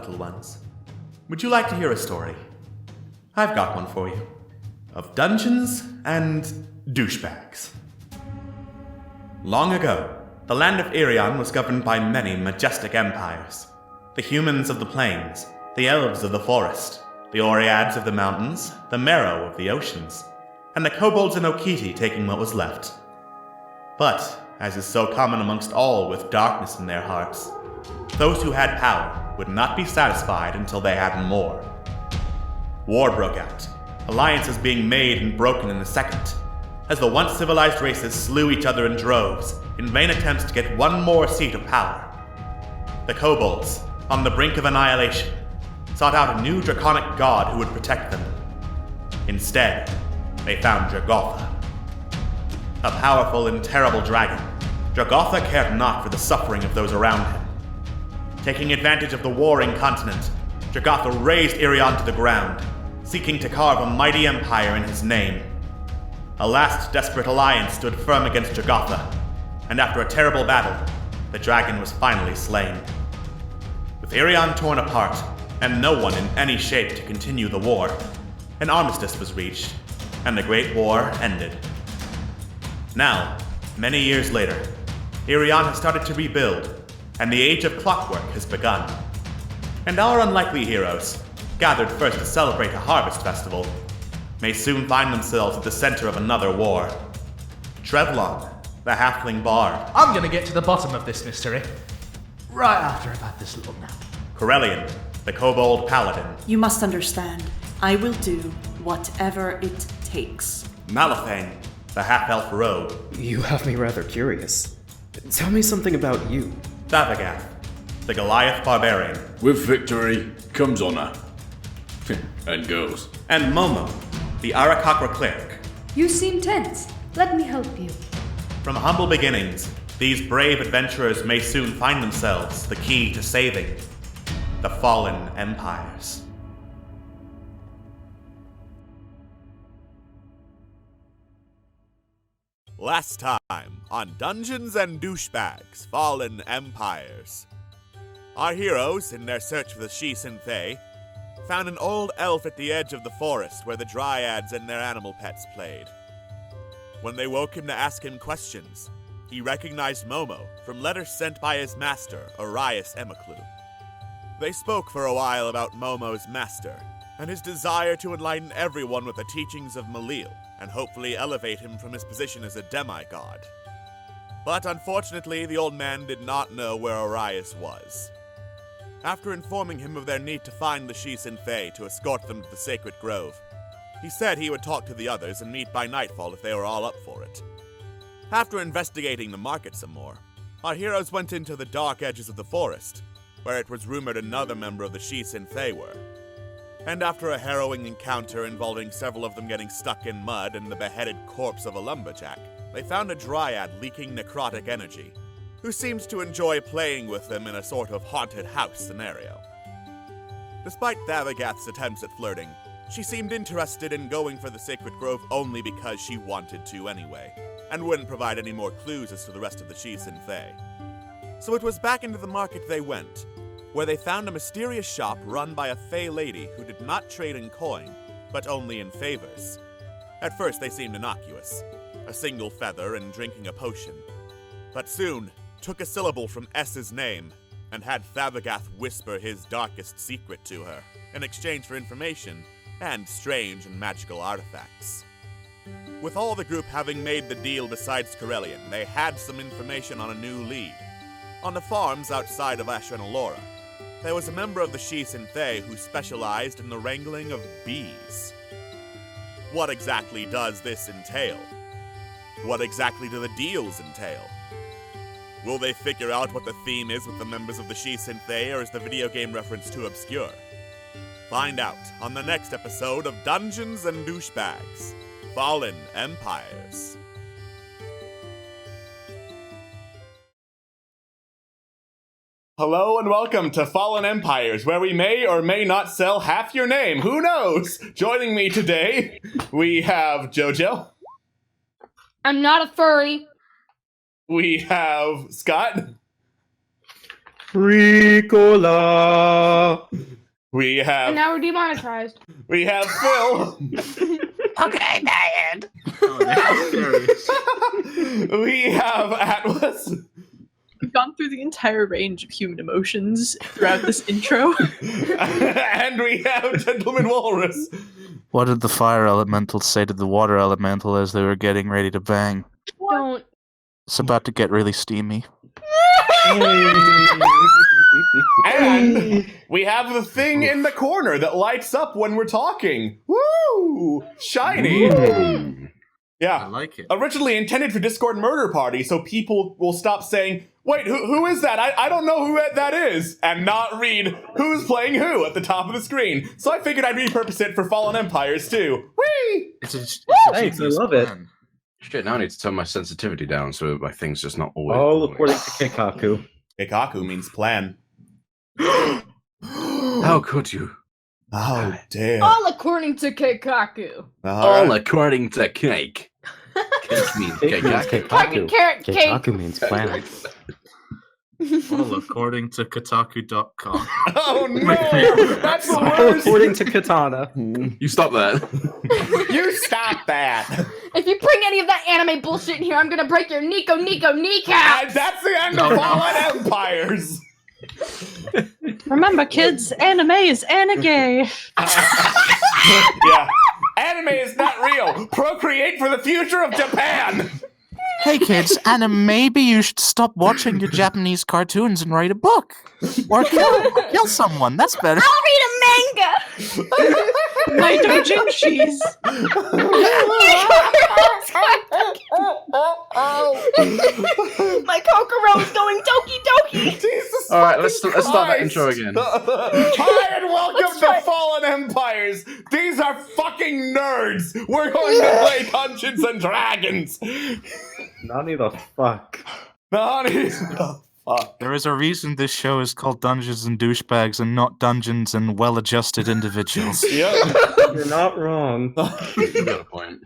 little ones. Would you like to hear a story? I've got one for you. Of dungeons and douchebags. Long ago, the land of Irion was governed by many majestic empires. The humans of the plains, the elves of the forest, the Oreads of the mountains, the Merrow of the oceans, and the kobolds and Okiti taking what was left. But, as is so common amongst all with darkness in their hearts, those who had power would not be satisfied until they had more. War broke out, alliances being made and broken in a second, as the once civilized races slew each other in droves in vain attempts to get one more seat of power. The kobolds, on the brink of annihilation, sought out a new draconic god who would protect them. Instead, they found Jagotha. A powerful and terrible dragon, Jagotha cared not for the suffering of those around him. Taking advantage of the warring continent, Jagotha razed Irion to the ground, seeking to carve a mighty empire in his name. A last desperate alliance stood firm against Jagotha, and after a terrible battle, the dragon was finally slain. With Irion torn apart, and no one in any shape to continue the war, an armistice was reached, and the Great War ended. Now, many years later, Irion has started to rebuild, and the age of clockwork has begun. And our unlikely heroes, gathered first to celebrate a harvest festival, may soon find themselves at the center of another war. Trevlon, the halfling bard. I'm gonna get to the bottom of this mystery right after I've had this little nap. Corellian, the kobold paladin. You must understand, I will do whatever it takes. Malifang, the half-elf rogue. You have me rather curious. Tell me something about you. Thavagath, the Goliath barbarian. With victory comes honor. And goes. And Momo, the Arakakra cleric. You seem tense. Let me help you. From humble beginnings, these brave adventurers may soon find themselves the key to saving the fallen empires. Last time on Dungeons and Douchebags, Fallen Empires. Our heroes, in their search for the Shih Sin-Fei, found an old elf at the edge of the forest where the dryads and their animal pets played. When they woke him to ask him questions, he recognized Momo from letters sent by his master, Arias Emaclu. They spoke for a while about Momo's master, and his desire to enlighten everyone with the teachings of Malil, and hopefully elevate him from his position as a demigod. But unfortunately, the old man did not know where Arias was. After informing him of their need to find the Shih Sin-Fei to escort them to the Sacred Grove, he said he would talk to the others and meet by nightfall if they were all up for it. After investigating the market some more, our heroes went into the dark edges of the forest, where it was rumored another member of the Shih Sin-Fei were. And after a harrowing encounter involving several of them getting stuck in mud and the beheaded corpse of a lumberjack, they found a dryad leaking necrotic energy, who seemed to enjoy playing with them in a sort of haunted house scenario. Despite Thavagath's attempts at flirting, she seemed interested in going for the Sacred Grove only because she wanted to anyway, and wouldn't provide any more clues as to the rest of the Shih Sin-Fei. So it was back into the market they went, where they found a mysterious shop run by a Fey lady who did not trade in coin, but only in favors. At first they seemed innocuous, a single feather and drinking a potion, but soon took a syllable from S's name and had Thavagath whisper his darkest secret to her in exchange for information and strange and magical artifacts. With all the group having made the deal besides Corellian, they had some information on a new lead. On the farms outside of Ashrenalora, there was a member of the Shih Sin-Fei who specialized in the wrangling of bees. What exactly does this entail? What exactly do the deals entail? Will they figure out what the theme is with the members of the Shih Sin-Fei, or is the video game reference too obscure? Find out on the next episode of Dungeons and Douchebags, Fallen Empires. Hello and welcome to Fallen Empires, where we may or may not sell half your name. Who knows? Joining me today, we have JoJo. I'm not a furry. We have Scott. Free cola. We And have now we're demonetized. Phil. Okay, Dad. We have Atlas. We've gone through the entire range of human emotions throughout this intro. And we have Gentleman Walrus. What did the fire elemental say to the water elemental as they were getting ready to bang? Don't. It's about to get really steamy. And we have the thing in the corner that lights up when we're talking. Woo! Shiny. Yeah. like it. Originally intended for Discord Murder Party, so people will stop saying, wait, who is that? I don't know who that is, and not read who's playing who at the top of the screen. So I figured I'd repurpose it for Fallen Empires too. Whee! It's a Thanks, I genius love it. plan. Shit, now I need to turn my sensitivity down so my thing's just not always. All according to Kikaku. Ikaku means plan. How could you? Oh, dare. All according to Keikaku. All according to cake. Cake means cake. Fucking carrot cake. Kikaku means planet. Well, according to Kotaku.com. Oh no! That's the All worst! according to Katana. You stop that. You stop that! If you bring any of that anime bullshit in here, I'm gonna break your Nico kneecap. And that's the end of Fallen Empires! Remember, kids, anime is anime. Yeah. Anime is not real! Procreate for the future of Japan! Hey kids, Anna, maybe you should stop watching your Japanese cartoons and write a book. Or kill someone, that's better. I'll read a manga. My doujinshis. My Kokoro's going doki doki. Jesus All right, let's fucking start that Christ. intro again. Hi and welcome Let's to try. Fallen Empires! These are fucking nerds! We're going to play Dungeons and Dragons! Nani the fuck. Nani? Oh, fuck. There is a reason this show is called Dungeons and Douchebags and not Dungeons and Well-Adjusted Individuals. Yep. You're not wrong. You got a point.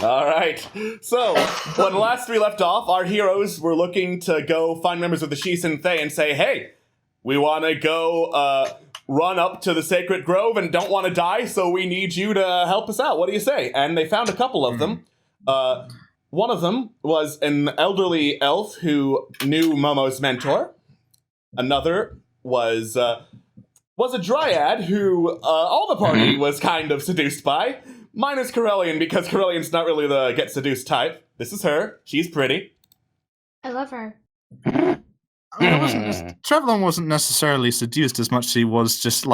Alright. So, when last we left off, our heroes were looking to go find members of the Shisen Thay and say, hey, we want to go run up to the Sacred Grove and don't want to die, so we need you to help us out. What do you say? And they found a couple of them. One of them was an elderly elf who knew Momo's mentor. Another was a dryad who all the party was kind of seduced by. Minus Corellian, because Corellian's not really the get seduced type. This is her. She's pretty. I love her. Trevelyan wasn't necessarily seduced as much as he was just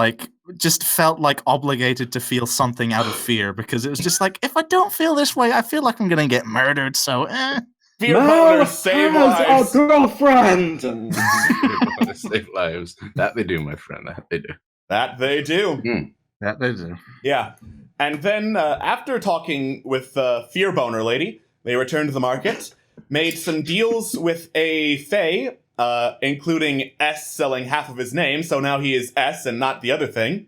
felt like obligated to feel something out of fear, because it was just like, if I don't feel this way, I feel like I'm gonna get murdered, so Fear boners save lives. girlfriend! Save lives. That they do, my friend. That they do. That they do. that they do. Yeah. And then after talking with Fear Boner Lady, they returned to the market, made some deals with a Fae, including S selling half of his name, so now he is S and not the other thing.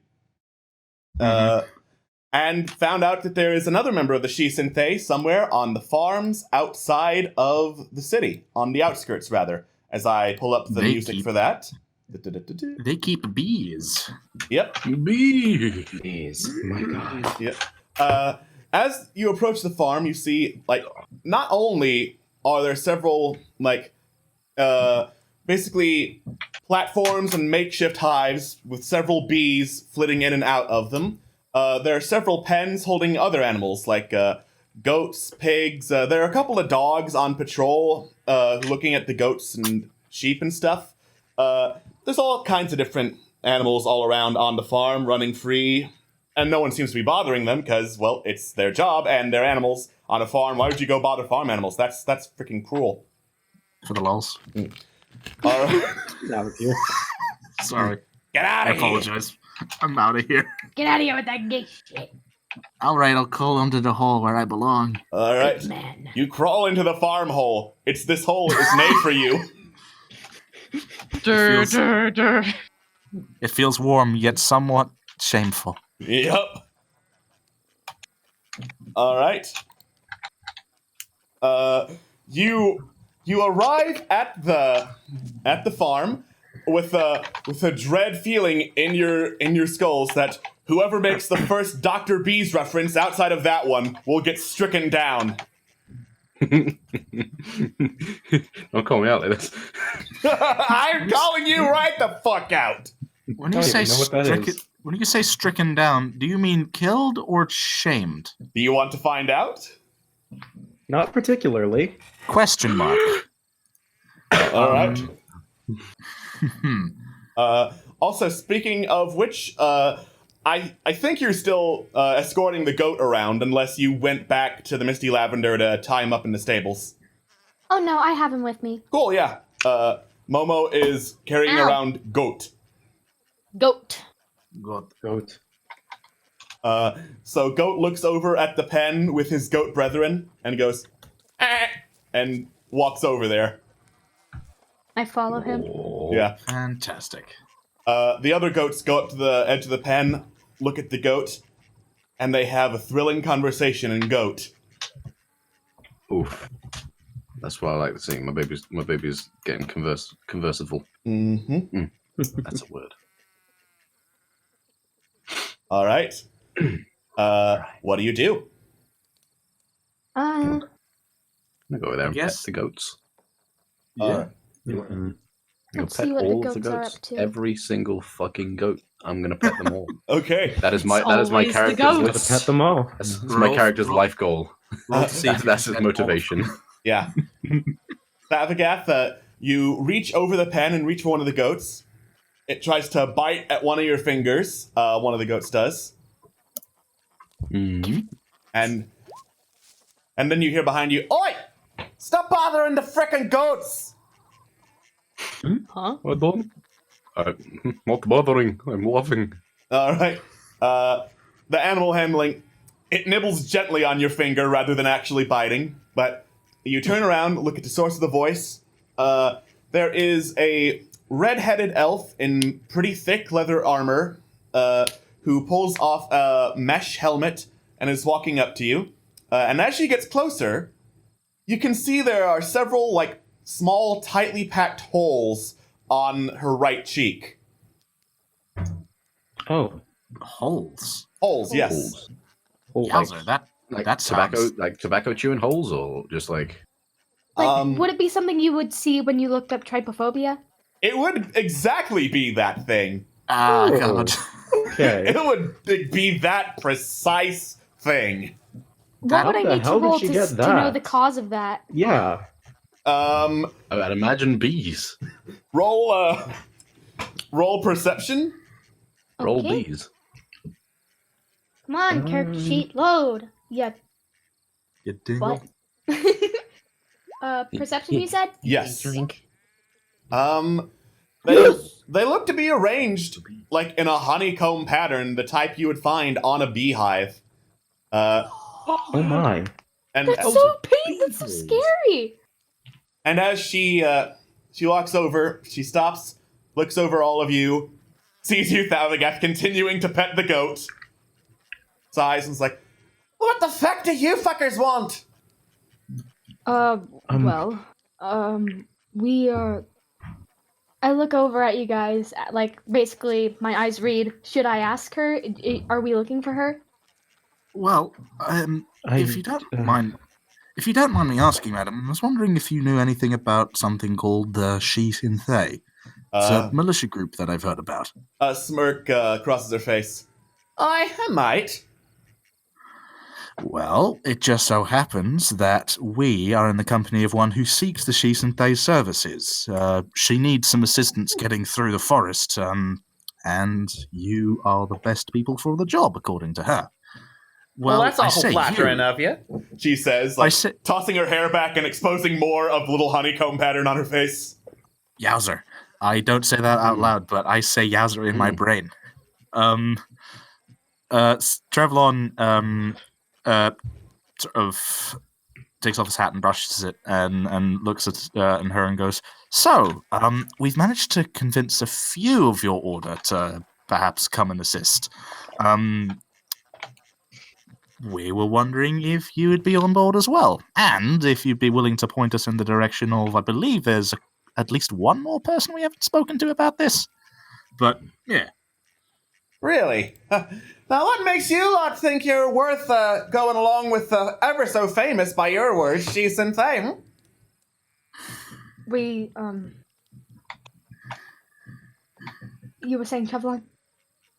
And found out that there is another member of the Shisen Thay somewhere on the farms outside of the city, on the outskirts rather, as I pull up the music for that. They keep bees. Yep. Bees. My god. Yep. As you approach the farm, you see, not only are there several, basically platforms and makeshift hives with several bees flitting in and out of them. There are several pens holding other animals, like goats, pigs. There are a couple of dogs on patrol looking at the goats and sheep and stuff. There's all kinds of different animals all around on the farm running free, and no one seems to be bothering them because, well, it's their job and they're animals on a farm. Why would you go bother farm animals? That's freaking cruel. For the lulz. All right. Not with you. Sorry. Get out I of here. apologize. I'm out of here. Get out of here with that gay shit. Alright, I'll crawl under the hole where I belong. All right. Man. You crawl into the farm hole. It's this hole is made for you. It feels warm, yet somewhat shameful. Yep. All right. You arrive at the farm, with a dread feeling in your skulls that whoever makes the first Dr. Bees reference outside of that one will get stricken down. Don't call me out like this. I'm calling you right the fuck out. When you say stricken down, do you mean killed or shamed? Do you want to find out? Not particularly. Question mark. All right. Also, speaking of which, I think you're still escorting the goat around unless you went back to the Misty Lavender to tie him up in the stables. Oh no, I have him with me. Cool, yeah. Momo is carrying around goat. Goat. Goat. So Goat looks over at the pen with his goat brethren and goes, and walks over there. I follow him. Yeah. Fantastic. The other goats go up to the edge of the pen, look at the goat, and they have a thrilling conversation in goat. Oof. That's what I like to see. My baby's getting conversible. Mm-hmm. That's a word. All right. What do you do? I'm gonna go over there and Yes. pet the goats. Yeah. I'm gonna Let's pet see what the all of the goats are goats. up to. Every single fucking goat. I'm gonna pet them all. Okay. That is my Always the character's goats. Pet them all. that's my character's life goal. Roll to see if you That's can his get motivation. Yeah. Savagath, you reach over the pen and reach for one of the goats. It tries to bite at one of your fingers. One of the goats does. Mhm. And then you hear behind you, "Oi! Stop bothering the frickin' goats!" Huh? Well done. Not bothering. I'm laughing. All right. The animal handling, it nibbles gently on your finger rather than actually biting. But you turn around, look at the source of the voice. There is a red-headed elf in pretty thick leather armor who pulls off a mesh helmet and is walking up to you. And as she gets closer, you can see there are several, like, small, tightly packed holes on her right cheek. Oh. holes. Holes, yes. Holes. Yowzer, that Like that tobacco, sounds- like tobacco chewing holes, or just like Like, would it be something you would see when you looked up trypophobia? It would exactly be that thing. Ah, Oh. God. Okay. It would be that precise thing. What would I How the need to hell did roll she to, get to know that? the cause of that? Yeah. I'd imagine bees. Roll perception. Roll Okay. bees. Come on, character sheet, load. Yeah, You dingle. what? Perception, you said? Yes. Drink. They look to be arranged like in a honeycomb pattern, the type you would find on a beehive. Oh my. And That's so pain. That's so scary. and as she walks over, she stops, looks over all of you, sees you, Thalagath, continuing to pet the goat. Sighs and's like, "What the fuck do you fuckers want?" We are. I look over at you guys, like basically my eyes read. Should I ask her? Are we looking for her? Well, if you don't mind me asking, madam, I was wondering if you knew anything about something called the Shi Sin Thay. It's a militia group that I've heard about. A smirk crosses her face. I might. Well, it just so happens that we are in the company of one who seeks the Shi Sin Thay services. She needs some assistance getting through the forest, and you are the best people for the job, according to her. Well, that's I awful say flattering you. of you. She says, like, tossing her hair back and exposing more of the little honeycomb pattern on her face. Yowzer. I don't say that out loud, but I say yowzer in my brain. Trevlon, sort of takes off his hat and brushes it and looks at her and goes, "So, we've managed to convince a few of your order to perhaps come and assist. We were wondering if you would be on board as well, and if you'd be willing to point us in the direction of, I believe there's at least one more person we haven't spoken to about this. But, yeah. Really? Now, what makes you lot think you're worth going along with the ever so famous, by your words, Shi Sun Fei? We, you were saying, Kevlon?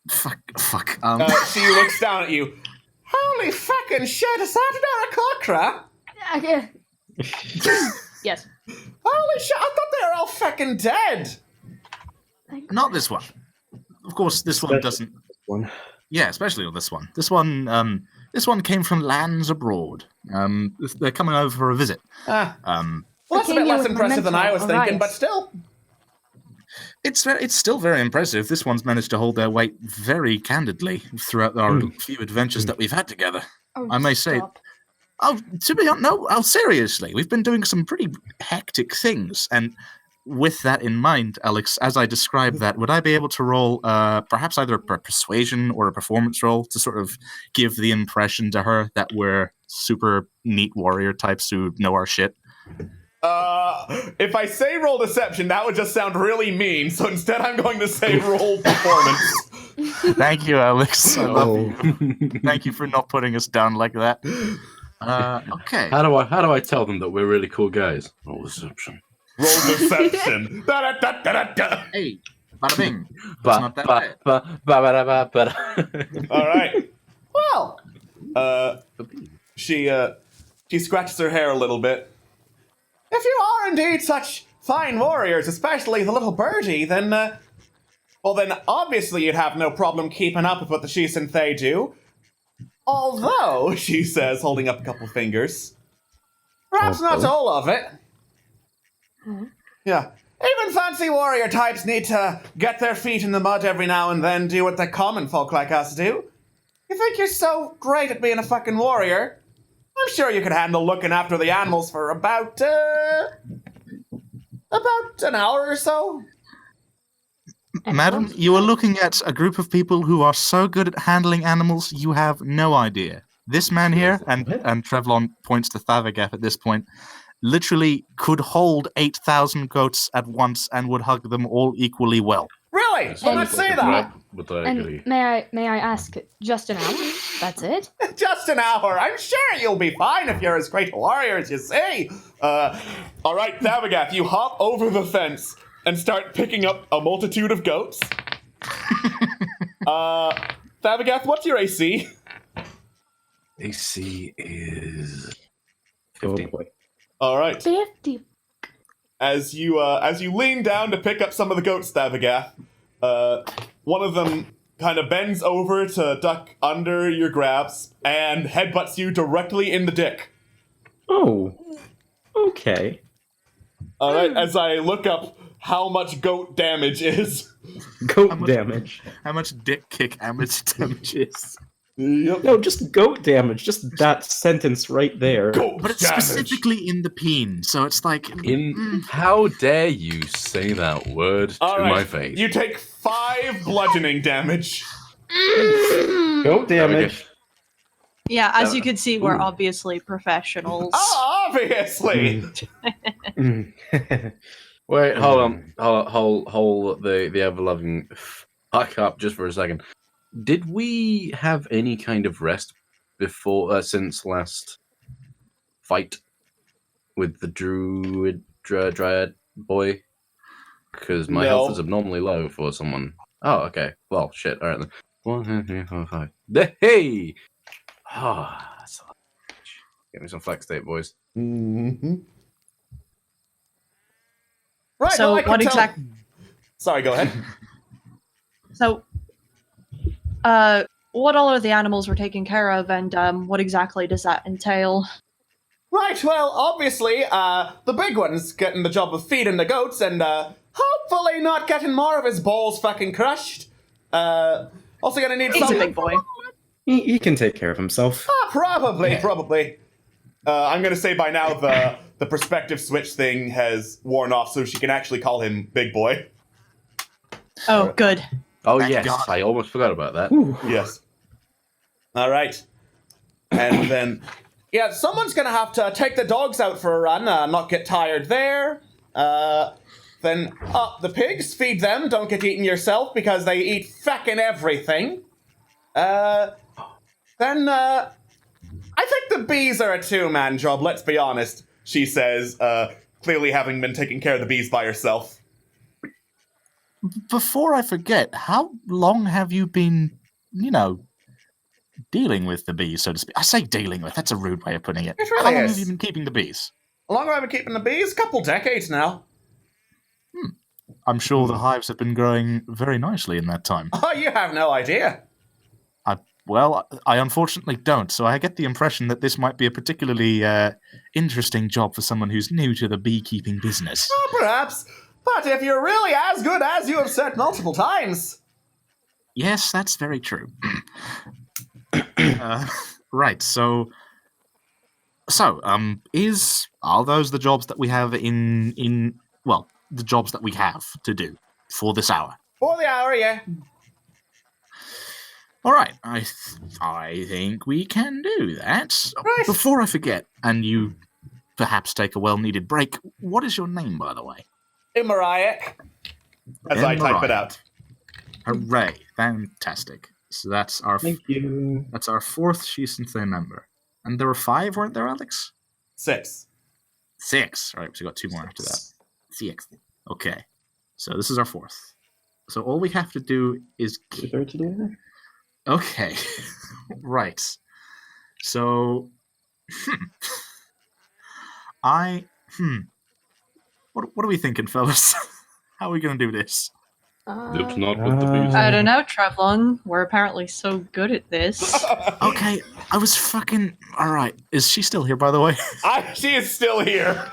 Fuck. She looks down at you. Holy fucking shit, is that an Aarakocra? Yes. Holy shit, I thought they were all fucking dead. Not this one. Of course, this one doesn't. One. Yeah, especially on this one. This one came from lands abroad. They're coming over for a visit. Well, that's a bit less impressive than I was thinking, but still. It's still very impressive. This one's managed to hold their weight very candidly throughout our few adventures that we've had together. Oh, I may say. stop. Oh, to be honest, no. Oh, seriously, we've been doing some pretty hectic things, and with that in mind, Alex, as I describe that, would I be able to roll perhaps either a persuasion or a performance roll to sort of give the impression to her that we're super neat warrior types who know our shit? If I say roll deception, that would just sound really mean, so instead I'm going to say roll performance. Thank you, Alex. I love you. Thank you for not putting us down like that. Okay. How do I tell them that we're really cool guys? Roll deception. Roll deception. Da-da-da-da-da-da. Hey, bada bing. That's not that bad. All right. Well, she scratches her hair a little bit. If you are indeed such fine warriors, especially the little birdie, then obviously you'd have no problem keeping up with what the Shi Sun Fei do. Although, she says, holding up a couple fingers, perhaps not all of it. Yeah. Even fancy warrior types need to get their feet in the mud every now and then, do what the common folk like us do. You think you're so great at being a fucking warrior? I'm sure you could handle looking after the animals for about an hour or so. Madam, you are looking at a group of people who are so good at handling animals, you have no idea. This man here, and Trevlon points to Thavagath at this point, literally could hold 8,000 goats at once and would hug them all equally well. Really? Well, let's say that. And may I ask, just an hour? That's it? Just an hour. I'm sure you'll be fine if you're as great a warrior as you say. All right, Thavagath, you hop over the fence and start picking up a multitude of goats. Thavagath, what's your AC? AC is 15. All right. 50. As you lean down to pick up some of the goats, Thavagath, one of them kind of bends over to duck under your grabs and headbutts you directly in the dick. Oh, okay. All right, as I look up how much goat damage is. Goat damage. How much dick kick damage is? Yep. No, just goat damage. Just that sentence right there. Goat But it's damage. specifically in the peen, so it's like... How dare you say that word All to right, my face? you take 5 bludgeoning damage. Goat damage. Yeah, as you can see, we're obviously professionals. Oh, obviously. Wait, hold on. Hold the ever-loving fuck up just for a second. Did we have any kind of rest before, since last fight with the dryad boy? Because my health is abnormally low for someone. Oh, okay. Well, shit. All right then. 1, 2, 3, 4, 5. Hey! Ah, that's a lot. Get me some flex tape, boys. Mm-hmm. Right. So well, what exactly? Sorry. Go ahead. So, what all are the animals we're taking care of, and what exactly does that entail? Right. Well, obviously, the big one's getting the job of feeding the goats, and hopefully not getting more of his balls fucking crushed. Also gonna need He's a some. big boy. He can take care of himself. Probably. I'm gonna say by now the perspective switch thing has worn off, so she can actually call him Big Boy. Oh, good. Oh, Thank yes. God. I almost forgot about that. Ooh. Yes. All right. And then, yeah, someone's gonna have to take the dogs out for a run. Not get tired there. Then, the pigs, feed them. Don't get eaten yourself because they eat feckin' everything. Then, I think the bees are a two-man job, let's be honest, she says, clearly having been taking care of the bees by herself. Before I forget, how long have you been, dealing with the bees, so to speak? I say dealing with, that's a rude way of putting it. It really how long is. have you been keeping the bees? How long have I been keeping the bees? A couple decades now. I'm sure the hives have been growing very nicely in that time. Oh, you have no idea. Well, I unfortunately don't, so I get the impression that this might be a particularly interesting job for someone who's new to the beekeeping business. Oh, perhaps. But if you're really as good as you have said multiple times. Yes, that's very true. Right, so are those the jobs that we have the jobs that we have to do for this hour? For the hour, yeah. All right, I think we can do that. Right. Before I forget, and you perhaps take a well-needed break, what is your name, by the way? Imariak. As I type it out. Hooray! Fantastic. So that's our Thank you. that's our fourth Shisensei member, and there were 5, weren't there, Alex? 6. 6. All right, so we got 2 more after that. 6. Okay, so this is our 4th. So all we have to do is Okay, right. So, What are we thinking, fellas? How are we gonna do this? Looks not what the bees. I don't know, Trevlon. We're apparently so good at this. Okay, I was fucking... Alright, is she still here, by the way? She is still here.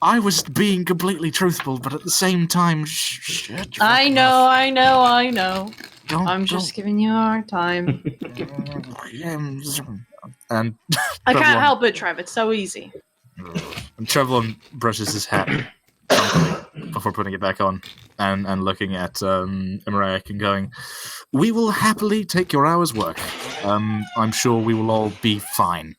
I was being completely truthful, but at the same time... Shut your I fucking know. mouth. Don't- I'm just giving you a hard time. And I can't help it, Trev. It's so easy. And Trevlon brushes his hat before putting it back on and looking at Imariak and going, "We will happily take your hour's work. I'm sure we will all be fine."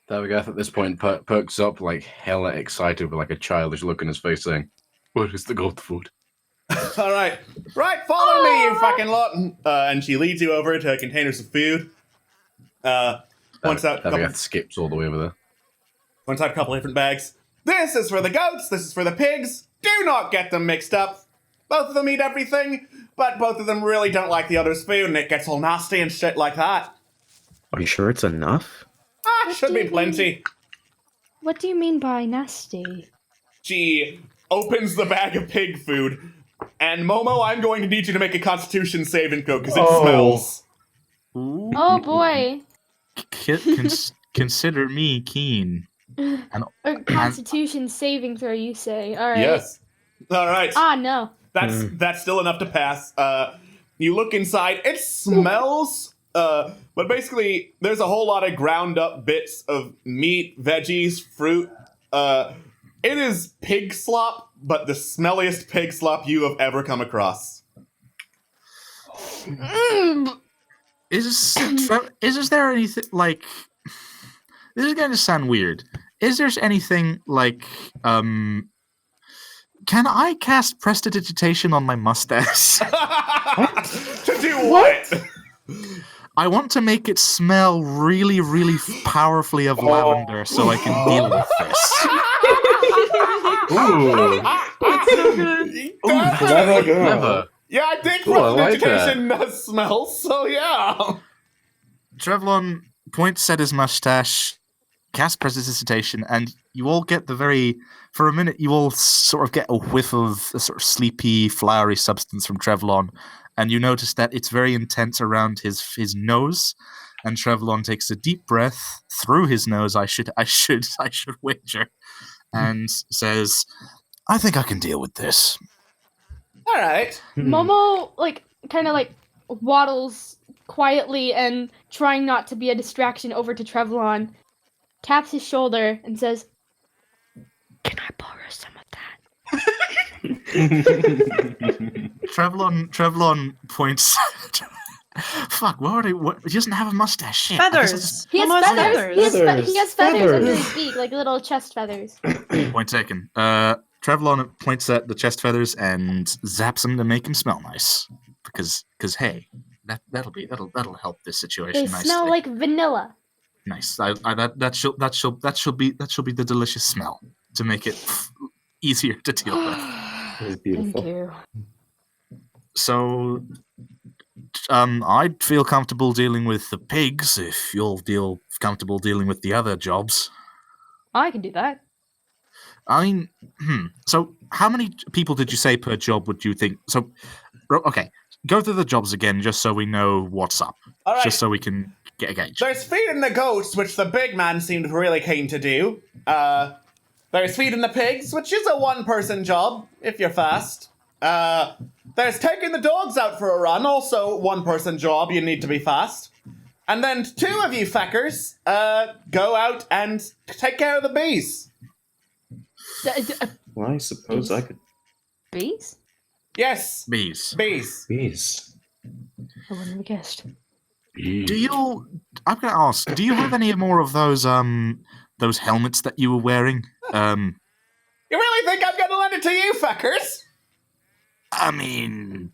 Davagath at this point perks up like hella excited with like a childish look in his face saying, "What is the goat food?" All right. Right, follow me, you fucking lot. And she leads you over to containers of food. Points out Davagath skips all the way over there. a couple different bags. This is for the goats, this is for the pigs. Do not get them mixed up. Both of them eat everything, but both of them really don't like the other's food, and it gets all nasty and shit like that. Are you sure it's enough? Should be plenty. What do you mean by nasty? She opens the bag of pig food, and Momo, I'm going to need you to make a Constitution saving throw, because it smells. Oh boy. Consider me keen. A Constitution saving throw, you say? All right. Yes. All right. No. That's still enough to pass. You look inside. It smells, but basically there's a whole lot of ground up bits of meat, veggies, fruit. It is pig slop, but the smelliest pig slop you have ever come across. Is there anything like... This is going to sound weird. Is there anything like... Can I cast Prestidigitation on my mustache? To do what? I want to make it smell really, really powerfully of lavender so I can deal with this. Ooh, So good. clever. Yeah, I think Ooh, I like Prestidigitation does smell, so yeah. Trevlon points at his mustache, casts Prestidigitation, and you all get the very... For a minute, you all sort of get a whiff of a sort of sleepy, flowery substance from Trevlon, and you notice that it's very intense around his nose. And Trevlon takes a deep breath through his nose. I should wager, and says, "I think I can deal with this." All right. Momo, kind of waddles quietly and trying not to be a distraction over to Trevlon, taps his shoulder and says, "Can I borrow some of that?" Trevlon points. Fuck, what? He doesn't have a mustache. Shit. I guess Feathers. He has Momo feathers. He has feathers Feathers. under his beak, like little chest feathers. Point taken. Trevlon points at the chest feathers and zaps them to make them smell nice. Because hey, that'll help this situation They nicely. smell like vanilla. Nice. That should be the delicious smell to make it easier to deal with. It's beautiful. Thank you. So, I'd feel comfortable dealing with the pigs if you'll feel comfortable dealing with the other jobs. I can do that. I mean, so how many people did you say per job would you think? So, okay, go through the jobs again just so we know what's up. All right. Just so we can get a gauge. There's feeding the goats, which the big man seemed really keen to do. There's feeding the pigs, which is a one-person job, if you're fast. There's taking the dogs out for a run, also one-person job, you need to be fast. And then 2 of you feckers, go out and take care of the bees. Well, I suppose I could. Bees? Yes, Bees. bees. Bees. I wouldn't have guessed. Do you? I'm gonna ask. Do you have any more of those helmets that you were wearing? You really think I'm gonna lend it to you, feckers? I mean,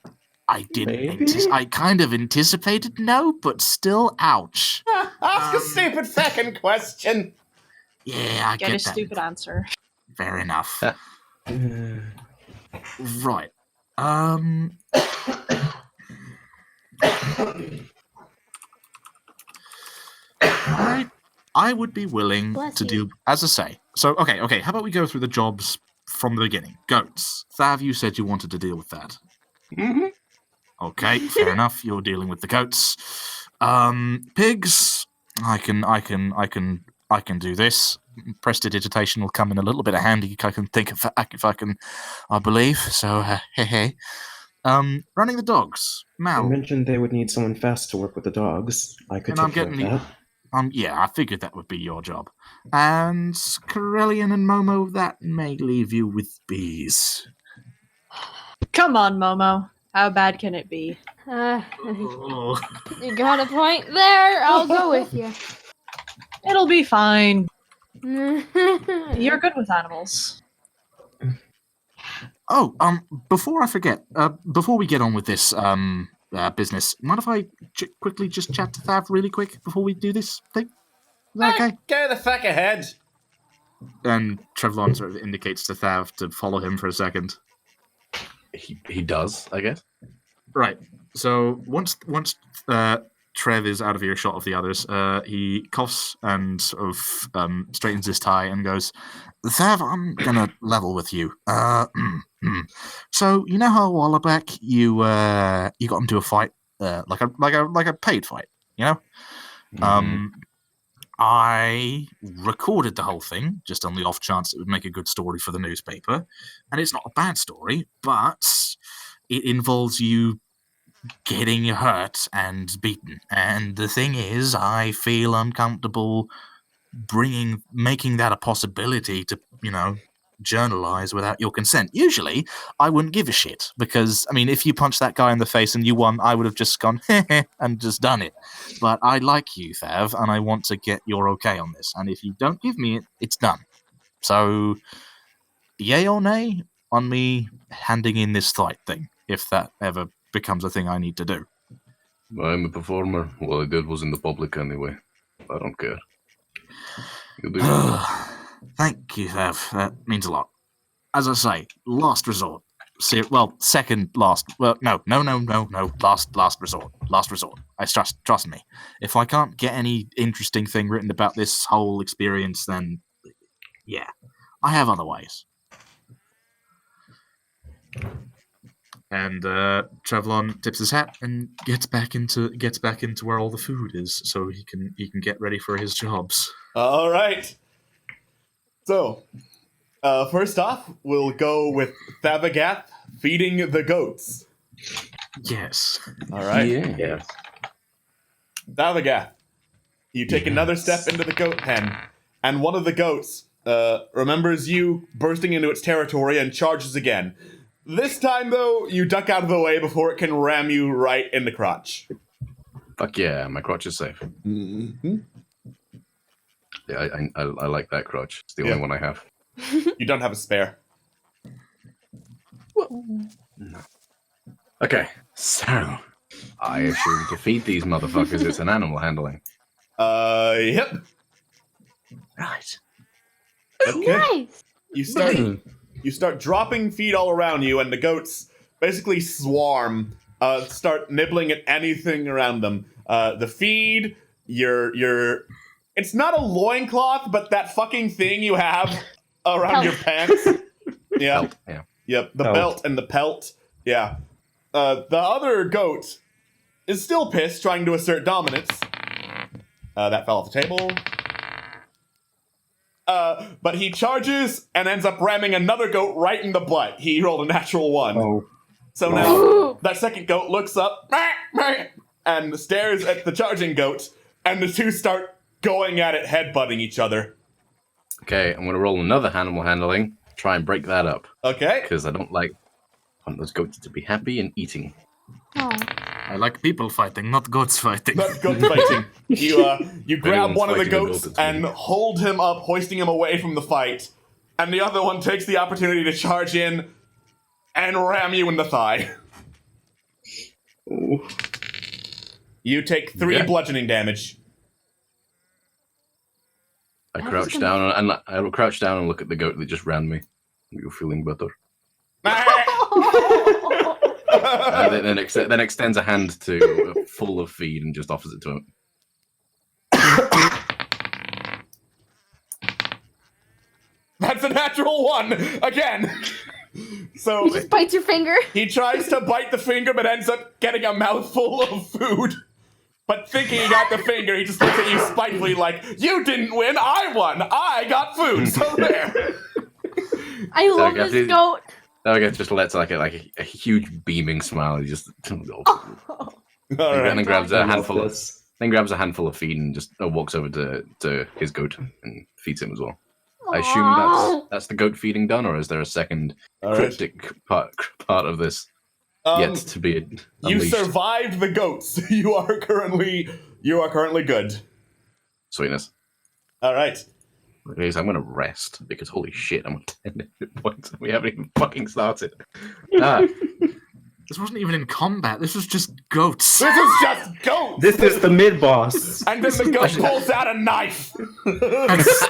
I didn't. Maybe? I kind of anticipated no, but still, ouch. Ask a stupid feckin' question. Yeah, I Get get a that. stupid answer. Fair enough. Uh, Right. I would be willing Bless to you. do, as I say. So, okay. How about we go through the jobs from the beginning? Goats. Thav, you said you wanted to deal with that. Mm-hmm. Okay, fair enough. You're dealing with the goats. Pigs. I can do this. Prestidigitation will come in a little bit of handy. I can think of if I can. I believe so. Hey. Running the dogs. You Mal. mentioned they would need someone fast to work with the dogs. I could And I'm take care of getting the- that. Yeah, I figured that would be your job. And Corellian and Momo, that may leave you with bees. Come on, Momo. How bad can it be? Oh. You got a point there. I'll go with you. It'll be fine. You're You're good with animals. Oh, before I forget, before we get on with this business, mind if I quickly just chat to Thav really quick before we do this thing? Is that okay? Go the feck ahead. And Trevlon sort of indicates to Thav to follow him for a second. He does, I guess. Right. So once Trev is out of earshot of the others, he coughs and sort of straightens his tie and goes, "Thav, I'm gonna level with you. So you know how a while back you got into a fight, like a paid fight, you know? I recorded the whole thing just on the off chance it would make a good story for the newspaper, and it's not a bad story, but it involves you getting hurt and beaten. And the thing is, I feel uncomfortable making that a possibility to, journalize without your consent. Usually, I wouldn't give a shit, because, I mean, if you punched that guy in the face and you won, I would have just gone, heh, and just done it. But I like you, Thav, and I want to get your okay on this. And if you don't give me it, it's done. So, yay or nay on me handing in this fight thing, if that ever becomes a thing I need to do. I'm a performer. What I did was in the public anyway. I don't care. You do. Thank you, Thav. That means a lot. As I say, last resort. Second last. Well, no. Last resort. Last resort. Trust me. If I can't get any interesting thing written about this whole experience, then yeah, I have other ways. And Trevlon tips his hat and gets back into where all the food is, so he can get ready for his jobs. All right. So, first off, we'll go with Thabagath feeding the goats. Yes. All right. Yeah. Thabagath, you take another step into the goat pen, and one of the goats remembers you bursting into its territory and charges again. This time, though, you duck out of the way before it can ram you right in the crotch. Fuck yeah, my crotch is safe. Mm-hmm. Yeah, I like that crotch. It's the only one I have. You don't have a spare. No. Okay, so I assume to feed these motherfuckers it's an animal handling. Yep. Right. Okay. Nice. You start dropping feed all around you, and the goats basically swarm, start nibbling at anything around them. The feed, your it's not a loincloth, but that fucking thing you have around your pants. Yeah. Belt, yeah. Yep, the Pelt. belt and the pelt. Yeah. The other goat is still pissed, trying to assert dominance. That fell off the table. But he charges and ends up ramming another goat right in the butt. He rolled a natural 1. Oh. So now Ooh. that second goat looks up and stares at the charging goat, and the two start going at it, headbutting each other. Okay, I'm gonna roll another animal handling. Try and break that up Okay? because I want those goats to be happy and eating. Oh. I like people fighting, not goats fighting. Not goat fighting. You grab anyone's one of the fighting a goat, goats it's me. and hold him up, hoisting him away from the fight, and the other one takes the opportunity to charge in and ram you in the thigh. Ooh. You take 3 Okay. bludgeoning damage. I That was crouch gonna- down and I will crouch down and look at the goat that just ran me. You're feeling better. Then extends a hand to full of feed and just offers it to him. That's a natural 1 again. So He just bites your finger. he tries to bite the finger, but ends up getting a mouthful of food. But thinking he got the finger, he just looks at you spitefully like, "You didn't win, I won. I got food." So there. I love Okay, this please. goat. Okay, just lets like a huge beaming smile. He just All and right. then grabs I a love handful this. of feed and just walks over to his goat and feeds him as well. I assume that's the goat feeding done, or is there a second All right. cryptic part of this yet to be You unleashed? survived the goats. You are currently good. Sweetness. All right. Okay, so I'm gonna rest because holy shit, I'm on 10 hit points and we haven't even fucking started. Ah, This wasn't even in combat. This was just goats. This is just goats. This is the mid boss. And then the goat pulls out a knife. It's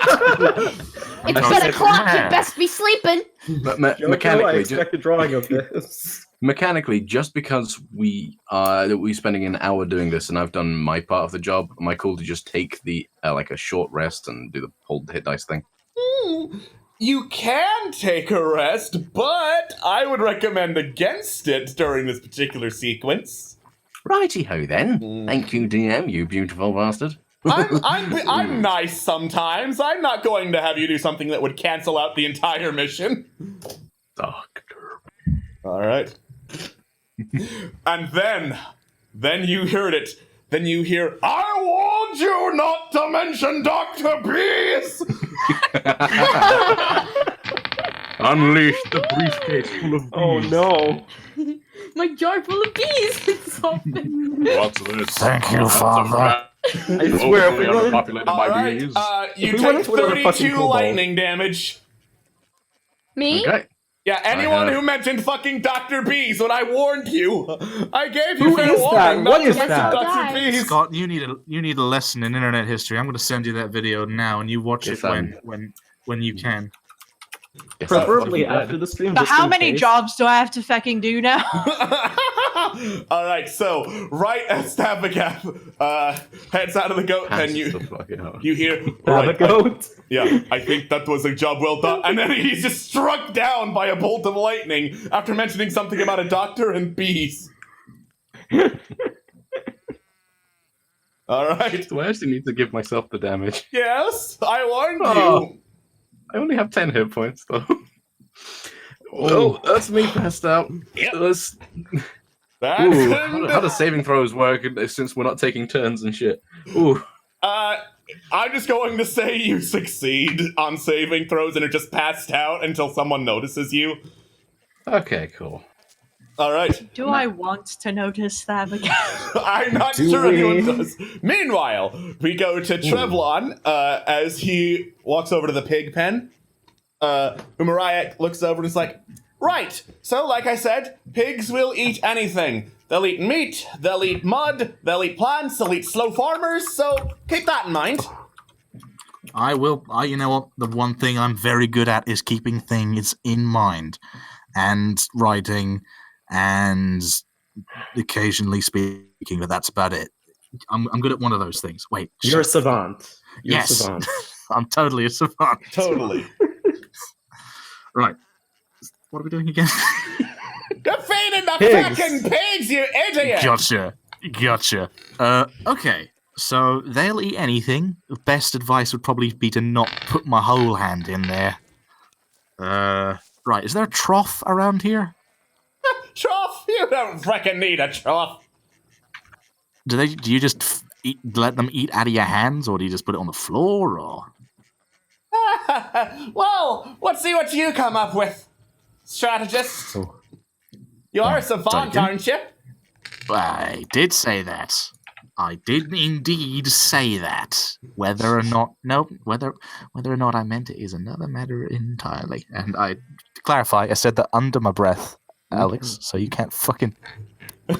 That's 10 o'clock. You mad. best be sleeping. but I mechanically, expect a drawing of this. mechanically, just because we're spending an hour doing this and I've done my part of the job, am I cool to just take the like a short rest and do the hold hit dice thing? You can take a rest, but I would recommend against it during this particular sequence. Righty ho then. Thank you, DM, you beautiful bastard. I'm nice sometimes. I'm not going to have you do something that would cancel out the entire mission. Doctor. All right. And then you heard it. Then you hear, "I warned you not to mention Dr. Bees!" Unleash the briefcase full of bees. Oh no. My jar full of bees. It's open. What's this? Thank you, Father. I swear, if we run, Underpopulated All by right, bees. you we run take into another fucking 32 kobold. lightning damage. Me? Okay. Yeah, anyone have- who mentioned fucking Dr. Bees when I warned you. I gave you Who fair is warning that? not What to is mention that? Dr. Guys. Bees. Scott, you need a lesson in internet history. I'm going to send you that video now, and you watch Yes, it when you can. Yes, preferably I'm after the stream. So just how in many case. jobs do I have to fucking do now? All right, so right as Stabagap heads out of the goat, Passes then you the fuck out. you hear, Have "Right, a goat. I think that was a job well done." And then he's just struck down by a bolt of lightning after mentioning something about a doctor and bees. All right. Do I actually need to give myself the damage? Yes, I warned Oh. you. I only have 10 hit points though. Oh, that's me passed out. Yep. Let's- That- Ooh, how does saving throws work since we're not taking turns and shit? Ooh. I'm just going to say you succeed on saving throws and are just passed out until someone notices you. Okay, cool. All right. Do I want to notice that again? I'm not Do sure we? anyone does. Meanwhile, we go to Trevlon as he walks over to the pig pen. Umariah looks over and is like, Right. So, like I said, pigs will eat anything. They'll eat meat, they'll eat mud, they'll eat plants, they'll eat slow farmers, so keep that in mind. I will. You know what? The one thing I'm very good at is keeping things in mind, and writing, and occasionally speaking. But that's about it. I'm good at one of those things. Wait, You're a savant. You're yes, a savant. I'm totally a savant. Totally. Right. What are we doing again? Defeating the Pigs. fucking pigs, you idiot! Gotcha. Okay. So they'll eat anything. The best advice would probably be to not put my whole hand in there. Right. Is there a trough around here? Trough? You don't reckon need a trough. Do you just let them eat out of your hands, or do you just put it on the floor, or? Well, let's see what you come up with, strategist. You are a savant, Duncan? aren't you? I did say that. I did indeed say that. Whether or not I meant it is another matter entirely. And I to clarify, I said that under my breath, Alex. So you can't fucking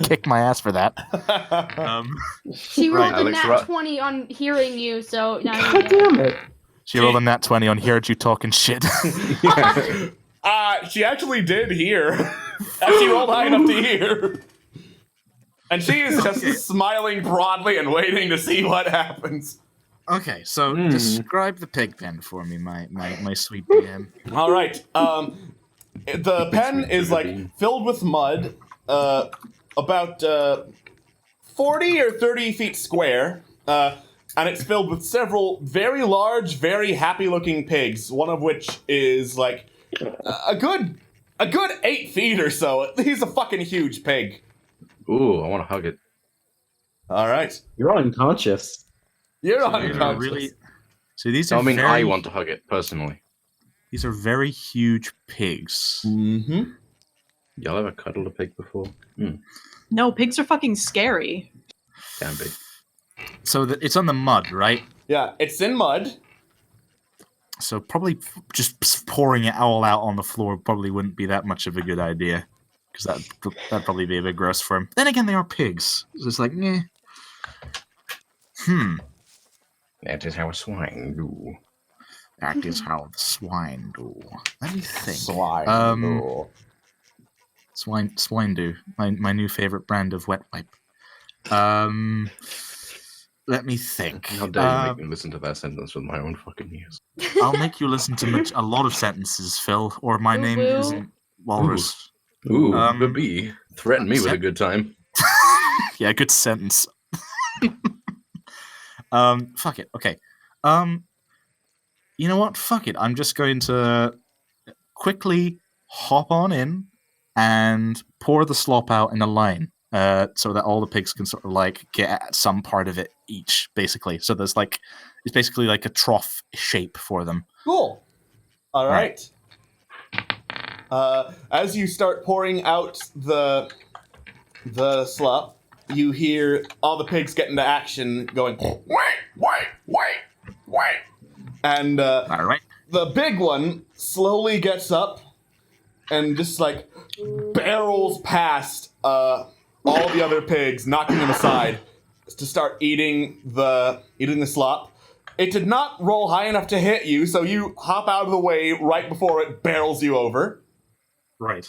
kick my ass for that. She rolled Alex, a nat right. 20 on hearing you, so now you God damn it. She rolled a nat 20 on heard you talking shit. She actually did hear. And she rolled high enough to hear. And she is just smiling broadly and waiting to see what happens. Okay, so describe the pig pen for me, my sweet DM. All right. The pen is like filled with mud, about 40 or 30 feet square, and it's filled with several very large, very happy-looking pigs. One of which is like a good 8 feet or so. He's a fucking huge pig. Ooh, I want to hug it. All right. You're unconscious. You're So unconscious. really. So these I are mean, very, I want to hug it personally. These are very huge pigs. Mm-hmm. Y'all ever cuddled a pig before? No, pigs are fucking scary. Can be. So it's on the mud, right? Yeah, it's in mud. So probably just pouring it all out on the floor probably wouldn't be that much of a good idea, because that'd probably be a bit gross for him. Then again, they are pigs. So it's like, meh. That is how a swine do. That is how the swine do. Let me think. Swine do. My new favorite brand of wet wipe. Let me think. How dare you make me listen to that sentence with my own fucking ears? I'll make you listen to a lot of sentences, Phil, or my name Woo-woo. isn't Walrus. Ooh, Um, the bee. Threaten me with a good time. Yeah, good sentence. Fuck it. Okay. You know what? Fuck it. I'm just going to quickly hop on in and pour the slop out in a line, so that all the pigs can sort of like get at some part of it each, basically. So there's like, it's basically like a trough shape for them. Cool. All right. As you start pouring out the slop, you hear all the pigs get into action, going wait, and All right. the big one slowly gets up and just like barrels past all the other pigs, knocking them aside to start eating the slop. It did not roll high enough to hit you, so you hop out of the way right before it barrels you over. Right.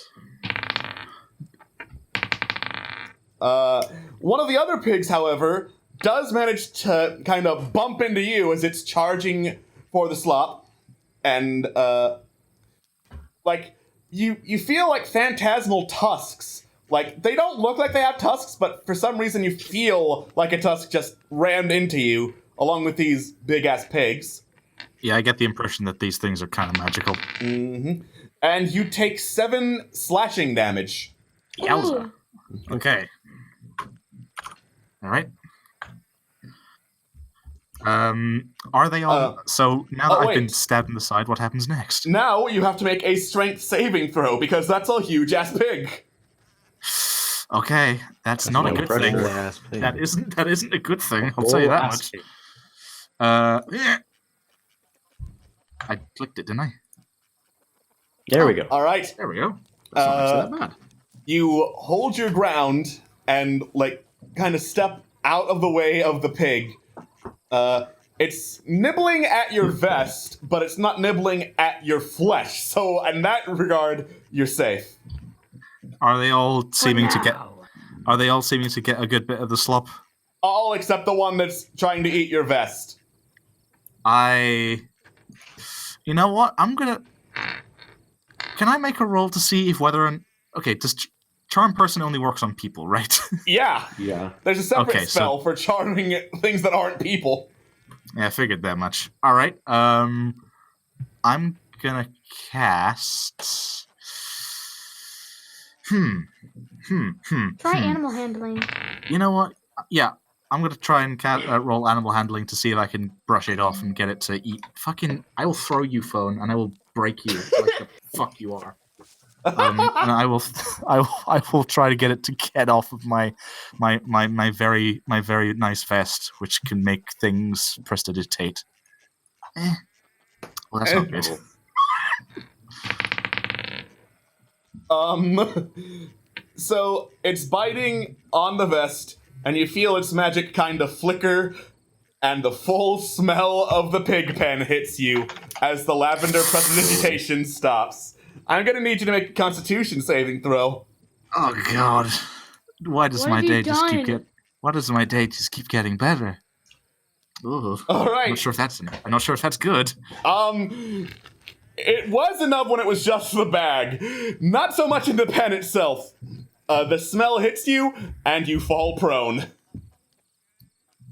One of the other pigs, however, does manage to kind of bump into you as it's charging for the slop, and like you feel like phantasmal tusks. Like they don't look like they have tusks, but for some reason you feel like a tusk just rammed into you, along with these big ass pigs. Yeah, I get the impression that these things are kind of magical. Mm-hmm. And you take 7 slashing damage. Yowza. Okay. All right. Are they all? So now that I've been wait. stabbed in the side, what happens next? Now you have to make a strength saving throw because that's a huge ass pig. Okay, that's not a good thing. That isn't a good thing. I'll tell you that much. Yeah. I clicked it, didn't I? There we go. All right. There we go. That's not actually that bad. You hold your ground and, like, kind of step out of the way of the pig. It's nibbling at your vest, but it's not nibbling at your flesh. So, in that regard, you're safe. Are they all seeming to get? Are they all seeming to get a good bit of the slop? All except the one that's trying to eat your vest. You know what? I'm gonna. Can I make a roll to see if whether an okay? Does charm person only works on people, right? Yeah. Yeah. There's a separate Okay, so- spell for charming things that aren't people. Yeah, I figured that much. All right. I'm gonna cast. Try animal handling. You know what? Yeah, I'm gonna try and roll animal handling to see if I can brush it off and get it to eat. Fucking, I will throw you, phone, and I will break you like the fuck you are. And I will try to get it to get off of my very nice vest, which can make things prestidigitate. Well, that's not good. So it's biting on the vest, and you feel its magic kind of flicker, and the full smell of the pig pen hits you as the lavender prestidigitation stops. I'm gonna need you to make a Constitution saving throw. Oh God! Why does What my have you day just keep done? get? Why does my day just keep getting better? Ugh. All right. I'm not sure if that's good. It was enough when it was just the bag, not so much in the pen itself. The smell hits you, and you fall prone.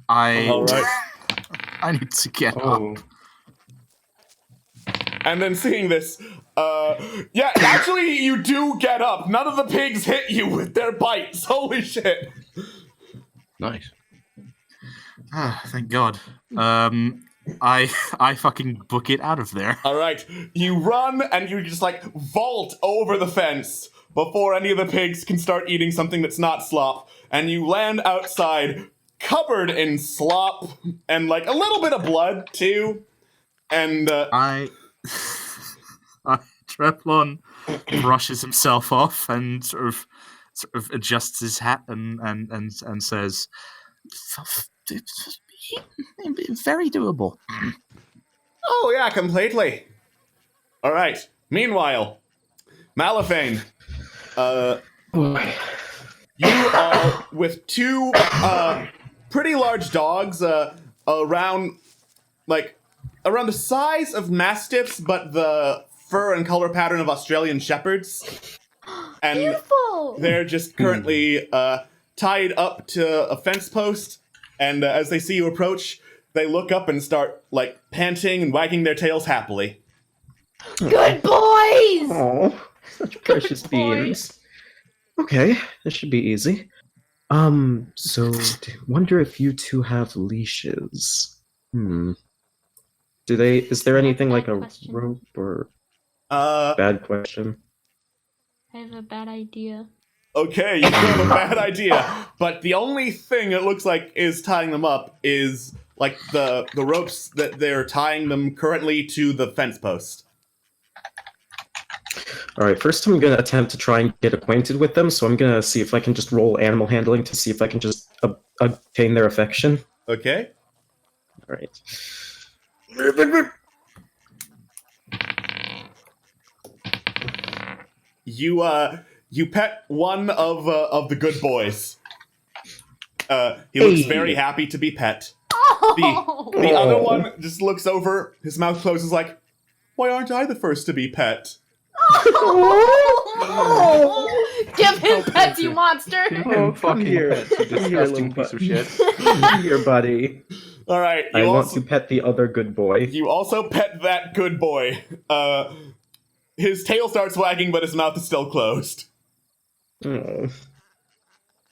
All right. I need to get Oh. up. And then seeing this, yeah, actually, you do get up. None of the pigs hit you with their bites. Holy shit. Nice. Ah, thank God. I fucking book it out of there. All right, you run and you just like vault over the fence before any of the pigs can start eating something that's not slop, and you land outside covered in slop and like a little bit of blood too. And Treplon brushes himself off and sort of adjusts his hat and says, "Very doable." oh yeah, completely. All right. Meanwhile, Malifane, you are with two pretty large dogs around the size of mastiffs, but the fur and color pattern of Australian shepherds. And Beautiful. they're just currently tied up to a fence post. And as they see you approach, they look up and start like panting and wagging their tails happily. Good boys. Oh, such precious beings. Okay, this should be easy. So wonder if you two have leashes. Is there anything like a Question. rope or Uh, bad question? I have a bad idea. Okay, you have a bad idea. But the only thing it looks like is tying them up is like the ropes that they're tying them currently to the fence post. Alright, first I'm gonna attempt to try and get acquainted with them, so I'm gonna see if I can just roll animal handling to see if I can just obtain their affection. Okay? Alright. You pet one of the good boys. He looks Hey. very happy to be pet. Oh. The other one just looks over, his mouth closes like, why aren't I the first to be pet? Give him pets, you monster! Oh, fucking here. pets, you Come here, disgusting little piece of bud. shit. Come here, buddy. All right, I want to pet the other good boy. you also pet that good boy. His tail starts wagging, but his mouth is still closed. Oh.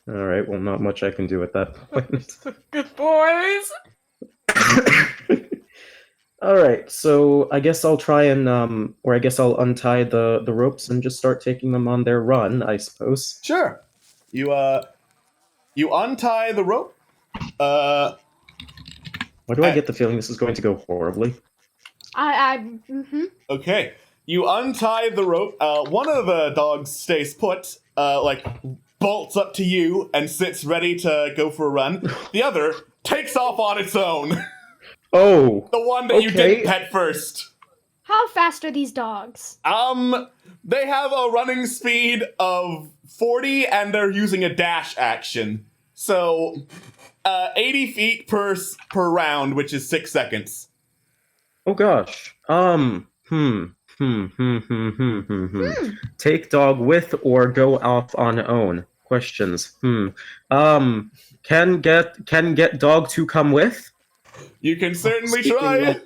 Alright, well, not much I can do at that point. Good boys. Alright, so I guess I'll try and, or I guess I'll untie the ropes and just start taking them on their run, I suppose. Sure. You untie the rope. Why do I get the feeling this is going to go horribly? Mm-hmm. Okay. You untie the rope. One of the dogs stays put, bolts up to you and sits ready to go for a run. The other takes off on its own. Oh. The one that you didn't pet first. How fast are these dogs? They have a running speed of 40 and they're using a dash action. So, 80 feet per round, which is 6 seconds. Oh gosh. Take dog with or go off on own? Questions. Can get dog to come with? You can certainly Speaking try.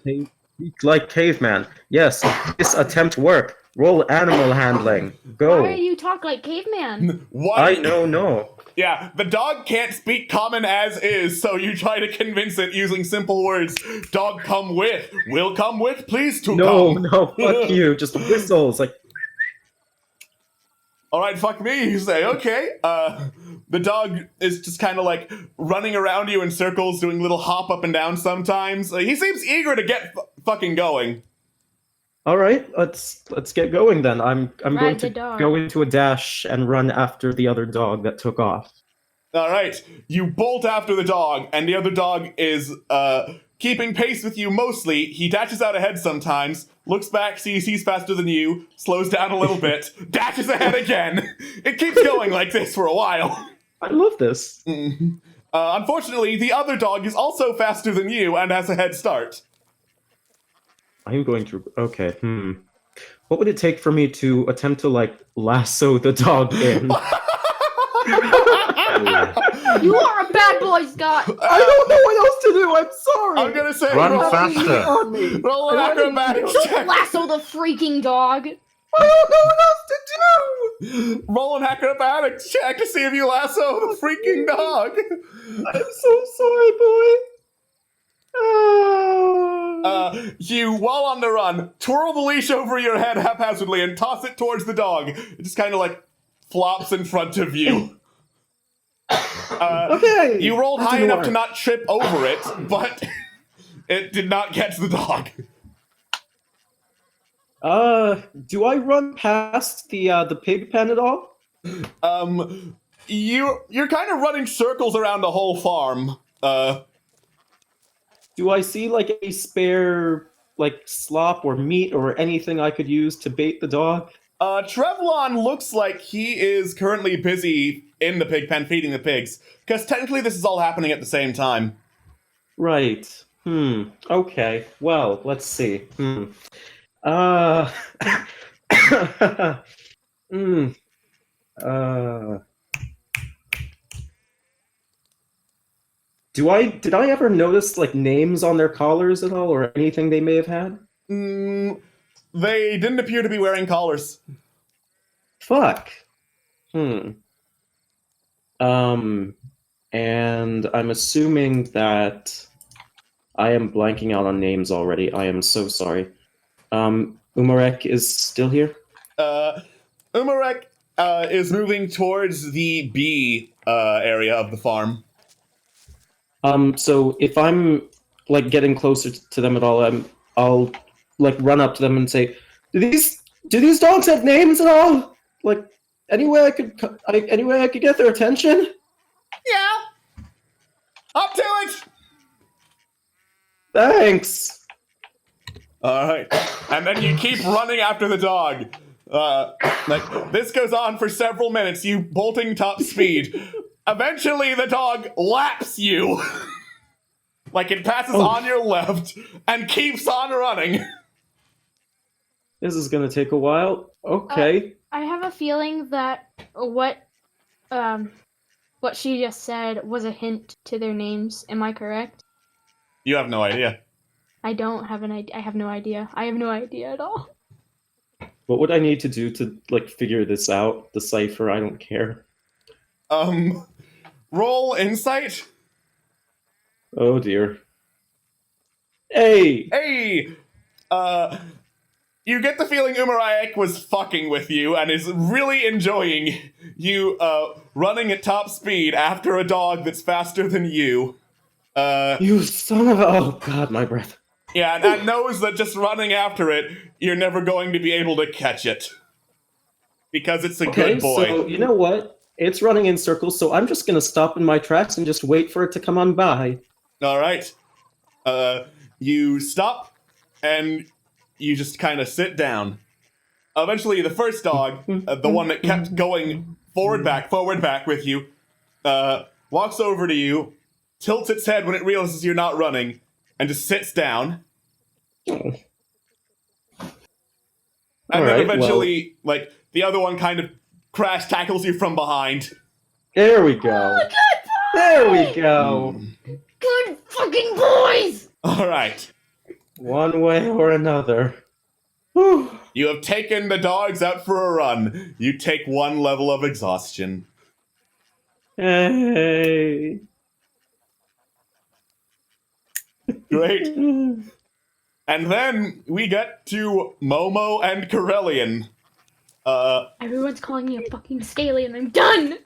like caveman. Yes, this attempt work. Roll animal handling. Go. Why do you talk like caveman? Why? I no. Yeah, the dog can't speak common as is, so you try to convince it using simple words. Dog come with. Will come with, please to come. No, fuck you. Just whistles like. Alright, fuck me, you say. Okay. The dog is just kind of like running around you in circles, doing little hop up and down sometimes. He seems eager to get fucking going. All right, let's get going then. I'm going Ride to the dog. go into a dash and run after the other dog that took off. Alright, you bolt after the dog, and the other dog is keeping pace with you mostly. He dashes out ahead sometimes, looks back, sees he's faster than you, slows down a little bit, dashes ahead again. It keeps going like this for a while. I love this. Unfortunately, the other dog is also faster than you and has a head start. I'm going to. Okay. What would it take for me to attempt to lasso the dog in? You are a bad boy, Scott. I don't know what else to do. I'm sorry. I'm gonna say Run faster. On me. roll an acrobatics check. Lasso the freaking dog. I don't know what else to do. Roll an acrobatics check to see if you lasso the freaking dog. I'm so sorry, boy. Oh. You, while on the run, twirl the leash over your head haphazardly and toss it towards the dog. It just kind of flops in front of you. Okay. You rolled That high didn't enough to work. not trip over it, but it did not catch the dog. Do I run past the pig pen at all? You're kind of running circles around the whole farm. Do I see a spare slop or meat or anything I could use to bait the dog? Trevlon looks like he is currently busy in the pig pen feeding the pigs, because technically this is all happening at the same time. Right. Okay. Well, let's see. Did I ever notice names on their collars at all or anything they may have had? They didn't appear to be wearing collars. Fuck. And I'm assuming that I am blanking out on names already. I am so sorry. Umarek is still here? Umarek is moving towards the B area of the farm. So if I'm getting closer to them at all, I'll run up to them and say, Do these dogs have names at all? Any way I could get their attention? Yeah. Up to it. Thanks. All right, and then you keep running after the dog. This goes on for several minutes. You bolting top speed. Eventually, the dog laps you. It passes on your left and keeps on running. This is gonna take a while. Okay. I have a feeling that what she just said was a hint to their names. Am I correct? You have no idea. I don't have an idea. I have no idea. I have no idea at all. What would I need to do to figure this out? Decipher? I don't care. Roll insight. Oh dear. Hey! Hey! You get the feeling Umarayak was fucking with you and is really enjoying you, running at top speed after a dog that's faster than you. You son of a... Oh god, my breath. Yeah, and it knows that just running after it, you're never going to be able to catch it. Because it's a Okay, good boy. so you know what? It's running in circles, so I'm just gonna stop in my tracks and just wait for it to come on by. Alright. You stop, and you just kind of sit down. Eventually, the first dog, the one that kept going forward, back with you, walks over to you, tilts its head when it realizes you're not running, and just sits down. Oh. And then Alright, eventually, like, the other one kind of crash tackles you from behind. There we go. There we go. Good fucking boys! Alright. One way or another. Whew. You have taken the dogs out for a run. You take 1 level of exhaustion. Hey. Great. And then we get to Momo and Corellian. Everyone's calling me a fucking scaly and I'm done!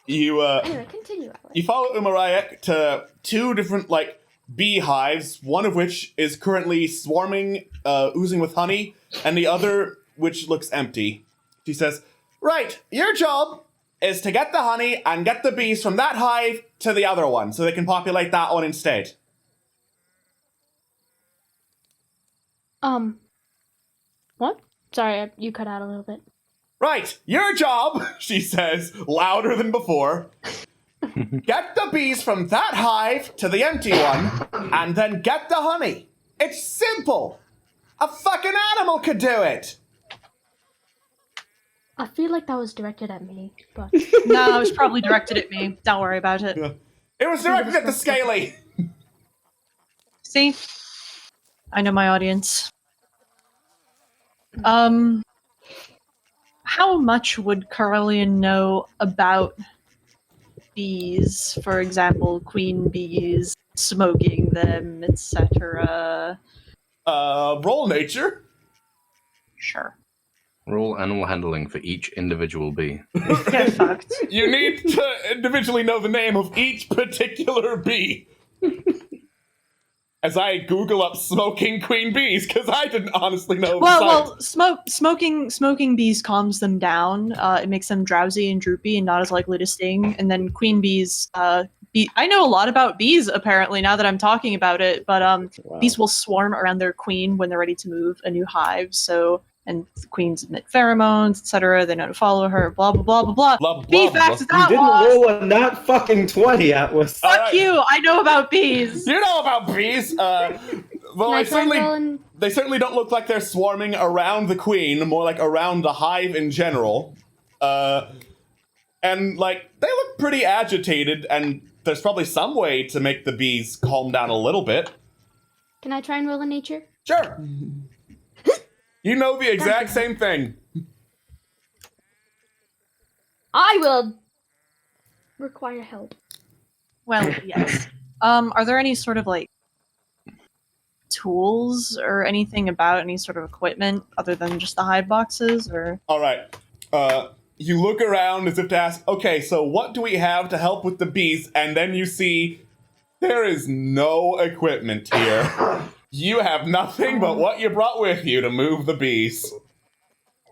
Anyway, continue, Alex. You follow Umarayek to 2 different, like, beehives, one of which is currently swarming, oozing with honey, and the other which looks empty. She says, right, your job is to get the honey and get the bees from that hive to the other one, so they can populate that one instead. What? Sorry, you cut out a little bit. Right, your job, she says, louder than before. Get the bees from that hive to the empty one, and then get the honey. It's simple. A fucking animal could do it. I feel like that was directed at me, but... No, it was probably directed at me. Don't worry about it. It was directed at the Scaly. See? I know my audience. How much would Corellian know about bees? For example, queen bees, smoking them, etc. Roll nature. Sure. Roll animal handling for each individual bee. Get fucked. You need to individually know the name of each particular bee. As I Google up smoking queen bees, because I didn't honestly know. Well, smoking bees calms them down. It makes them drowsy and droopy and not as likely to sting. And then queen bees, I know a lot about bees apparently now that I'm talking about it. But bees will swarm around their queen when they're ready to move a new hive. So. And the queens emit pheromones, etc. They know to follow her. Blah blah blah blah blah. Bee facts. You didn't roll a not fucking 20, Atlas. Fuck you! I know about bees. You know about bees. Well, they certainly don't look like they're swarming around the queen. More like around the hive in general. And like they look pretty agitated. And there's probably some way to make the bees calm down a little bit. Can I try and roll a nature? Sure. You know the exact same thing. I will require help. Well, yes. Are there any sort of like tools or anything about any sort of equipment other than just the hive boxes, or? All right. You look around as if to ask, okay, so what do we have to help with the bees? And then you see there is no equipment here. You have nothing but what you brought with you to move the bees.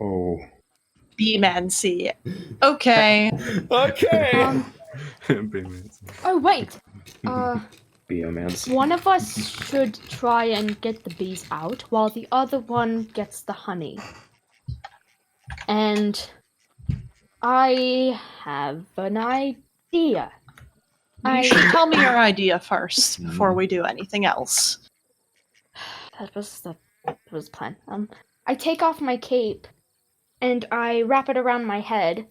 Oh. Beemancy. Okay. Okay. Oh, wait. Biomancy. One of us should try and get the bees out, while the other one gets the honey. And I have an idea. You should tell me your idea first before we do anything else. That was the plan. I take off my cape and I wrap it around my head,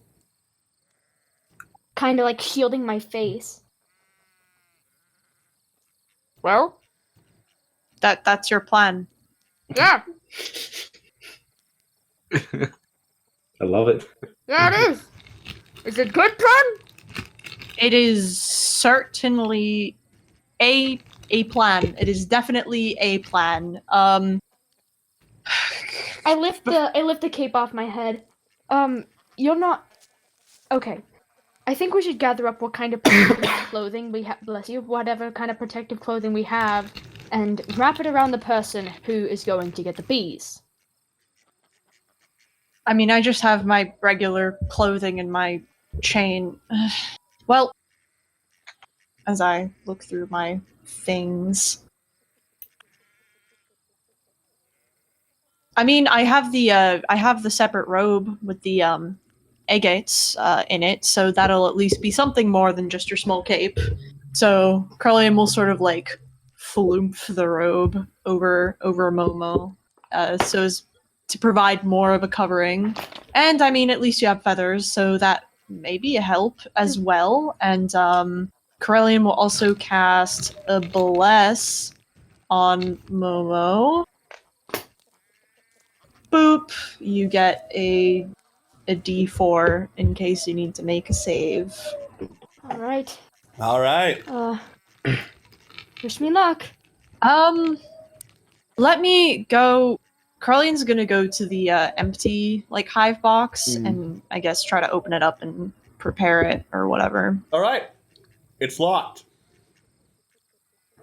kind of like shielding my face. Well, That's your plan. yeah, I love it. yeah, it is. Is it good plan? It is certainly a plan. It is definitely a plan. I lift the cape off my head. You're not okay. I think we should gather up what kind of protective clothing we have. Bless you. Whatever kind of protective clothing we have, and wrap it around the person who is going to get the bees. I mean, I just have my regular clothing and my chain. Well, as I look through my things, I mean, I have the separate robe with the agates in it, so that'll at least be something more than just your small cape. So Carlian will sort of like floof the robe over Momo, so as to provide more of a covering. And I mean, at least you have feathers, so that may be a help as well. And Corellian will also cast a bless on Momo. Boop! You get a D4 in case you need to make a save. All right. All right. Wish me luck. Let me go. Carlian's gonna go to the empty hive box and I guess try to open it up and prepare it or whatever. All right. It's locked.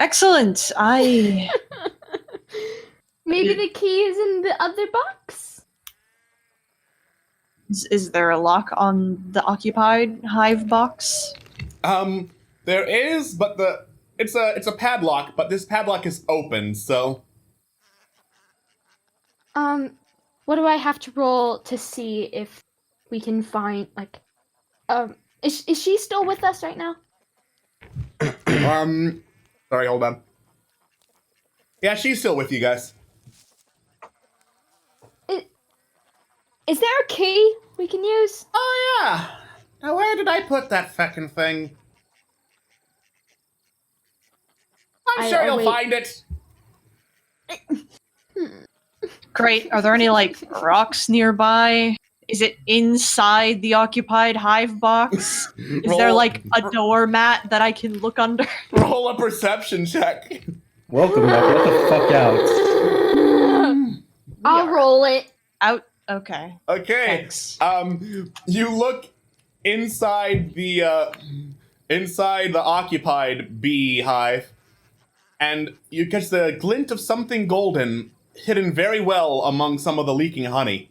Excellent. Maybe the key is in the other box? Is there a lock on the occupied hive box? There is, but it's a padlock, but this padlock is open, so. What do I have to roll to see if we can find, is she still with us right now? Sorry, hold on. Yeah, she's still with you guys. Is there a key we can use? Oh, yeah. Now, where did I put that feckin' thing? I'm sure you'll find it. Great. Are there any rocks nearby? Is it inside the occupied hive box? Is there a doormat that I can look under? Roll a perception check. Welcome back. Get the fuck out. I'll roll it. Out. Okay. Okay. Thanks. You look inside the occupied bee hive, and you catch the glint of something golden hidden very well among some of the leaking honey.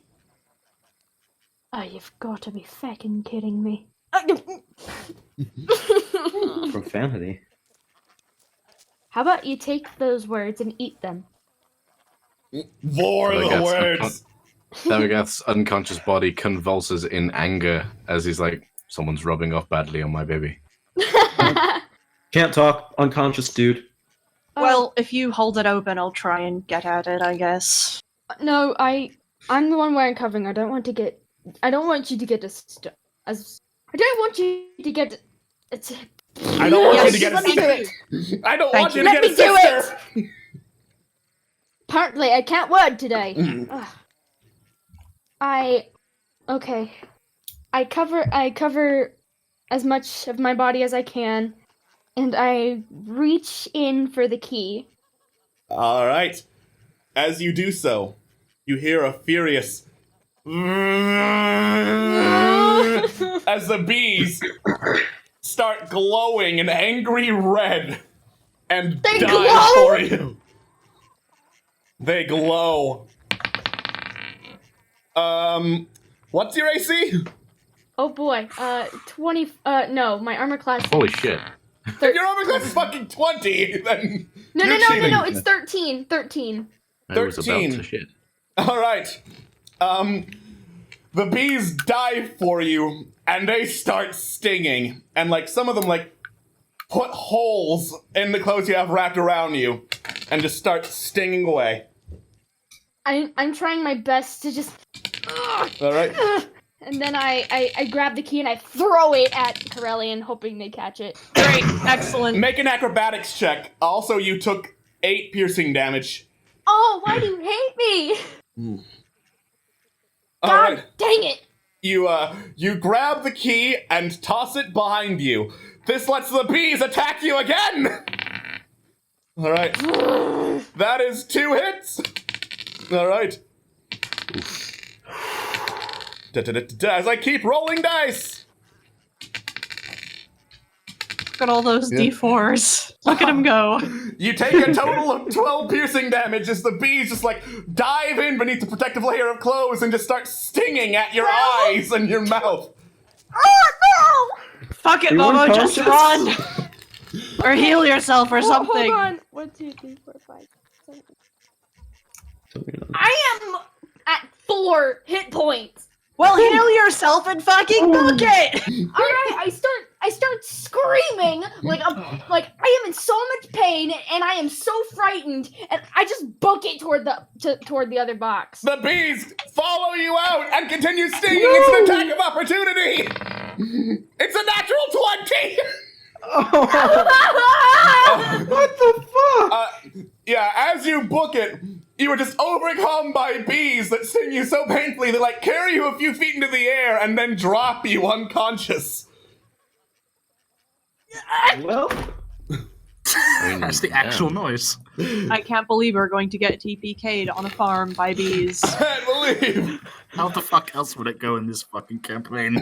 Oh, you've got to be feckin' kidding me. Profanity. How about you take those words and eat them? Vor the words. Thavagoth's unconscious body convulses in anger as he's like, someone's rubbing off badly on my baby. Can't talk. Unconscious dude. Well, if you hold it open, I'll try and get at it, I guess. No, I'm the one wearing covering. I don't want you to get I don't want you to get a I don't want you to get I don't want you to get a let me do sister. it. I don't Thank want you you. to Let get me a do sister. it. Apparently, I can't word today. Ugh. I cover as much of my body as I can, and I reach in for the key. All right. As you do so, you hear a furious as the bees start glowing an angry red and They dive glow? for you. They glow. What's your AC? Oh boy, 20. No, my armor class. Holy shit. If your armor class is fucking 20, then No, you're cheating. it's 13. 13. I was about 13. to shit. All right. The bees dive for you, and they start stinging. And, some of them, put holes in the clothes you have wrapped around you and just start stinging away. I'm trying my best to just. All right. And then I grab the key and I throw it at Corellian, hoping they catch it. Great. Excellent. Make an acrobatics check. Also, you took 8 piercing damage. Oh, why do you hate me? All God right. dang it! You grab the key and toss it behind you. This lets the bees attack you again! All right. That is 2 hits. All right. As I keep rolling dice. Look at all those D4s. Look at him go. You take a total of 12 piercing damage as the bees just like dive in beneath the protective layer of clothes and just start stinging at your eyes and your mouth. Fuck it, You Momo, just unconscious? run! Or heal yourself or something. Hold on. 1, 2, 3, 4, 5, 7. I am at 4 hit points. Well, heal yourself and fucking book it! Alright, I start screaming like I am in so much pain and I am so frightened and I just book it toward the other box. The bees follow you out and continue stinging. It's an attack of opportunity. It's a natural 20. What the fuck? Yeah, as you book it, you are just overcome by bees that sting you so painfully they like carry you a few feet into the air and then drop you unconscious. Well, That's the actual noise. I can't believe we're going to get TPK'd on a farm by bees. I can't believe. How the fuck else would it go in this fucking campaign?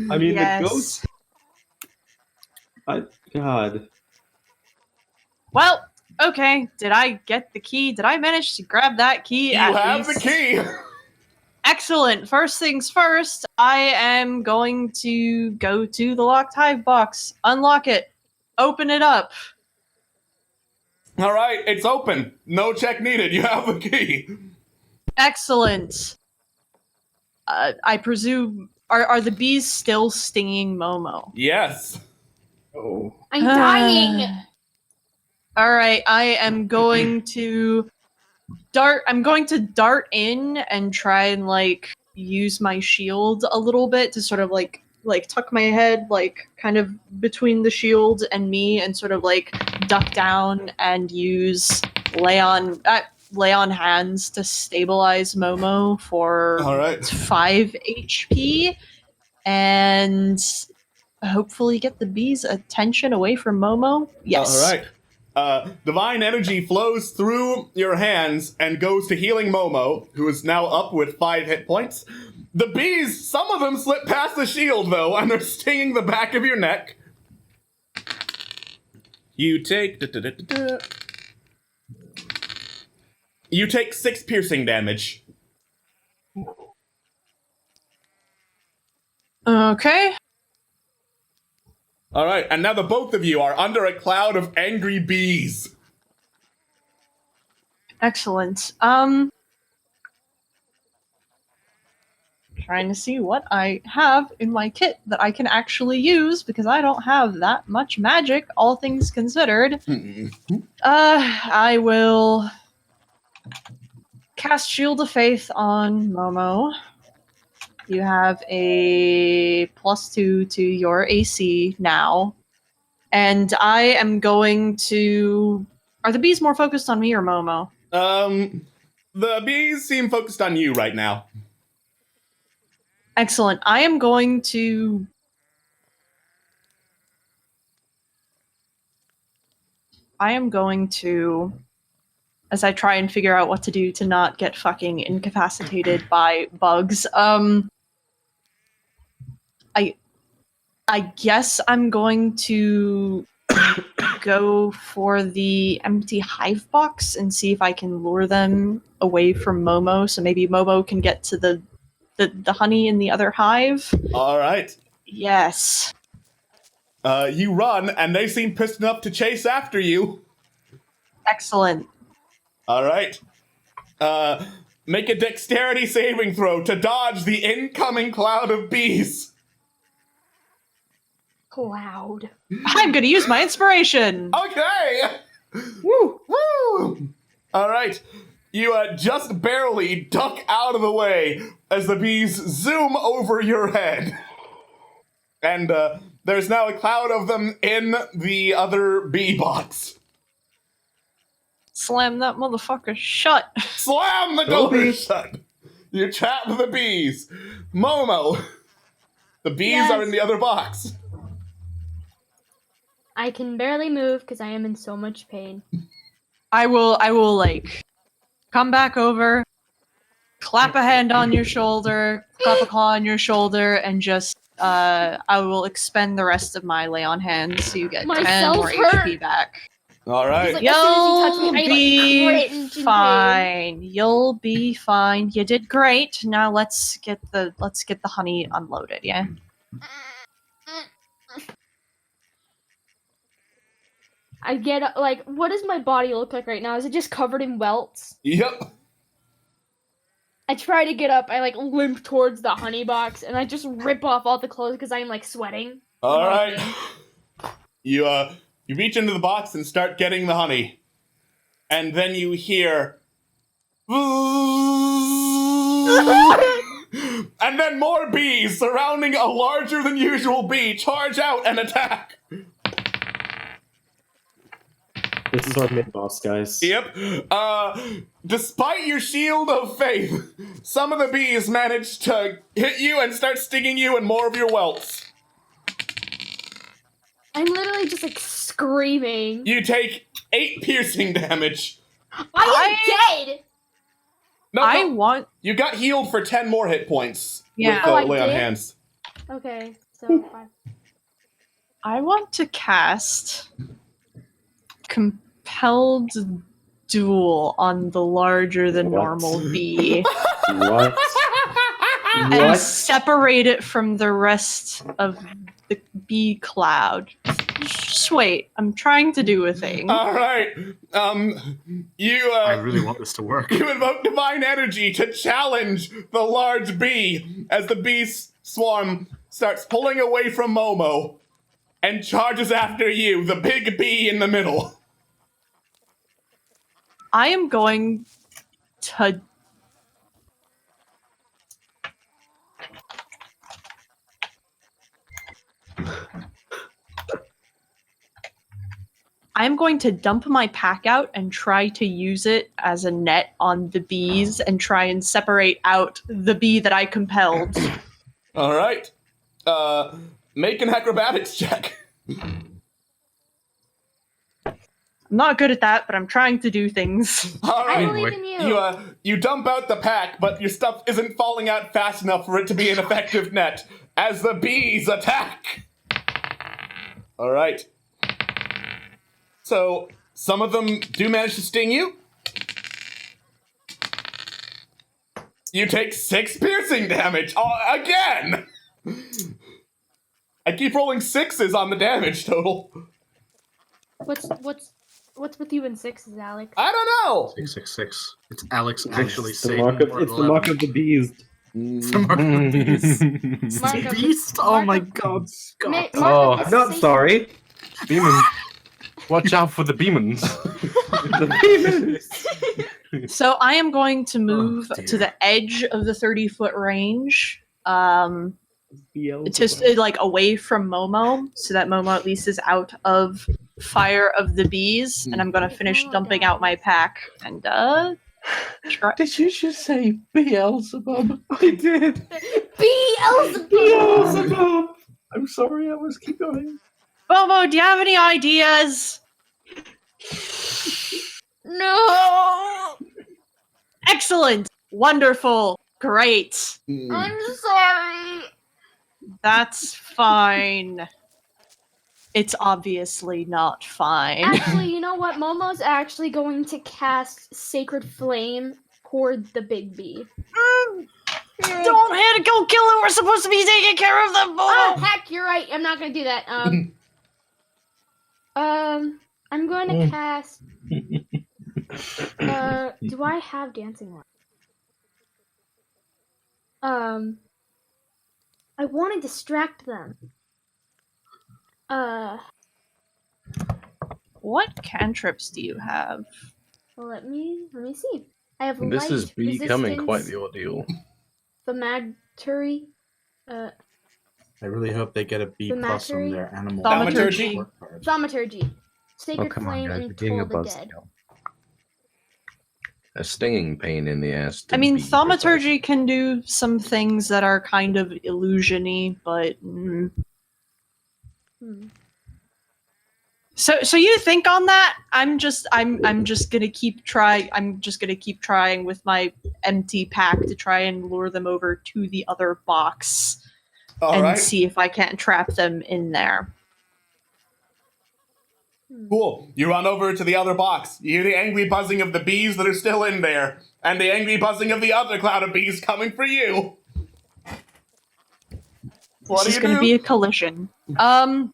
I mean, Yes. the ghost. God. Well, okay. Did I get the key? Did I manage to grab that key? You at have least? the key. Excellent. First things first, I am going to go to the locked hive box, unlock it, open it up. All right, it's open. No check needed. You have the key. Excellent. I presume are the bees still stinging Momo? Yes. Oh. I'm dying. All right, I am going to dart. I'm going to dart in and try and like use my shield a little bit to sort of like tuck my head like kind of between the shield and me and sort of like duck down and use lay on hands to stabilize Momo for All right. 5 HP and hopefully get the bees' attention away from Momo. Yes. All right. Divine energy flows through your hands and goes to healing Momo, who is now up with 5 hit points. The bees, some of them slip past the shield, though, and they're stinging the back of your neck. You take... You take 6 piercing damage. Okay. All right, and now the both of you are under a cloud of angry bees. Excellent. Trying to see what I have in my kit that I can actually use because I don't have that much magic, all things considered. I will cast Shield of Faith on Momo. You have a +2 to your AC now. And I am going to... Are the bees more focused on me or Momo? The bees seem focused on you right now. Excellent. I am going to... as I try and figure out what to do to not get fucking incapacitated by bugs, I guess I'm going to go for the empty hive box and see if I can lure them away from Momo, so maybe Momo can get to the honey in the other hive. All right. Yes. You run, and they seem pissed enough to chase after you. Excellent. All right. Make a dexterity saving throw to dodge the incoming cloud of bees. Cloud. I'm going to use my inspiration. Okay. Woo! Woo! All right. You just barely duck out of the way as the bees zoom over your head. And there's now a cloud of them in the other bee box. Slam that motherfucker shut. Slam the door shut. You trap the bees. Momo. The bees are in the other box. I can barely move because I am in so much pain. I will like come back over, clap a hand on your shoulder, clap a claw on your shoulder, and just I will expend the rest of my lay on hands so you get My 10 more cells hurt. HP back. All right. He's like, as soon as you touch You'll me, I, be cringe in pain. fine. You'll be fine. You did great. Now let's get the honey unloaded. Yeah. I get like, what does my body look like right now? Is it just covered in welts? Yep. I try to get up. I like limp towards the honey box, and I just rip off all the clothes because I'm like sweating. All right. You reach into the box and start getting the honey, and then you hear, and then more bees surrounding a larger than usual bee charge out and attack. This is our mid boss, guys. Yep. Despite your shield of faith, some of the bees manage to hit you and start stinging you in more of your welts. I'm literally just like screaming. You take 8 piercing damage. I am dead. No, I no, want. you got healed for 10 more hit points. Yeah. With Oh, I lay on did? hands. Okay, so 5. I want to cast Compelled Duel on the larger than What? normal bee What? and What? separate it from the rest of the bee cloud. Just wait. I'm trying to do a thing. All right. You I really want this to work. you invoke divine energy to challenge the large bee as the bee swarm starts pulling away from Momo and charges after you, the big bee in the middle. I am going to. I'm going to dump my pack out and try to use it as a net on the bees and try and separate out the bee that I compelled. All right. Make an acrobatics check. I'm not good at that, but I'm trying to do things. All I right. believe in you. You dump out the pack, but your stuff isn't falling out fast enough for it to be an effective net as the bees attack. All right. So some of them do manage to sting you. You take 6 piercing damage again. I keep rolling 6s on the damage total. What's with you in 6s, Alex? I don't know. 666. It's Alex actually It's the saying mark of, more it's the than mark of the bees. It's the mark of the beast. Mark of- Beast? Oh mark my of- god, Scott. Mark Oh, of the I'm not Satan. sorry. Demons. Watch out for the demons. The bees. So I am going to move dear. to the edge of the 30-foot range. Just like away from Momo, so that Momo at least is out of fire of the bees, and I'm gonna finish dumping out my pack and try. Did you just say Beelzebub? I did. Beelzebub! Beelzebub. I'm sorry, I was keep going. Momo, do you have any ideas? No! Excellent, wonderful, great. I'm sorry. That's fine. It's obviously not fine. Actually, you know what? Momo's actually going to cast Sacred Flame toward the big bee. Don't have to go kill it. We're supposed to be taking care of them, Oh, Momo. heck, you're right. I'm not gonna do that. I'm going to cast. Do I have dancing light? I want to distract them. What cantrips do you have? Well, let me see. I have This light, is becoming quite the resistance, ordeal. thaumaturgy. I really hope they get a B plus on Thaumaturgy? their animal. Thaumaturgy. work card. Thaumaturgy. Sacred Oh, come on, Flame guys. and You're getting Toll the above Dead. scale. A stinging pain in the ass. to I mean, be thaumaturgy can do some things that are kind of illusion-y, but Hmm. so you think on that? I'm just gonna keep trying. I'm just gonna keep trying with my empty pack to try and lure them over to the other box. and Alright. see if I can't trap them in there. Cool. You run over to the other box. You hear the angry buzzing of the bees that are still in there, and the angry buzzing of the other cloud of bees coming for you. What This is do you going to do? be a collision. How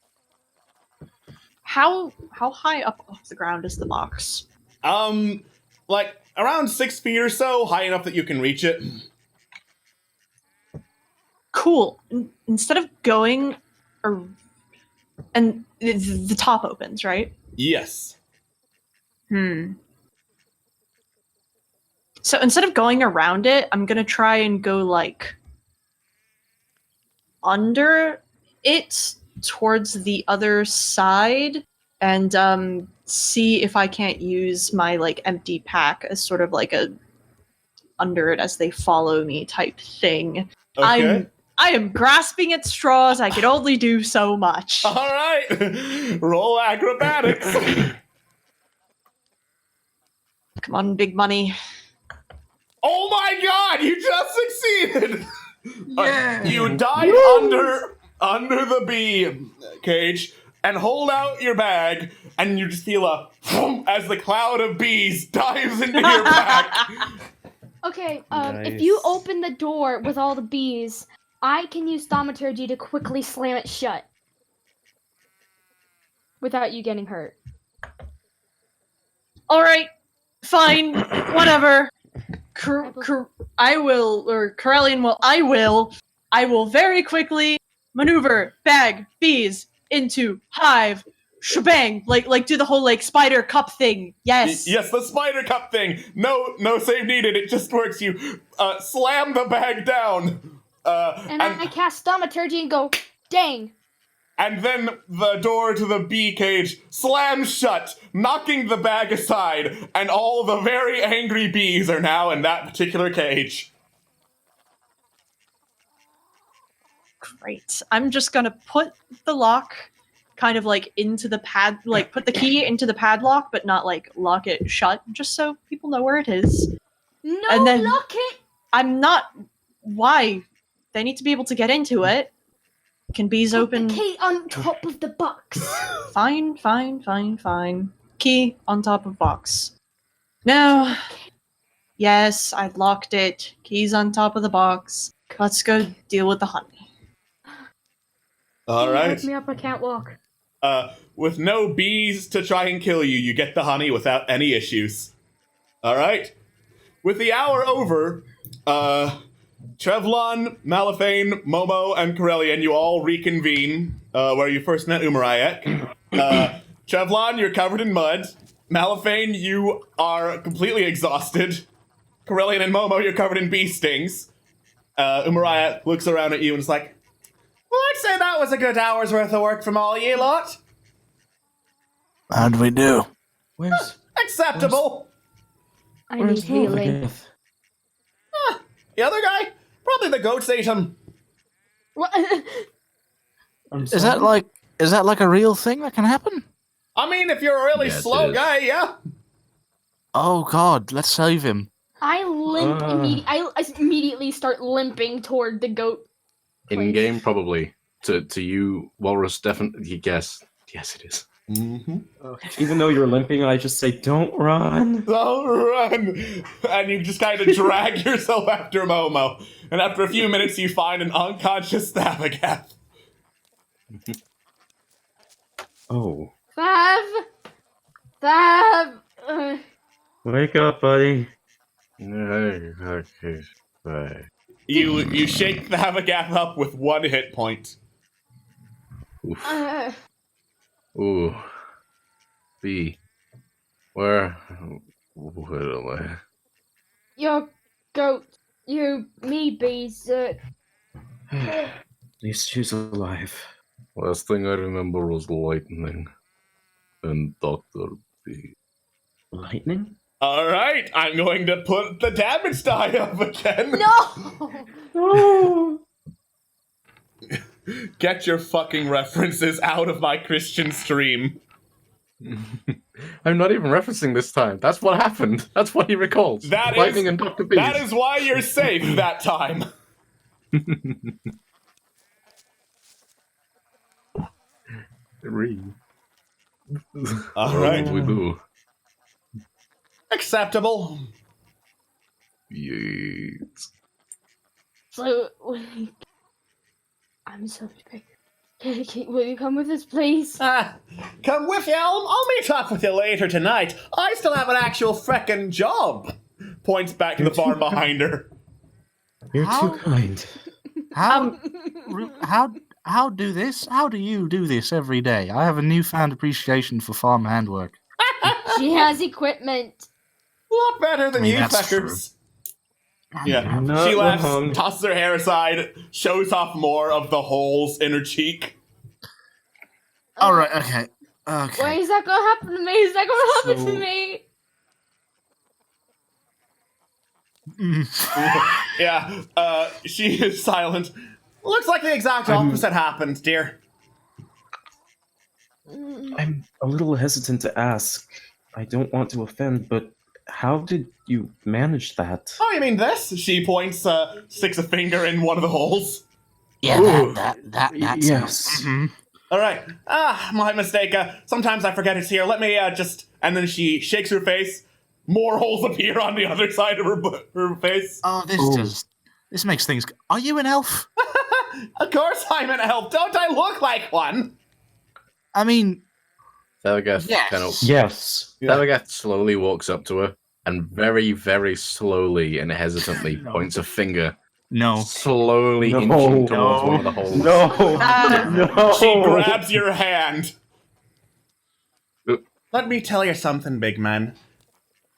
high up off the ground is the box? Like around 6 feet or so, high enough that you can reach it. Cool. Instead of going, and the top opens, right? Yes. So instead of going around it, I'm gonna try and go like under it towards the other side and see if I can't use my like empty pack as sort of like a under it as they follow me type thing. Okay. I am grasping at straws. I can only do so much. All right. Roll acrobatics. Come on, big money. Oh my god, you just succeeded! Yeah. You dive under the bee cage and hold out your bag, and you just feel a as the cloud of bees dives into your pack. Okay, if you open the door with all the bees, I can use thaumaturgy to quickly slam it shut. Without you getting hurt. Alright, fine, whatever. I will very quickly maneuver bag bees into hive shebang, like do the whole like spider cup thing. Yes. Yes, the spider cup thing. No save needed. It just works. You slam the bag down. And I cast thaumaturgy and go, dang. And then the door to the bee cage slams shut, knocking the bag aside, and all the very angry bees are now in that particular cage. Great. I'm just gonna put the lock kind of like into the pad, like put the key into the padlock, but not like lock it shut, just so people know where it is. No, And then- lock it! I'm not. Why? They need to be able to get into it. Can bees Put open? the key on top of the box. Fine. Key on top of box. Now, yes, I've locked it. Keys on top of the box. Let's go deal with the honey. All right. Wake me up, I can't walk. With no bees to try and kill you, you get the honey without any issues. All right. With the hour over, Trevlon, Malifane, Momo, and Corellian, you all reconvene where you first met Umarayek. Trevlon, you're covered in mud. Malifane, you are completely exhausted. Corellian and Momo, you're covered in bee stings. Umarayek looks around at you and is like, well, I'd say that was a good hour's worth of work from all you lot. How'd we do? Where's Acceptable. I need healing. Wolfgang? The other guy? Probably the goats ate him. What? Is that like a real thing that can happen? I mean, if you're a really Yes, slow it is. guy, yeah. Oh God, let's save him. I immediately start limping toward the goat. In game, probably. To you, Walrus, definitely. Yes, it is. Mm-hmm. Even though you're limping, I just say, "Don't run." Don't run! And you just kind of drag yourself after Momo. And after a few minutes, you find an unconscious Thabagath. Oh, Fab. wake up, buddy. You shake Thabagath up with 1 hit point. Oof. Uh, Ooh. B. Where am I? your goat. Me, bees. At least she's alive. Last thing I remember was lightning and Dr. B. Lightning? Alright, I'm going to put the damage die up again. No! Oh. Get your fucking references out of my Christian stream. I'm not even referencing this time. That's what happened. That's what he recalls. That is- lightning and Dr. B. That is why you're safe that time. All right. We do. Acceptable. Yes. So, I'm so sorry. Will you come with us, please? Come with you. I'll meet up with you later tonight. I still have an actual frickin' job. Points back to the farm behind her. You're How- too kind. How do this? How do you do this every day? I have a newfound appreciation for farm handwork. She has equipment. A lot better than I mean, you that's fuckers. Yeah. I'm not She laughs, wrong. tosses her hair aside, shows off more of the holes in her cheek. All right, okay, Why okay. is that gonna happen to me? Is that gonna happen So- to me? Yeah, she is silent. Looks like the exact opposite happened, dear. I'm a little hesitant to ask. I don't want to offend, but how did you manage that? Oh, you mean this? She points, sticks a finger in one of the holes. Yeah, Ooh. that's Yes. Mhm. All right. My mistake. Sometimes I forget it's here. Let me just. And then she shakes her face. More holes appear on the other side of her face. Oh, this makes things. Are you an elf? Of course I'm an elf. Don't I look like one? I mean, Thalagath Yes. kind of Yes. Thalagath slowly walks up to her and very, very slowly and hesitantly No. points a finger, no. slowly No. inching towards one of the holes. No. No. She grabs your hand. Uh. Let me tell you something, big man.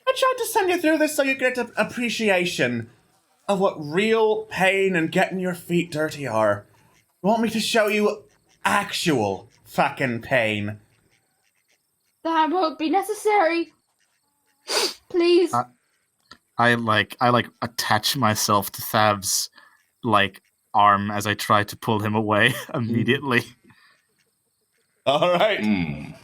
I tried to send you through this so you get an appreciation of what real pain and getting your feet dirty are. You want me to show you actual fucking pain? That won't be necessary. Please. I attach myself to Thav's arm as I try to pull him away immediately. All right. Mm.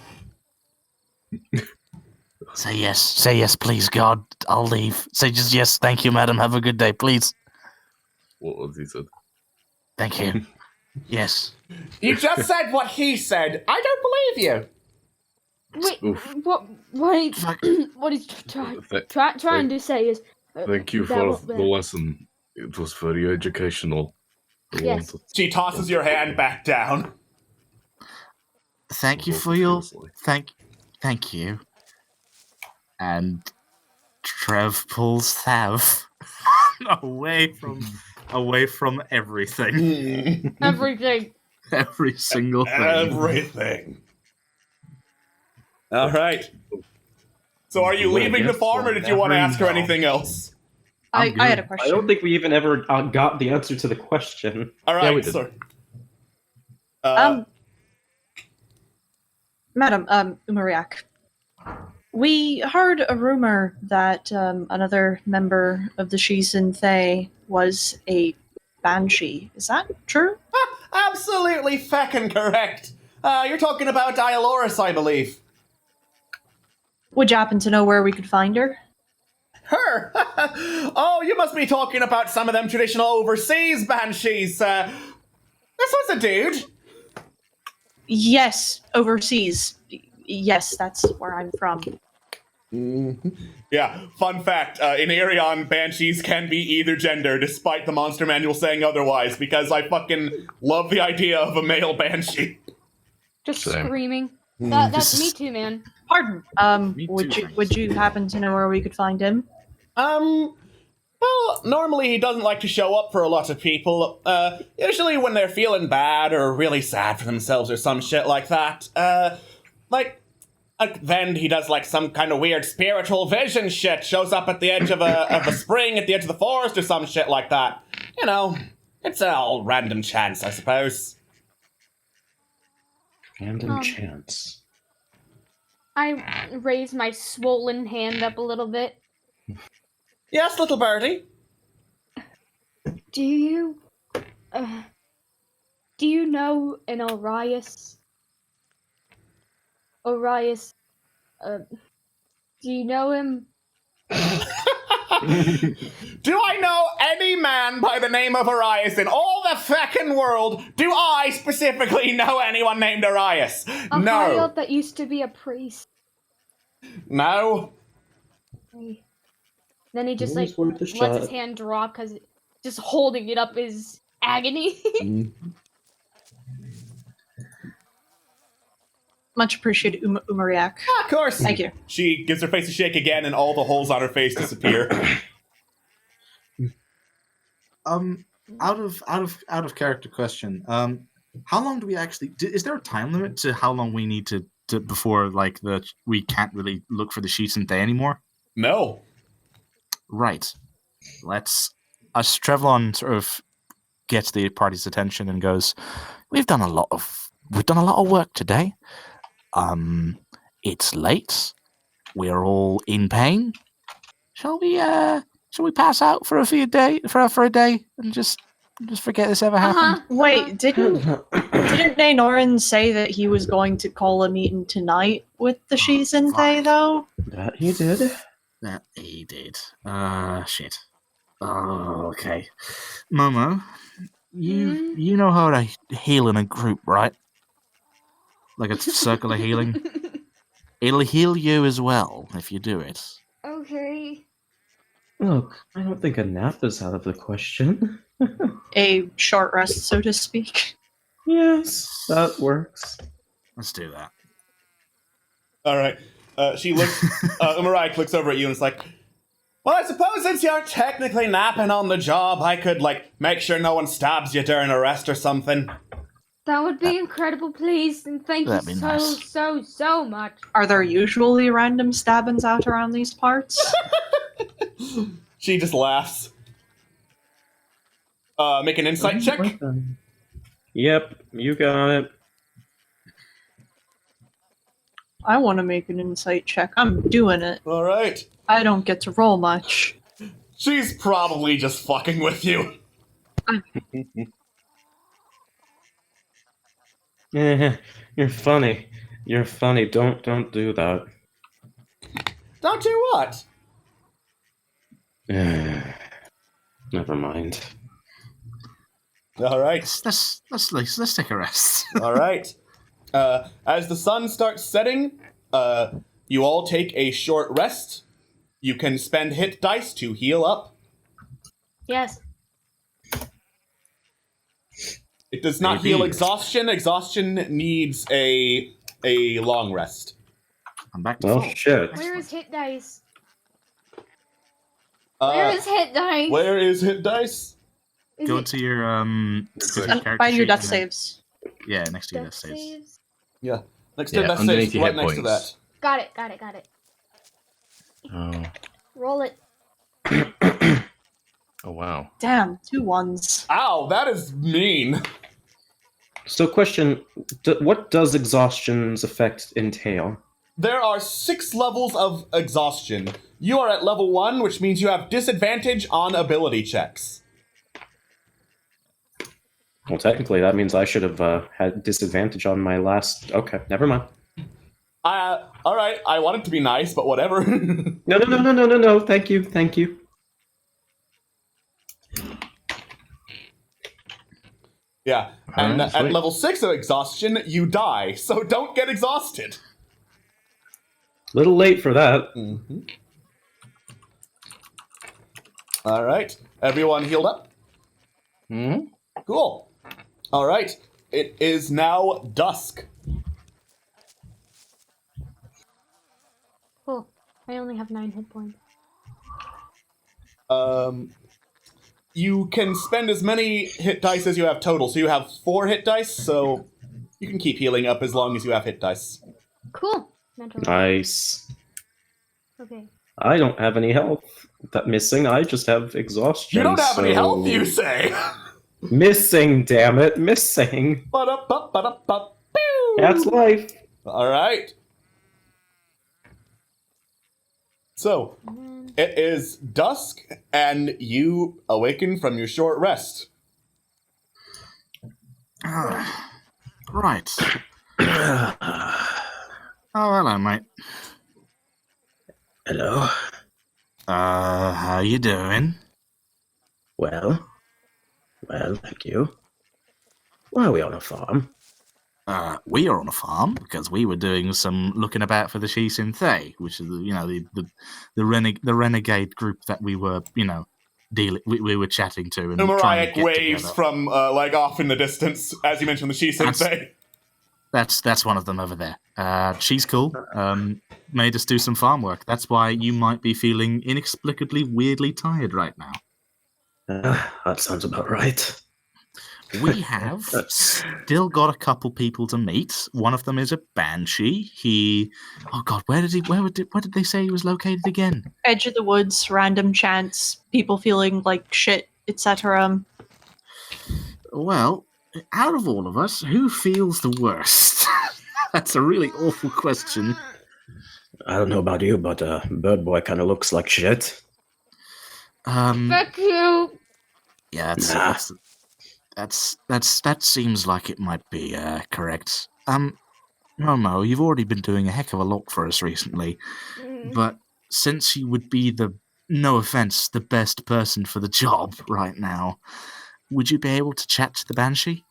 Say yes, please, God. I'll leave. Say just yes, thank you, madam. Have a good day, please. What was he said? Thank you. Yes. You just said what he said. I don't believe you. Wait, Oof. what he's Fuck. what he's Th- trying to say is Thank you that for won't- the lesson. It was very educational. I Yes. wanted- She tosses your hand back down. Thank you for your thank you. And Trev pulls Thav away from everything. everything. Every single thing. Everything. All right. So are you Well, leaving the yes, farm, or did you want to whatever ask her you know. anything else? I I'm had a good. question. I don't think we even ever got the answer to the question. All Yeah, we right, did. sir. Madam, Umariak, we heard a rumor that another member of the Shisen Thay was a banshee. Is that true? Absolutely feckin' correct. You're talking about Dialoris, I believe. Would you happen to know where we could find her? Her? Oh, you must be talking about some of them traditional overseas banshees. This was a dude. Yes, overseas. Yes, that's where I'm from. Yeah, fun fact, in Arion, banshees can be either gender, despite the monster manual saying otherwise, because I fucking love the idea of a male banshee. Just Same. screaming. this That's me is- too, man. Pardon. Me Would too, you thanks. would you happen to know where we could find him? Well, normally he doesn't like to show up for a lot of people. Usually when they're feeling bad or really sad for themselves or some shit like that. Then he does like some kind of weird spiritual vision shit. Shows up at the edge of a spring at the edge of the forest or some shit like that. You know, it's all random chance, I suppose. Random chance. I raise my swollen hand up a little bit. Yes, little birdie. Do you know an Orius? Orius, do you know him? Do I know any man by the name of Arias in all the feckin' world? Do I specifically know anyone named Arias? A No. high up that used to be a priest. No. Then he just Always like worth a lets shot. his hand drop because just holding it up is agony. Much appreciated, Umariak. Of course. Thank you. She gives her face a shake again, and all the holes on her face disappear. Out of character question. How long do we actually? Is there a time limit to how long we need to before like we can't really look for the Sheets Day anymore? No. Right. As Trevlon sort of gets the party's attention and goes, We've done a lot of work today. It's late. We're all in pain. Shall we pass out for a day and just forget this ever happened? Wait, didn't Naynoran say that he was going to call a meeting tonight with the Shizentei, though? That he did. That he did. Shit. Oh, okay. Momo, you know how to heal in a group, right? Like a circle of healing. It'll heal you as well if you do it. Okay. Look, I don't think a nap is out of the question. A short rest, so to speak. Yes, that works. Let's do that. All right. She looks. Umarai looks over at you and is like, "Well, I suppose since you aren't technically napping on the job, I could make sure no one stabs you during a rest or something." That would be incredible, please, and thank you That'd be nice. so much. Are there usually random stabbings out around these parts? She just laughs. Make an insight check. Yep, you got it. I want to make an insight check. I'm doing it. All right. I don't get to roll much. She's probably just fucking with you. Yeah, you're funny. You're funny. Don't do that. Don't do what? Never mind. All right. Let's take a rest. All right. As the sun starts setting, you all take a short rest. You can spend hit dice to heal up. Yes. It does not heal exhaustion. Exhaustion needs a long rest. I'm back to Well, full. shit. Where is hit dice? Where is hit dice? Where is hit dice? Is Go it to your character Find your sheet death and then- saves. Yeah, next to your death death saves. saves? Yeah. Next to Yeah, death underneath saves, your right hit next to points. that. Got it. Oh. Roll it. Oh wow. Damn, 2 ones. Ow, that is mean. So, question: what does exhaustion's effect entail? There are 6 levels of exhaustion. You are at level 1, which means you have disadvantage on ability checks. Well, technically, that means I should have had disadvantage on my last. Okay, never mind. All right. I want it to be nice, but whatever. No. Thank you. Yeah. And Alright, at sweet. level 6 of exhaustion, you die. So don't get exhausted. Little late for that. Mm-hmm. All right. Everyone healed up? Hmm? Cool. All right. It is now dusk. Cool. I only have 9 hit points. You can spend as many hit dice as you have total. So you have 4 hit dice, so you can keep healing up as long as you have hit dice. Cool. Mental. Nice. Okay. I don't have any health that missing. I just have exhaustion. You don't have any so- health, you say? Missing, damn it, missing. Ba-da-ba-ba-da-ba. That's life. All right. So, it is dusk, and you awaken from your short rest. Right. Oh, hello, mate. Hello. How you doing? Well, thank you. Why are we on a farm? We are on a farm because we were doing some looking about for the Shisin Thay, which is the renegade group that we were we were chatting to and trying to Umariak get waves together. from off in the distance as you mentioned the Shisin. That's one of them over there. She's cool. Made us do some farm work. That's why you might be feeling inexplicably weirdly tired right now. That sounds about right. We have still got a couple people to meet. One of them is a banshee. Oh God, where did they say he was located again? Edge of the woods, random chance, people feeling like shit, etc. Well, out of all of us, who feels the worst? That's a really awful question. I don't know about you, but Bird Boy kind of looks like shit. Fuck you. Yeah, that seems like it might be correct. Momo, you've already been doing a heck of a lot for us recently, but since you would be no offense, the best person for the job right now, would you be able to chat to the Banshee?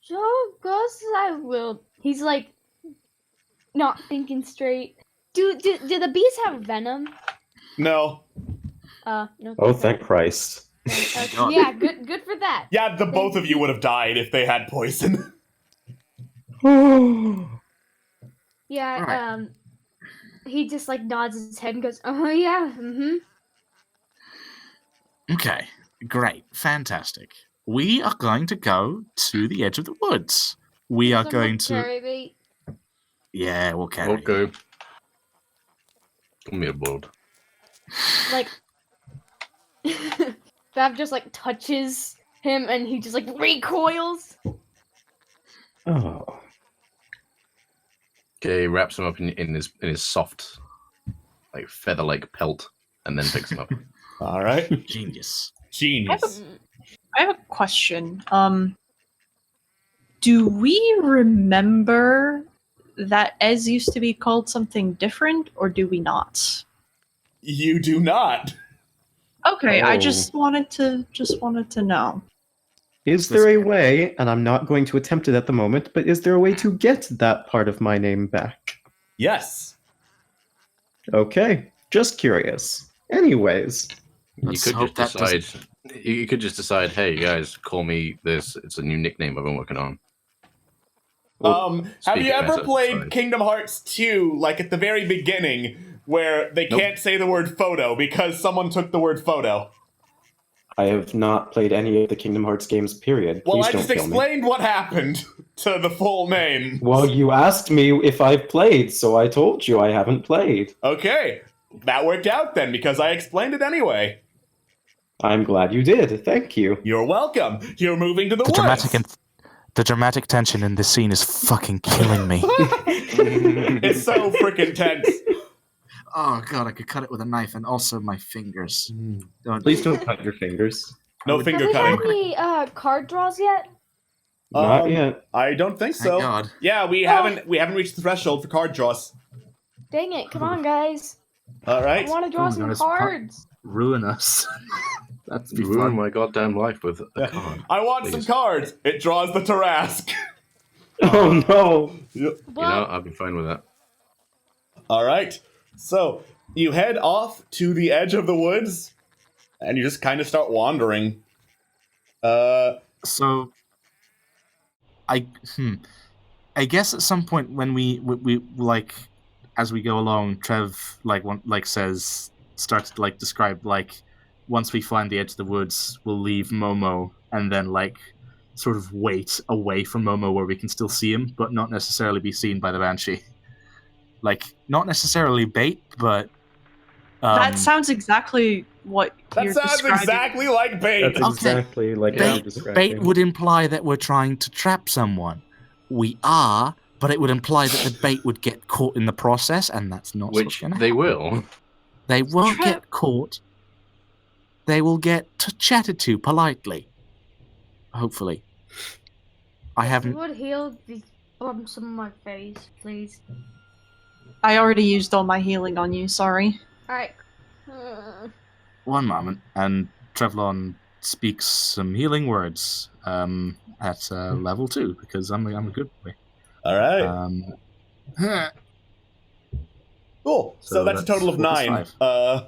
Sure, of course I will. He's like not thinking straight. Do the bees have venom? No. No. Oh, thank Christ. Yeah, good for that. Yeah, the both of you would have died if they had poison. Yeah, Right. he just like nods his head and goes, "Oh yeah, mm-hmm." Okay, great, fantastic. We are going to go to the edge of the woods. We are going to... Carry me. Yeah, we'll carry you. Okay. Come here, bud. Like, Vav just like touches him and he just like recoils. Oh. Okay, he wraps him up in his soft, like feather-like pelt, and then picks him up. All right. Genius. Genius. I have a question. Do we remember that Ez used to be called something different, or do we not? You do not. Okay, I Oh. just wanted to know. Is there a way, and I'm not going to attempt it at the moment, but is there a way to get that part of my name back? Yes. Okay, just curious. Anyways, You Let's could hope just that decide. You could just decide, hey guys, call me this. It's a new nickname I've been working on. Have speaking you as ever a played side. Kingdom Hearts 2, like at the very beginning, where they Nope. can't say the word photo because someone took the word photo? I have not played any of the Kingdom Hearts games, period. Well, Please I don't just kill me. explained what happened to the full name. Well, you asked me if I've played, so I told you I haven't played. Okay, that worked out then because I explained it anyway. I'm glad you did. Thank you. You're welcome. You're moving to the woods. The dramatic tension in this scene is fucking killing me. It's so freaking tense. Oh God, I could cut it with a knife, and also my fingers. Please don't cut your fingers. No Have finger we had cutting. any card draws yet? Not yet. I don't think Thank so. God. Yeah, we haven't reached the threshold for card draws. Dang it! Come on, guys. All I right. want to draw Oh, some guys, cards. Ruin us. That's be Ruin fun. my goddamn life with a card. I want some Please. cards. It draws the Tarask. Oh no. You know, I'd be fine with that. All right. So you head off to the edge of the woods, and you just kind of start wandering. So, I guess at some point when we like, as we go along, Trev starts to like describe like, once we find the edge of the woods, we'll leave Momo and then like sort of wait away from Momo where we can still see him, but not necessarily be seen by the Banshee. Like, not necessarily bait, but That sounds exactly what That you're sounds describing. exactly like bait. That's Okay. exactly like what I'm bait describing. would imply that we're trying to trap someone. We are, but it would imply that the bait would get caught in the process, and that's not what's Which gonna they happen. will. They won't Trev- get caught. They will get chatted to politely. Hopefully. I haven't. Would heal the bumps on my face, please. I already used all my healing on you, sorry. Alright. One moment, and Trevlon speaks some healing words at level 2 because I'm a good boy. All right. Cool. So that's a total of 4 plus 9. 5.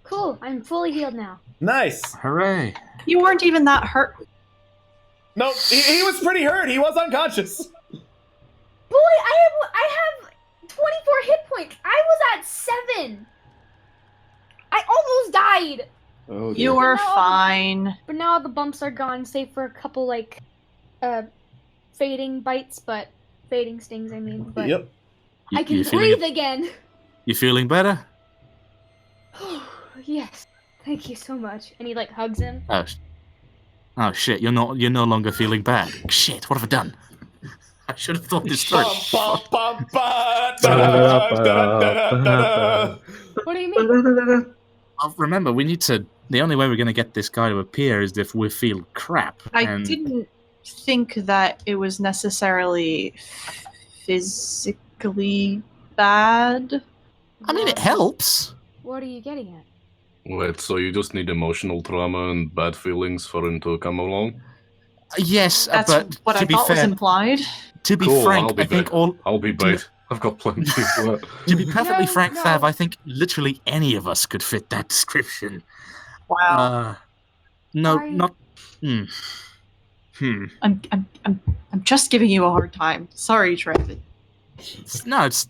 Cool, I'm fully healed now. Nice. Hooray! You weren't even that hurt. No, he was pretty hurt. He was unconscious. Boy, I have 24 hit points. I was at 7. I almost died. Oh, You dear. were No. fine. But now the bumps are gone, save for a couple like fading bites, but fading stings, I mean. But Yep. I can You breathe again. You feeling better? Yes. Thank you so much. And he like hugs him. Oh shit! You're no longer feeling bad. Shit! What have I done? I should have thought this through. What do you mean? Remember, we need to. The only way we're going to get this guy to appear is if we feel crap. I and didn't think that it was necessarily physically bad. I mean, it helps. What are you getting at? Wait, so you just need emotional trauma and bad feelings for him to come along? Yes, That's but what to I be thought was fair, implied. to be Cool, frank, I'll be I think bait. all. I'll be bait. I've got plenty of work. To be perfectly No, frank, no. Thav, I think literally any of us could fit that description. Wow. No, I- not. I'm just giving you a hard time. Sorry, Trev. No, it's.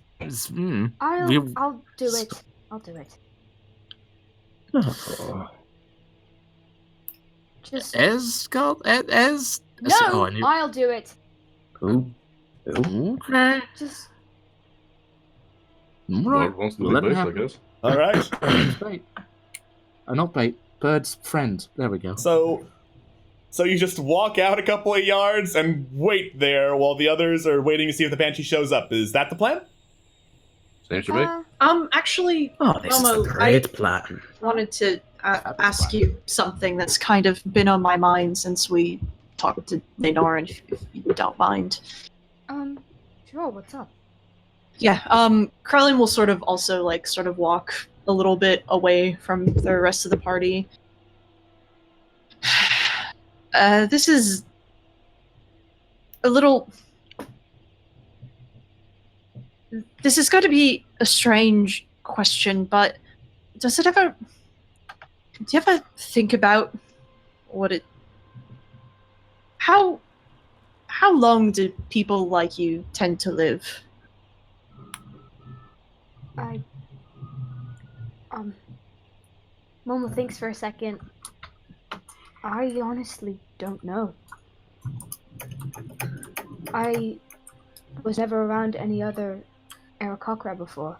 I'll do it. I'll do it. Just No, no. I'll do it. Ooh. Okay. Just Lord Right. wants to Well, let be it bait, I happen. guess. All right. Bait. Not bait. Bird's friend. There we go. So you just walk out a couple of yards and wait there while the others are waiting to see if the banshee shows up. Is that the plan? Seems to be. Actually, Oh, this is Momo, a great plan. wanted to ask you something that's kind of been on my mind since we talked to Nenor, if you don't mind. Sure. What's up? Yeah, Krellin will sort of also walk a little bit away from the rest of the party. This is a little. This is going to be a strange question, but do you ever think about how long do people like you tend to live? Momo thinks for a second. I honestly don't know. I was never around any other Aarakocra before.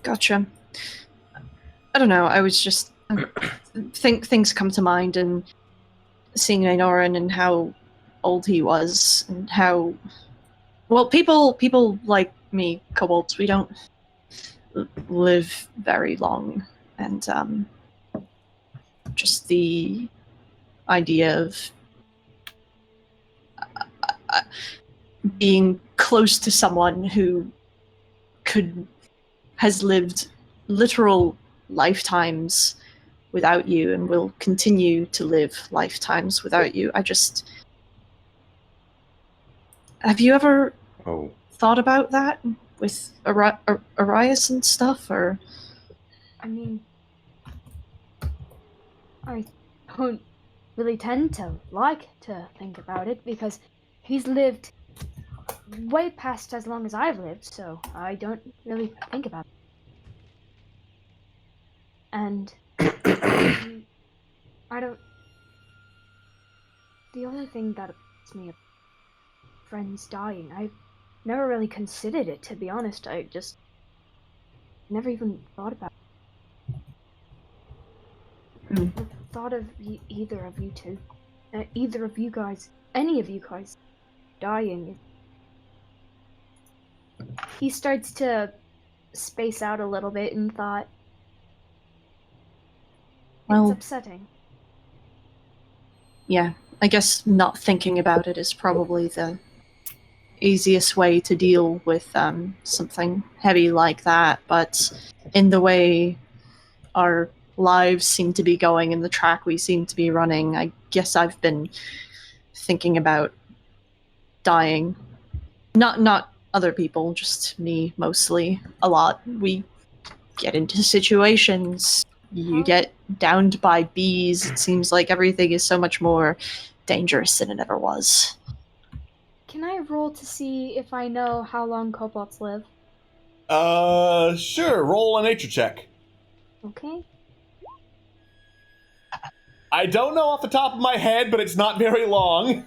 Gotcha. I don't know. I was just things come to mind, and seeing Ainoran and how old he was, and how people like me, kobolds, we don't live very long, and just the idea of being close to someone who has lived literal lifetimes without you and will continue to live lifetimes without you. Have you ever thought about that with Arias and stuff, or? I mean, I don't really tend to like to think about it because he's lived way past as long as I've lived, so I don't really think about it. And I don't. The only thing that upsets me about friends dying, I've never really considered it, to be honest. I just never even thought about it. The thought of either of you two, either of you guys, any of you guys dying. He starts to space out a little bit in thought. Well, it's upsetting. Yeah, I guess not thinking about it is probably the easiest way to deal with something heavy like that, but in the way our lives seem to be going and the track we seem to be running, I guess I've been thinking about dying. Not other people, just me mostly. A lot. We get into situations, you get downed by bees. It seems like everything is so much more dangerous than it ever was. Can I roll to see if I know how long kobolds live? Sure. Roll a nature check. Okay. I don't know off the top of my head, but it's not very long.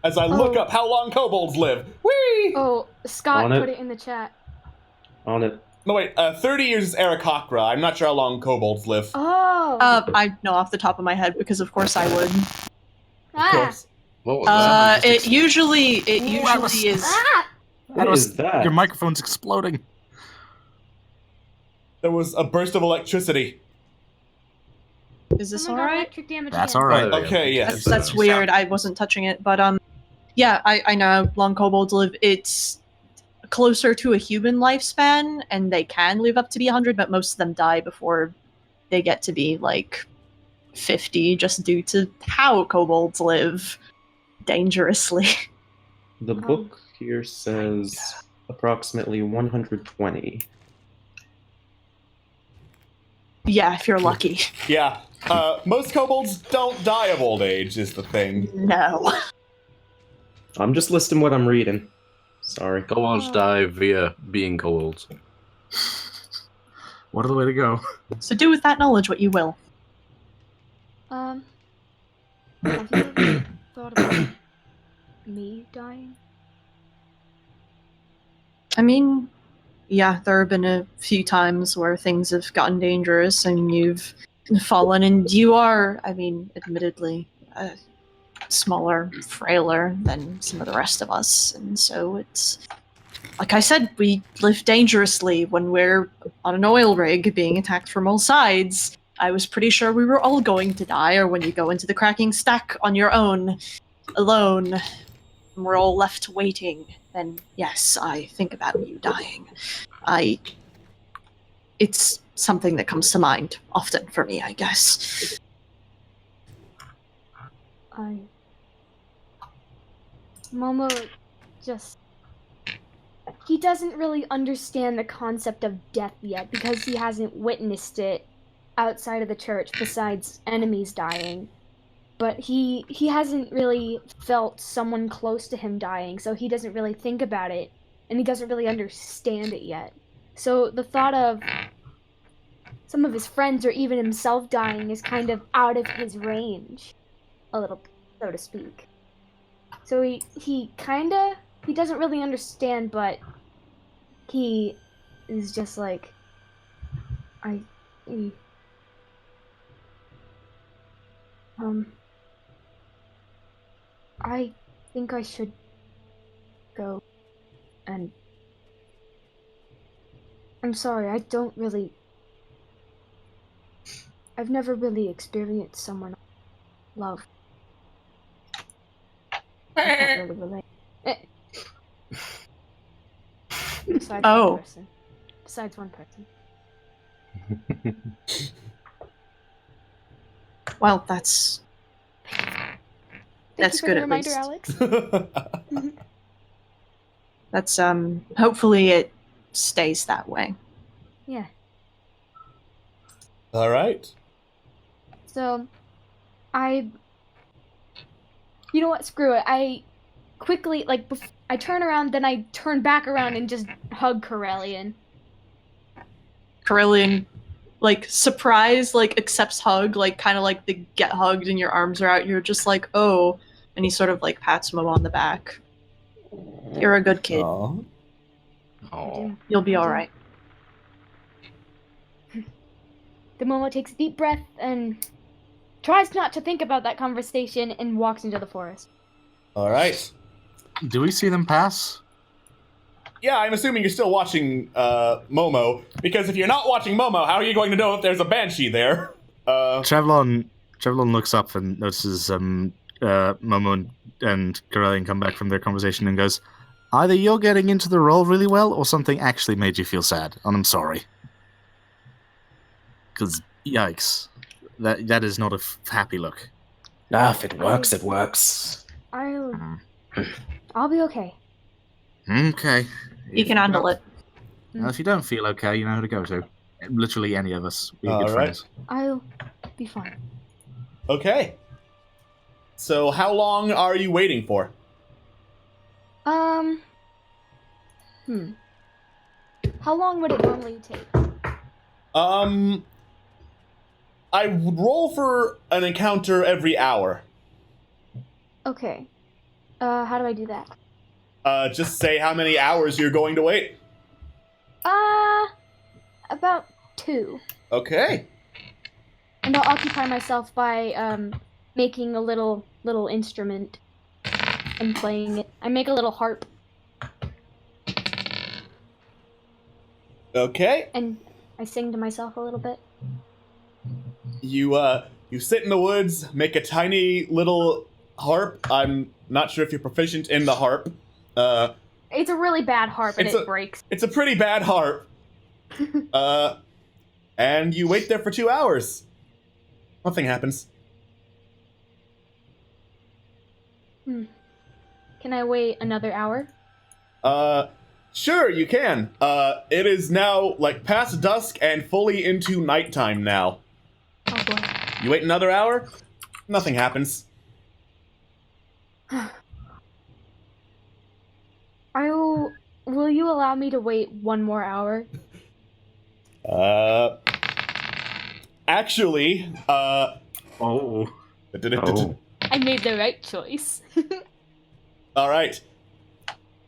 As I look up how long kobolds live. Whee! Oh, Scott On it. put it in the chat. On it. No, wait. 30 years is Aarakocra. I'm not sure how long kobolds live. Oh. I know off the top of my head because of course I would. Ah. What was that? It usually was- is. Ah. What is that? Your microphone's exploding. There was a burst of electricity. Is this Someone got alright? electric damage That's again. all right. Oh, there we go. Okay, yes. That's weird. I wasn't touching it, but yeah, I know how long kobolds live. It's closer to a human lifespan, and they can live up to be 100, but most of them die before they get to be like 50, just due to how kobolds live dangerously. The book here says approximately 120. Yeah, if you're lucky. Yeah. Most kobolds don't die of old age, is the thing. No. I'm just listing what I'm reading. Sorry. Kobolds die via being kobolds. What a way to go. So do with that knowledge what you will. Have you ever thought about me dying? I mean, yeah, there have been a few times where things have gotten dangerous and you've fallen, and you are, I mean, admittedly, smaller, frailer than some of the rest of us, and so it's, like I said, we live dangerously when we're on an oil rig being attacked from all sides. I was pretty sure we were all going to die, or when you go into the cracking stack on your own, alone, and we're all left waiting, then yes, I think about you dying. It's something that comes to mind often for me, I guess. Momo just... He doesn't really understand the concept of death yet because he hasn't witnessed it outside of the church besides enemies dying. But he hasn't really felt someone close to him dying, so he doesn't really think about it, and he doesn't really understand it yet. So the thought of some of his friends or even himself dying is kind of out of his range, a little, so to speak. So he doesn't really understand, but he is just like, I think I should go, and I'm sorry, I've never really experienced someone love. I can't really relate. Besides one person. Besides one person. Well, that's Thank you for good the at reminder, least. Alex. That's hopefully it stays that way. Yeah. All right. So, you know what? Screw it. I quickly, I turn around, then I turn back around and just hug Corellian. Corellian, surprise, accepts hug, kind of like the get hugged and your arms are out, and you're just like, oh, and he sort of, pats Momo on the back. You're a good kid. Aww. Oh. You'll be alright. The Momo takes a deep breath and tries not to think about that conversation and walks into the forest. All right. Do we see them pass? Yeah, I'm assuming you're still watching Momo, because if you're not watching Momo, how are you going to know if there's a banshee there? Trevlon looks up and notices Momo and Corellian come back from their conversation and goes, either you're getting into the role really well, or something actually made you feel sad, and I'm sorry. Because, yikes. That is not a happy look. Nah, if it works, it works. I'll be okay. Okay. You can handle it. Well, if you don't feel okay, you know who to go to. Literally any of us. We're good friends. I'll be fine. Okay. So how long are you waiting for? How long would it normally take? I would roll for an encounter every hour. Okay. How do I do that? Just say how many hours you're going to wait. About 2. Okay. And I'll occupy myself by, making a little instrument and playing it. I make a little harp. Okay. And I sing to myself a little bit. You sit in the woods, make a tiny little harp. I'm not sure if you're proficient in the harp. It's a really bad harp and it breaks. It's a pretty bad harp. And you wait there for 2 hours. Nothing happens. Can I wait another hour? Sure, you can. It is now, past dusk and fully into nighttime now. Oh boy. You wait another hour? Nothing happens. Will you allow me to wait 1 more hour? Actually, Oh. I made the right choice. Alright.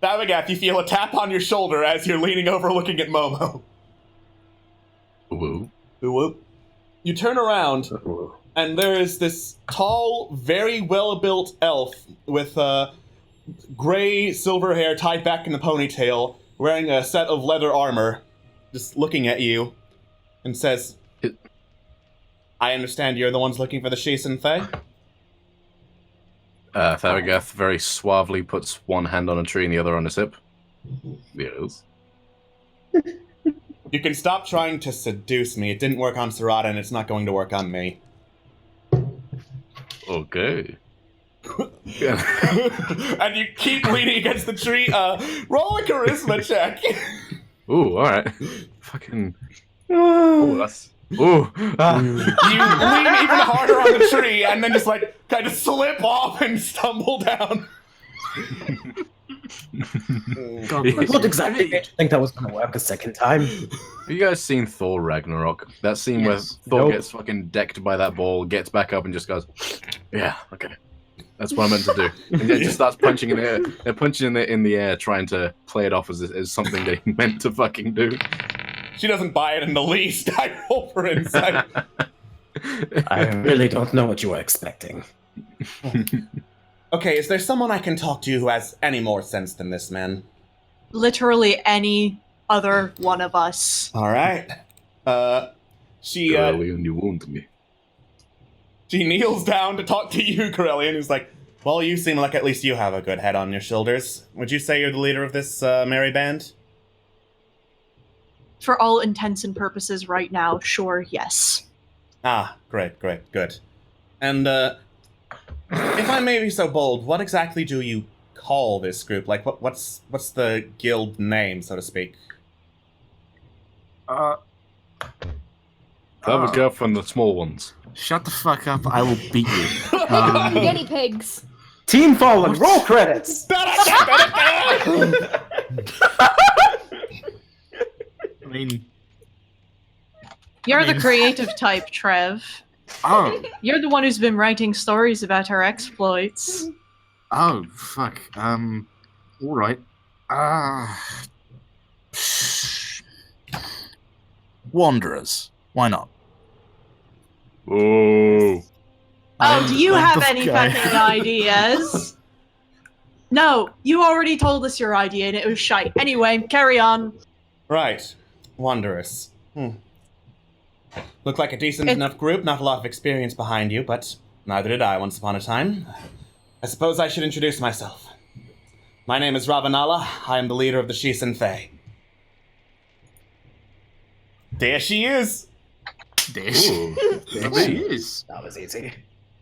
Babagath, you feel a tap on your shoulder as you're leaning over looking at Momo. Woo. Whoop. You turn around, and there is this tall, very well-built elf with gray silver hair tied back in a ponytail, wearing a set of leather armor, just looking at you, and says, I understand you're the ones looking for the Shisen Thay? Tharagath very suavely puts one hand on a tree and the other on his hip. Yes. You can stop trying to seduce me. It didn't work on Sarada, and it's not going to work on me. Okay. And you keep leaning against the tree. Roll a charisma check. Ooh, alright. Fucking... Ooh, that's... Ooh. Ah. You lean even harder on the tree, and then just, kind of slip off and stumble down. What exactly did you think that was going to work a second time? Have you guys seen Thor Ragnarok? That scene where Thor Nope. gets fucking decked by that ball, gets back up and just goes, yeah, okay. That's what I meant to do. And then just starts punching in the air. They're punching in the air, trying to play it off as something they meant to fucking do. She doesn't buy it in the least. I roll for insight. I really don't know what you were expecting. Okay, is there someone I can talk to who has any more sense than this man? Literally any other one of us. Alright. She Corellian, you wound me. She kneels down to talk to you, Corellian, who's like, well, you seem like at least you have a good head on your shoulders. Would you say you're the leader of this merry band? For all intents and purposes right now, sure, yes. Ah, great, good. And, if I may be so bold, what exactly do you call this group? What's the guild name, so to speak? Tharagath and the small ones. Shut the fuck up, I will beat you. Guinea pigs. Team Fallen, roll credits! I mean... You're the creative type, Trev. Oh. You're the one who's been writing stories about her exploits. Oh, fuck. Alright. Wanderers. Why not? Oh. Oh, do you have the any guy. fucking ideas? No, you already told us your idea and it was shite. Anyway, carry on. Right. Wanderers. Look like a decent enough group, not a lot of experience behind you, but neither did I once upon a time. I suppose I should introduce myself. My name is Ravanala. I am the leader of the Shisen Fae. There she is! There she is. That was easy.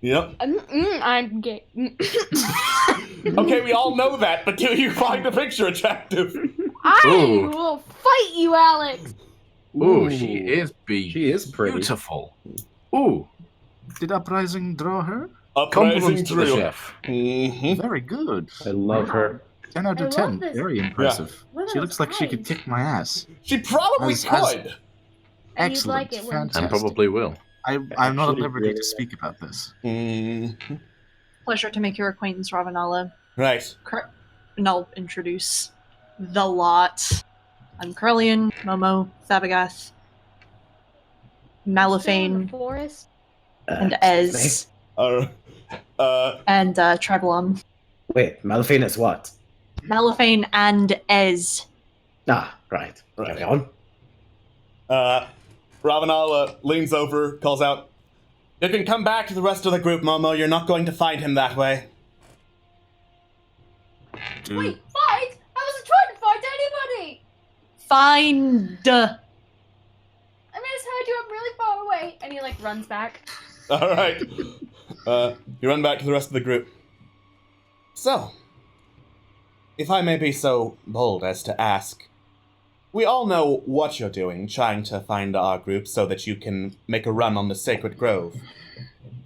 Yep. I'm gay. Okay, we all know that, but do you find the picture attractive? I Ooh. will fight you, Alex. Ooh, she is She is pretty. beautiful. Ooh, Did Uprising draw her? compliments to the chef. Mm-hmm. Very good. I love her. 10 out I of love 10. this. Very impressive. Look at She those looks like she could eyes. kick my ass. She probably As- could. And you'd Excellent. like it when Fantastic. And probably will. I'm not at Actually, liberty really to speak about this. Mm-hmm. Pleasure to make your acquaintance, Ravanala. Right. And I'll introduce the lot. I'm Corellian, Momo, Thabagath, Still in the Malifane, forest. and Excuse me. Ez, and Trebulon. Wait, Malphine is what? Malifane and Ez. Ah, right. Carry on. Ravanala leans over, calls out, "You can come back to the rest of the group, Momo. You're not going to find him that way." Wait, fight? I wasn't trying to fight anybody. Find. I misheard you. I'm really far away. And he like runs back. All right. You run back to the rest of the group. So, if I may be so bold as to ask, we all know what you're doing, trying to find our group so that you can make a run on the Sacred Grove.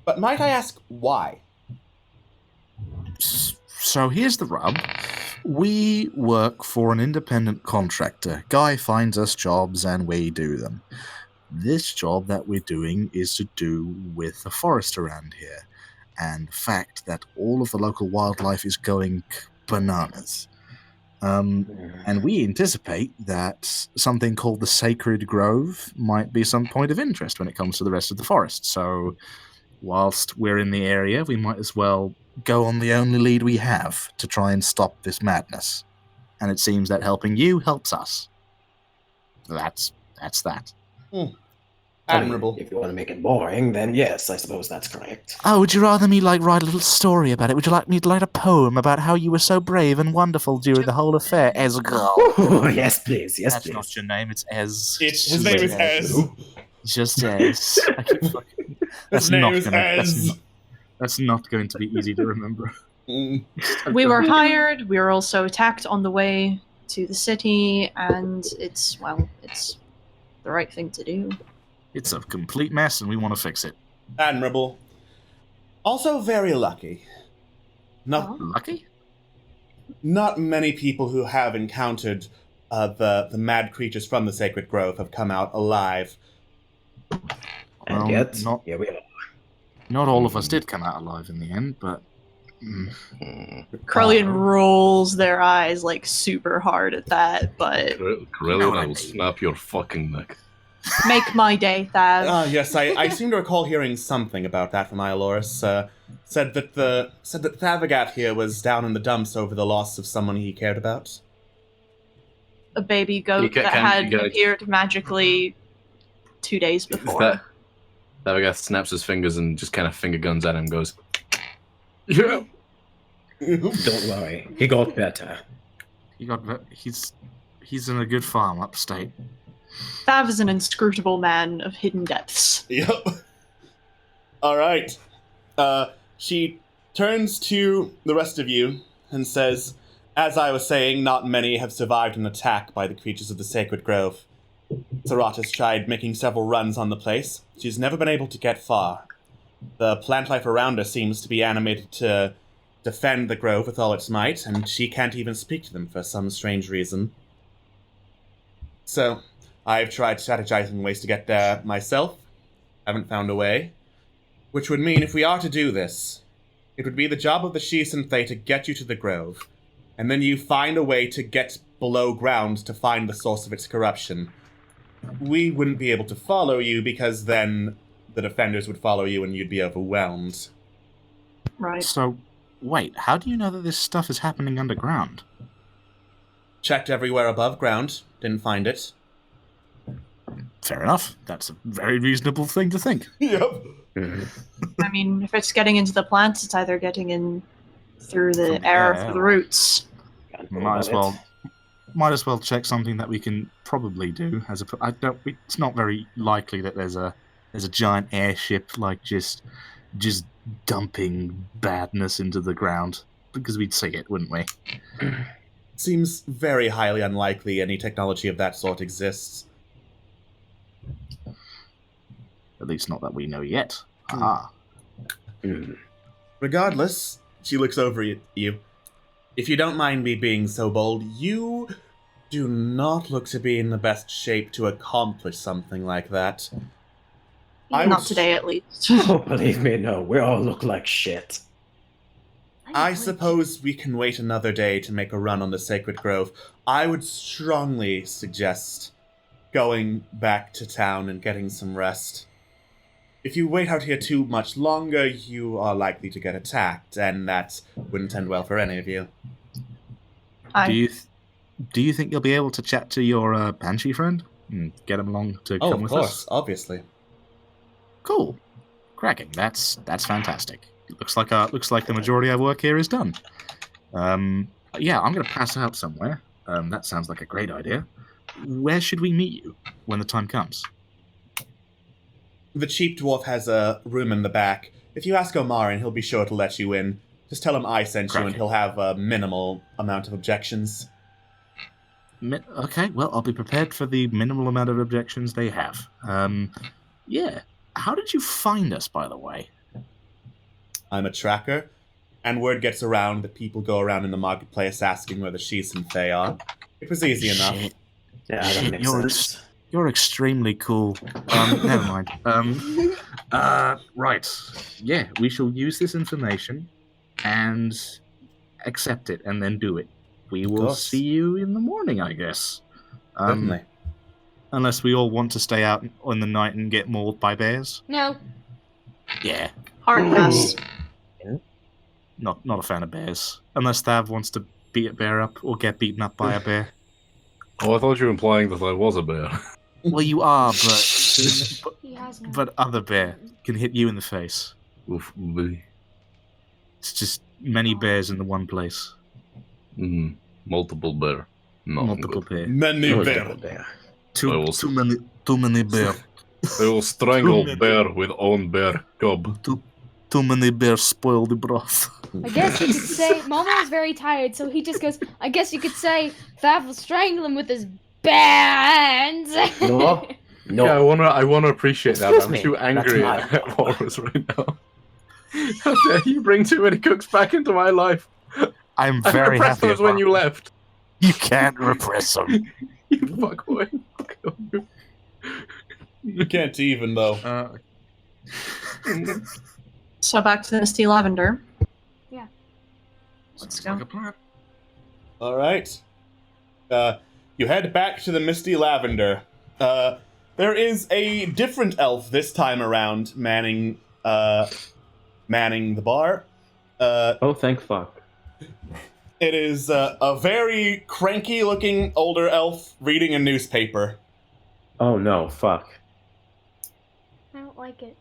But might I ask why? So here's the rub. We work for an independent contractor. Guy finds us jobs and we do them. This job that we're doing is to do with the forest around here, and the fact that all of the local wildlife is going bananas. And we anticipate that something called the Sacred Grove might be some point of interest when it comes to the rest of the forest. So, whilst we're in the area, we might as well go on the only lead we have to try and stop this madness. And it seems that helping you helps us. That's that. Admirable. If you want to make it boring, then yes, I suppose that's correct. Oh, would you rather me write a little story about it? Would you like me to write a poem about how you were so brave and wonderful during the whole affair, Esgar? Oh, yes, please. Yes, That's please. not your name. It's Ez. His name is Ez. Just Ez. I keep fucking. His name is Ez. That's not going to be easy to remember. Mm. We were hired. We were also attacked on the way to the city, and it's the right thing to do. It's a complete mess, and we want to fix it. Admirable. Also very lucky. Not, Lucky? not many people who have encountered the mad creatures from the Sacred Grove have come out alive. And Well, yet, not- here we are. Not all of us did come out alive in the end, but Corellian rolls their eyes like super hard at that, but Corellian, I will snap your fucking neck. make my day, Thav. Ah, yes, I seem to recall hearing something about that from Iolorus. Said that Thavagat here was down in the dumps over the loss of someone he cared about. A baby goat You that can- had you gotta- appeared magically 2 days before. That guy snaps his fingers and just kind of finger guns at him and goes, yeah. Don't worry, he got better. he's in a good farm upstate. Thav is an inscrutable man of hidden depths. Yep. All right. She turns to the rest of you and says, "As I was saying, not many have survived an attack by the creatures of the Sacred Grove. Sarat has tried making several runs on the place. She's never been able to get far. The plant life around her seems to be animated to defend the grove with all its might, and she can't even speak to them for some strange reason. So, I've tried strategizing ways to get there myself. Haven't found a way. Which would mean if we are to do this, it would be the job of the Shisen Fae to get you to the grove, and then you find a way to get below ground to find the source of its corruption. We wouldn't be able to follow you because then the defenders would follow you and you'd be overwhelmed." Right. So, wait, how do you know that this stuff is happening underground? Checked everywhere above ground, didn't find it. Fair enough. That's a very reasonable thing to think. Yep. I mean, if it's getting into the plants, it's either getting in through the From air, air. through the roots. Might as well check something that we can probably do. It's not very likely that there's a giant airship like just dumping badness into the ground, because we'd see it, wouldn't we? Seems very highly unlikely any technology of that sort exists. At least not that we know yet. Ah. Regardless, she looks over at you. If you don't mind me being so bold, you do not look to be in the best shape to accomplish something like that. Not today, at least. Oh, believe me, no. We all look like shit. I suppose we can wait another day to make a run on the Sacred Grove. I would strongly suggest going back to town and getting some rest. If you wait out here too much longer, you are likely to get attacked, and that wouldn't end well for any of you. Do you think you'll be able to chat to your Banshee friend and get him along to come with us? Obviously. Cool, cracking. That's fantastic. Looks like the majority of our work here is done. Yeah, I'm going to pass out somewhere. That sounds like a great idea. Where should we meet you when the time comes? The cheap dwarf has a room in the back. If you ask Omarin, he'll be sure to let you in. Just tell him I sent you, and he'll have a minimal amount of objections. Okay, well, I'll be prepared for the minimal amount of objections they have. Yeah. How did you find us, by the way? I'm a tracker, and word gets around that people go around in the marketplace asking where the Shees and Fae are. It was easy enough. Yeah, that makes sense. You're extremely cool. Never mind. Right. Yeah, we shall use this information and accept it and then do it. We will see you in the morning, I guess. Certainly. Unless we all want to stay out in the night and get mauled by bears. No. Yeah. Hard pass. Not a fan of bears. Unless Thav wants to beat a bear up or get beaten up by a bear. Oh, I thought you were implying that I was a bear. Well, you are, He has no. but other bear can hit you in the face. Oof. It's just many bears in the one place. Multiple bear. Multiple bear. Many bear. Too many bear. I will strangle bear with own bear cub. Too many bears spoil the broth. I guess you could say Momo is very tired, so he just goes. I guess you could say Thav will strangle him with his bands. No. Yeah, I wanna appreciate that. Excuse I'm me. too angry That's at Horus right now. How dare you bring too many cooks back into my life? I'm I very repressed happy those when about you left. You can't repress them. You fuckboy. You can't even, though. So back to Misty Lavender. Yeah. Let's go. All right. You head back to the Misty Lavender. There is a different elf this time around manning the bar. Oh, thank fuck. It is a very cranky-looking older elf reading a newspaper. Oh no, fuck. I don't like it.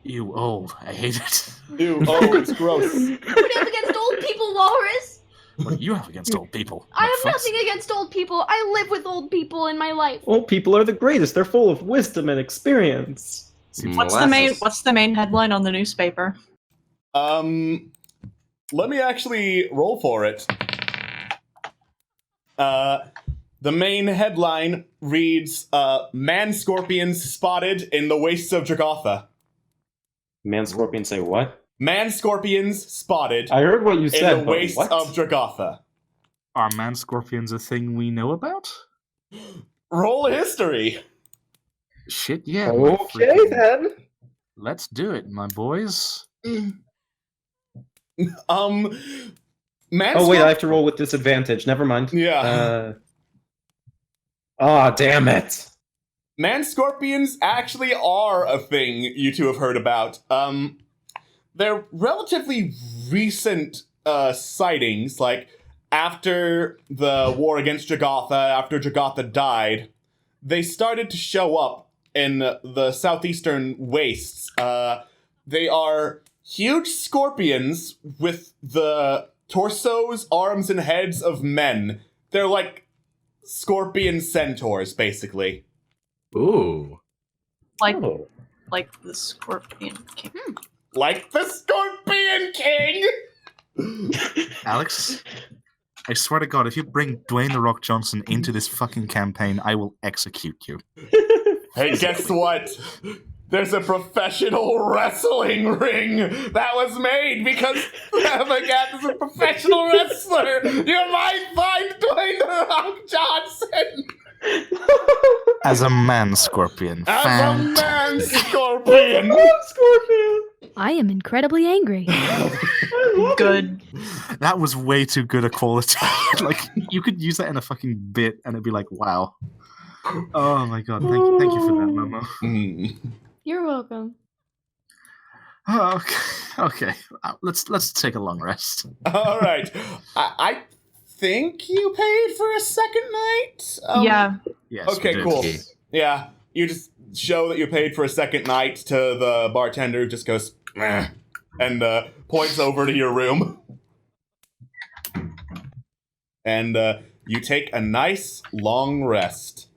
You old. I hate it. Ew, oh, it's gross. What do you have against old people, Walrus? What do you have against old people? I have nothing against old people. I live with old people in my life. Old people are the greatest. They're full of wisdom and experience. What's the main headline on the newspaper? Let me actually roll for it. The main headline reads, Man Scorpions spotted in the wastes of Dragotha. Man scorpion say what? Man Scorpions spotted I heard what you said. in the but wastes what? of Dragotha. Are man scorpions a thing we know about? Roll history. Shit, yeah. Okay then. Let's do it, my boys. Man Oh wait, I have to roll with disadvantage. Never mind. Yeah. Damn it. Man Scorpions actually are a thing you two have heard about. They're relatively recent sightings, like after the war against Dragotha, after Dragotha died, they started to show up in the southeastern wastes. They are huge scorpions with the torsos, arms, and heads of men. They're like scorpion centaurs, basically. Ooh. Like Oh. like the Scorpion King. Like the Scorpion King! Alex, I swear to God, if you bring Dwayne The Rock Johnson into this fucking campaign, I will execute you. Hey, guess what? There's a professional wrestling ring that was made because Ramagat is a professional wrestler. You might find Dwayne The Rock Johnson As a man scorpion. as a man Fantastic. scorpion. Scorpion. I am incredibly angry. Good. That was way too good a quality. Like, you could use that in a fucking bit and it'd be like, wow. Oh my God, thank you for that, Momo. You're welcome. Oh, okay. Let's take a long rest. All right. I think you paid for a second night? Yeah. Yes. we Okay, did. cool. Yeah, you just show that you paid for a second night to the bartender who just goes, "Meh," and points over to your room. And you take a nice long rest.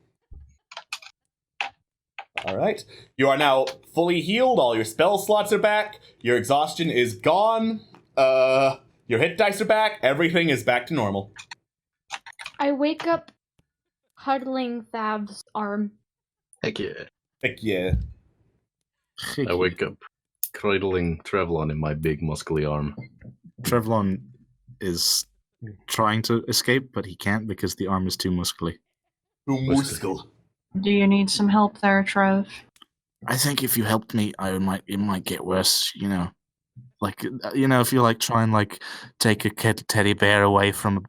All right. You are now fully healed. All your spell slots are back. Your exhaustion is gone. Your hit dice are back. Everything is back to normal. I wake up huddling Thav's arm. Heck yeah. Heck yeah. I wake up cradling Trevlon in my big muscly arm. Trevlon is trying to escape, but he can't because the arm is too muscly. Muscle. Do you need some help there, Trev? I think if you helped me, it might get worse. You know, like if you like try and like take a teddy bear away from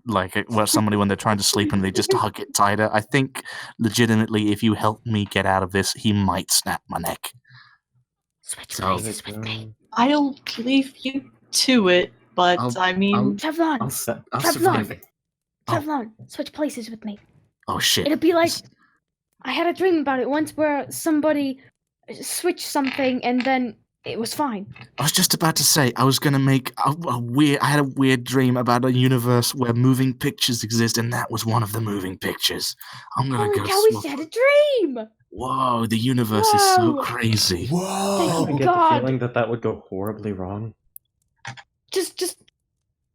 somebody when they're trying to sleep and they just hug it tighter. I think legitimately, if you help me get out of this, he might snap my neck. Switch So- places with me. I'll leave you to it, but I mean, Trevlon! I'll survive Trevlon! it. Trevlon! Switch places with me. Oh shit! It'll be like I had a dream about it once where somebody switched something and then it was fine. I was just about to say I was gonna make a weird. I had a weird dream about a universe where moving pictures exist, and that was one of the moving pictures. I'm gonna Holy go. cow, we smoke- had a dream! Whoa, the universe is so Whoa. crazy. Whoa. I get God. the feeling that would go horribly wrong. Just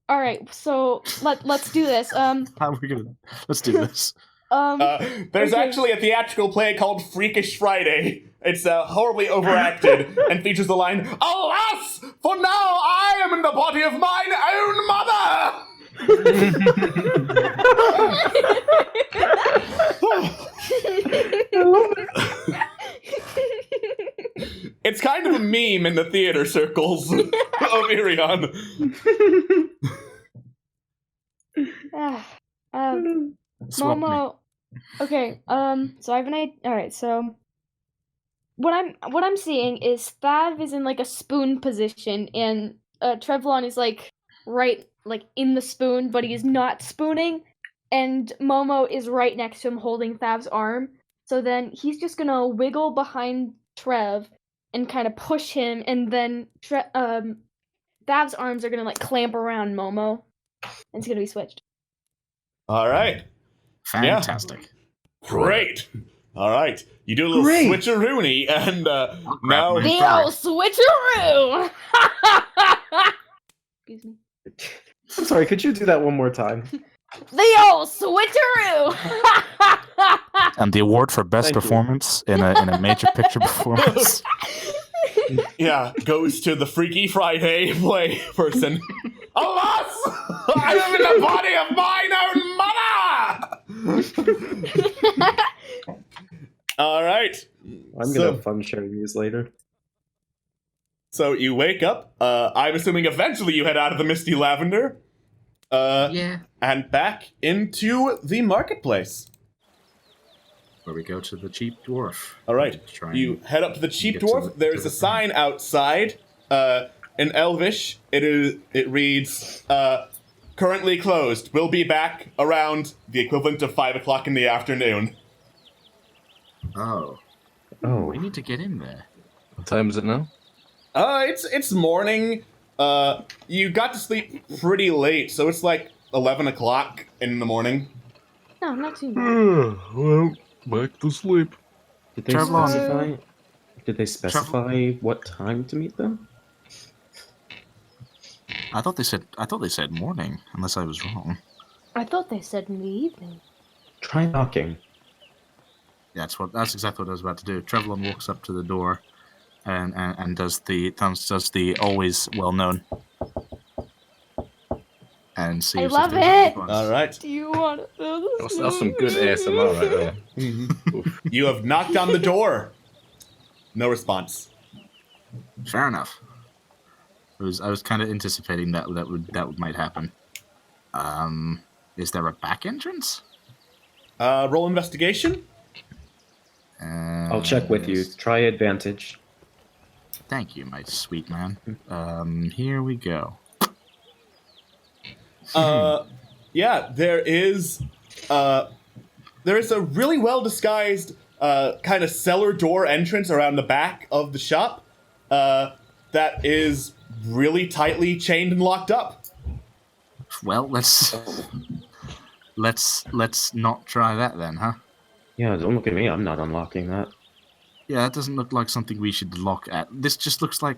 all right. So let's do this. How are we gonna? Let's do this. There's Okay. actually a theatrical play called Freakish Friday. It's horribly overacted and features the line, "Alas, for now I am in the body of mine own mother!" It's kind of a meme in the theater circles of Irion. Swap me. Momo. Okay. So I have an idea. All right. So what I'm seeing is Thav is in like a spoon position, and Trevlon is like right like in the spoon, but he is not spooning, and Momo is right next to him holding Thav's arm. So then he's just gonna wiggle behind Trev and kind of push him, and then Thav's arms are gonna like clamp around Momo, and it's gonna be switched. All right. Fantastic. Great. All right. You do a little Great. switcheroony, and now... my- The old switcheroo! Excuse me. I'm sorry, could you do that one more time? The old switcheroo! And the award for best Thank you. performance in a major picture performance. Yeah, goes to the Freaky Friday play person. Alas! I am in the body of mine own mother! All right. I'm gonna have fun sharing these later. So you wake up. I'm assuming eventually you head out of the Misty Lavender. Yeah. And back into the marketplace. Where we go to the cheap dwarf. All right. Try and You head up to the cheap get to dwarf. the- There's to a the sign outside. In Elvish, it reads, currently closed. We'll be back around the equivalent of 5 o'clock in the afternoon. Oh, Oh, we need to get in there. What time is it now? It's morning. You got to sleep pretty late, so it's like 11 o'clock in the morning. No, not too bad. Well, back to sleep. Did they Travel on. specify? Did they specify what time to meet them? I thought they said morning, unless I was wrong. I thought they said in the evening. Try knocking. Yeah, that's exactly what I was about to do. Trevlon walks up to the door and does the always well known and see. I if love there's a it! response. All right. Do you want to? That's some good ASMR right there. You have knocked on the door. No response. Fair enough. I was kind of anticipating that might happen. Is there a back entrance? Roll investigation. I'll check with you. Try advantage. Thank you, my sweet man. Here we go. Yeah, there is a really well disguised kind of cellar door entrance around the back of the shop that is really tightly chained and locked up. Well, let's not try that then, huh? Yeah, don't look at me. I'm not unlocking that. Yeah, that doesn't look like something we should look at. This just looks like,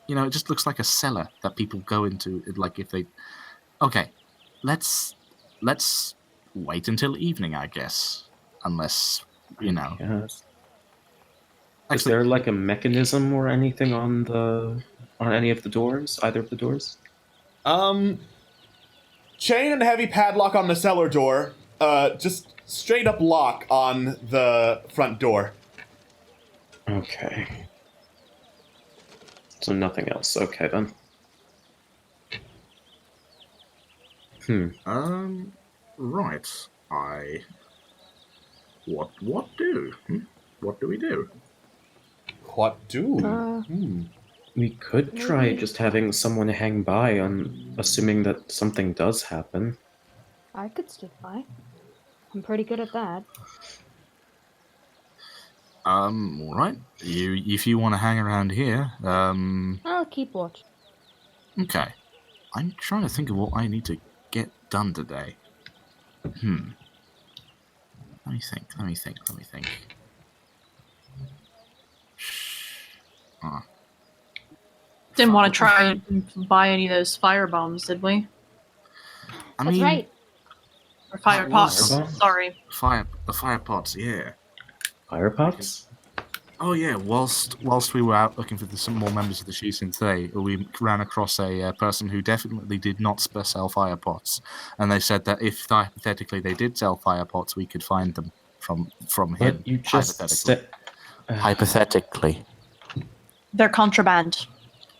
it just looks like a cellar that people go into. Like if they, okay, let's wait until evening, I guess, unless Yes. Is Actually, there like a mechanism or anything on any of the doors? Either of the doors? Chain and heavy padlock on the cellar door. Just straight up lock on the front door. Okay. So nothing else. Okay then. right. What do? What do we do? What do? We could try just having someone hang by on assuming that something does happen. I could stick by. I'm pretty good at that. All right. If you want to hang around here, I'll keep watch. okay. I'm trying to think of what I need to get done today. Let me think. Didn't want to try and buy any of those fire bombs, did we? That's right. Or fire That pots. was- Sorry. The fire pots, yeah. Fire pots? Oh yeah, whilst we were out looking for some more members of the Shisin Thay, we ran across a person who definitely did not sell fire pots, and they said that if hypothetically they did sell fire pots, we could find them from him. But you just hypothetically. Hypothetically. They're contraband.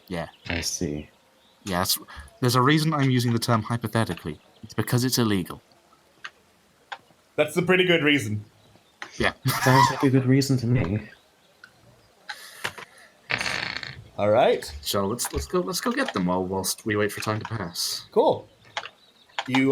Yeah. I see. Yes. There's a reason I'm using the term hypothetically. It's because it's illegal. That's a pretty good reason. Yeah. Sounds like a good reason to me. All right. So let's go get them whilst we wait for time to pass. Cool. You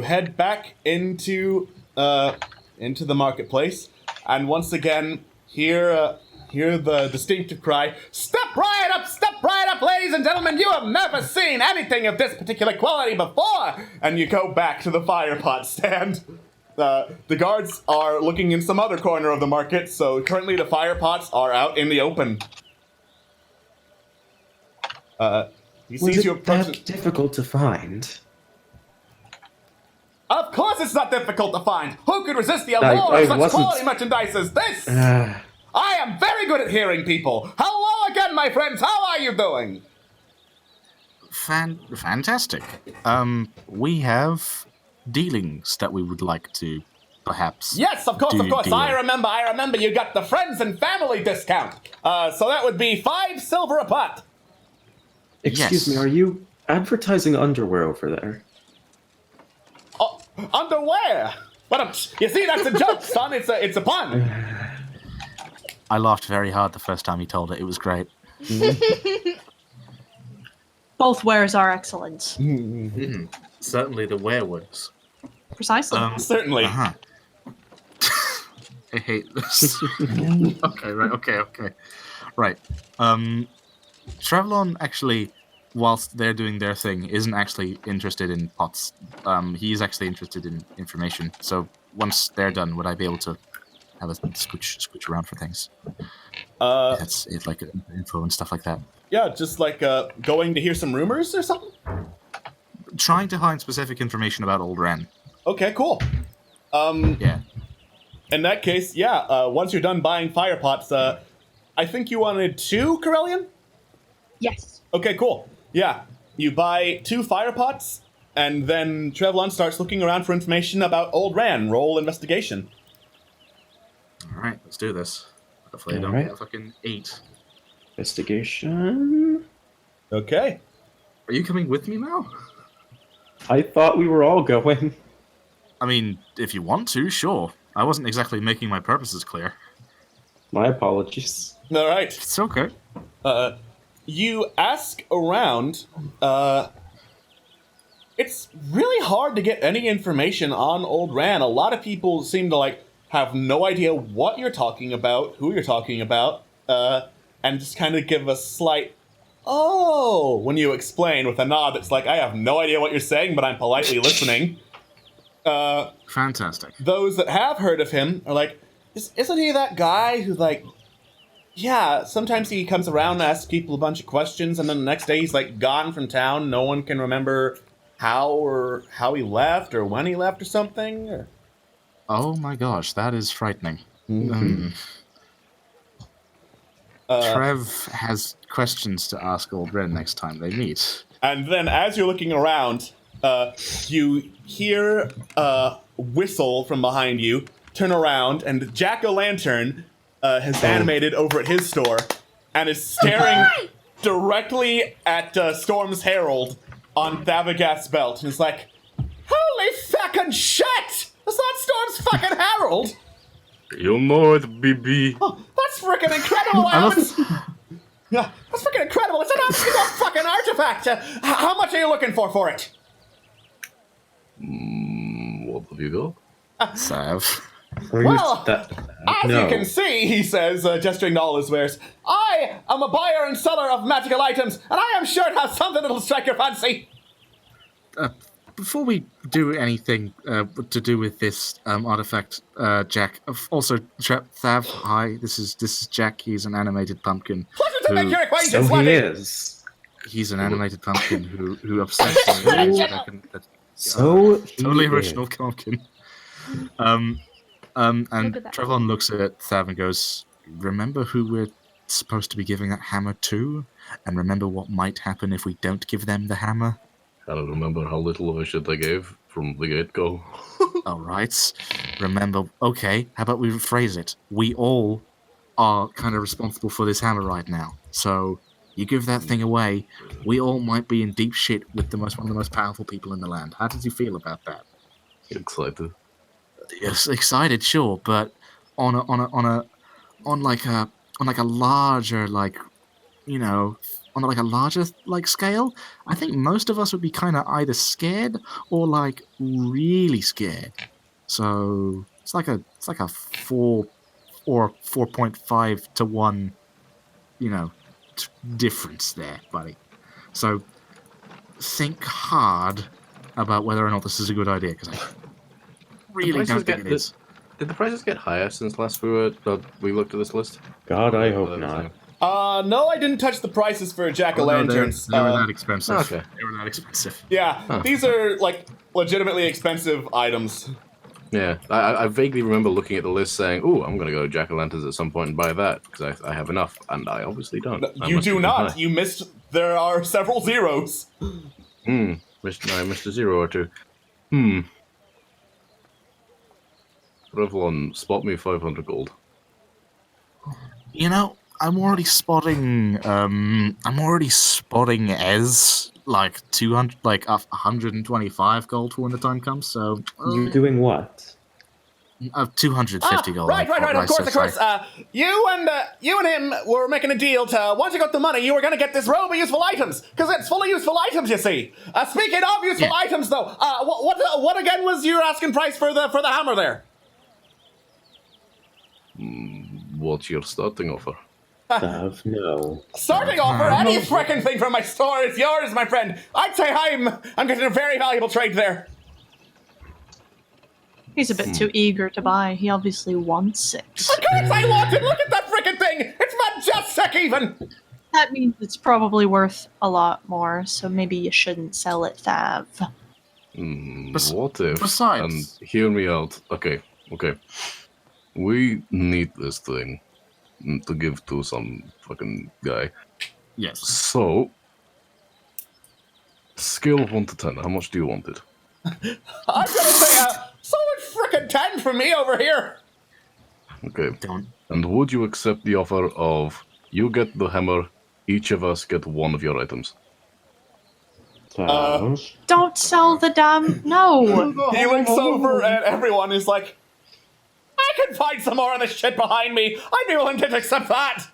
head back into the marketplace, and once again hear the distinctive cry, "Step right up, ladies and gentlemen! You have never seen anything of this particular quality before!" And you go back to the fire pot stand. The guards are looking in some other corner of the market, so currently the fire pots are out in the open. He Was sees you it approach. that difficult to find? Of course it's not difficult to find. Who could resist the I allure of such wasn't- quality merchandise as this? I am very good at hearing people. Hello again, my friends. How are you doing? Fantastic. We have dealings that we would like to perhaps. Yes, of course. deal. I remember you got the friends and family discount. So that would be 5 silver a pot. Excuse me, are you advertising underwear over there? Oh, underwear? You see, that's a joke, son. It's a pun. I laughed very hard the first time he told it. It was great. Both wares are excellent. Certainly the wereworks. Precisely. Certainly. Uh-huh. I hate this. Okay. Right. Travelon actually, whilst they're doing their thing, isn't actually interested in pots. He's actually interested in information. So once they're done, would I be able to have a scooch around for things? That's it, like info and stuff like that. Yeah, just like going to hear some rumors or something? Trying to find specific information about Old Ren. Okay, cool. Yeah. In that case, yeah, once you're done buying fire pots, I think you wanted 2, Corellian? Yes. Okay, cool. Yeah, you buy 2 fire pots, and then Trevlon starts looking around for information about Old Ran. Roll investigation. Alright, let's do this. Hopefully I don't Alright. get a fucking 8. Investigation. Okay. Are you coming with me now? I thought we were all going. I mean, if you want to, sure. I wasn't exactly making my purposes clear. My apologies. All right. It's okay. You ask around. It's really hard to get any information on Old Ran. A lot of people seem to have no idea what you're talking about, who you're talking about, and just kind of give a slight "oh" when you explain with a nod that's like, I have no idea what you're saying, but I'm politely listening. Fantastic. Those that have heard of him are like, isn't he that guy who yeah, sometimes he comes around and asks people a bunch of questions, and then the next day he's gone from town. No one can remember how he left or when he left or something. Or... Oh my gosh, that is frightening. Trev has questions to ask Old Ren next time they meet. And then as you're looking around, you hear a whistle from behind you, turn around, and Jack-o'-lantern has animated over at his store and is staring directly at Storm's Herald on Thavagat's belt. And is like, holy fucking shit! That's not Storm's fucking Herald! You know it, BB. Oh, that's freaking incredible, Alex! Yeah, that's freaking incredible. It's an absolute fucking artifact. How much are you looking for it? What have you got? Sav. Well, as you can see, he says, gesturing to all his wares, I am a buyer and seller of magical items, and I am sure it has something that'll strike your fancy. Before we do anything to do with this artifact, Jack, also, Thav, hi, this is Jack. He's an animated pumpkin. Pleasure to make your acquaintance, So he Wendy. is. He's an animated pumpkin who obsessed me. So totally he original pumpkin. And Look at that. Trevon looks at Thav and goes, remember who we're supposed to be giving that hammer to? And remember what might happen if we don't give them the hammer? I don't remember how little of a shit I gave from the get-go. Alright. Remember, okay, how about we rephrase it? We all are kind of responsible for this hammer right now. So, you give that thing away, we all might be in deep shit with one of the most powerful people in the land. How did you feel about that? Excited. Yes, excited, sure, but on a larger, on a larger scale, I think most of us would be kind of either scared or really scared. So it's like a 4 or 4.5 to 1, difference there, buddy. So think hard about whether or not this is a good idea, because I really don't think it is. Did the prices get higher since last we looked at this list? God, I hope not. No, I didn't touch the prices for jack-o'-lanterns. They were that expensive. Okay. They were that expensive. Yeah, these are legitimately expensive items. Yeah, I vaguely remember looking at the list saying, "Oh, I'm going to go to Jack-o'-lanterns at some point and buy that because I have enough," and I obviously don't. You do not. You missed. There are several zeros. I missed a zero or two. Revlon, spot me 500 gold. I'm already spotting Ez 200, 125 gold for when the time comes. So You're doing what? 250 gold. Right. Of course. You and him were making a deal to once you got the money, you were going to get this robe of useful items because it's full of useful items. You see. Speaking of useful items, though, what again was your asking price for the hammer there? What's your starting offer? Thav, no. Starting offer, any frickin' thing from my store is yours, my friend. I'd say I'm getting a very valuable trade there. He's a bit too eager to buy. He obviously wants it. Of course I want it! Look at that frickin' thing! It's majestic even! That means it's probably worth a lot more, so maybe you shouldn't sell it, Thav. What if? besides- And hear me out. Okay. We need this thing to give to some fucking guy. Yes. So, scale of 1 to 10, how much do you want it? I'm gonna say a solid frickin' 10 from me over here! Okay. Don't. And would you accept the offer of you get the hammer, each of us get one of your items? Thav. Don't sell the damn... No! He looks over and everyone is like, I can find some more of this shit behind me! I'd be willing to accept that!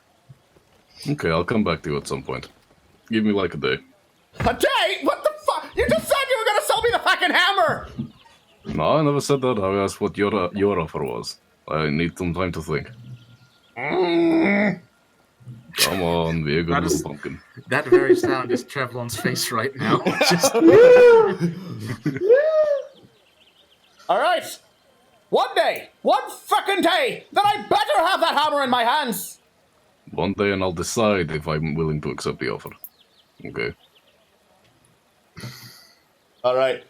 Okay, I'll come back to you at some point. Give me like a day. A day? What the fuck? You just said you were gonna sell me the fucking hammer! No, I never said that. I asked what your offer was. I need some time to think. Come on, be a good little pumpkin. That very sound is Trevlon's face right now. Just... Alright! One day! One fucking day! Then I better have that hammer in my hands! One day and I'll decide if I'm willing to accept the offer. Okay. Alright.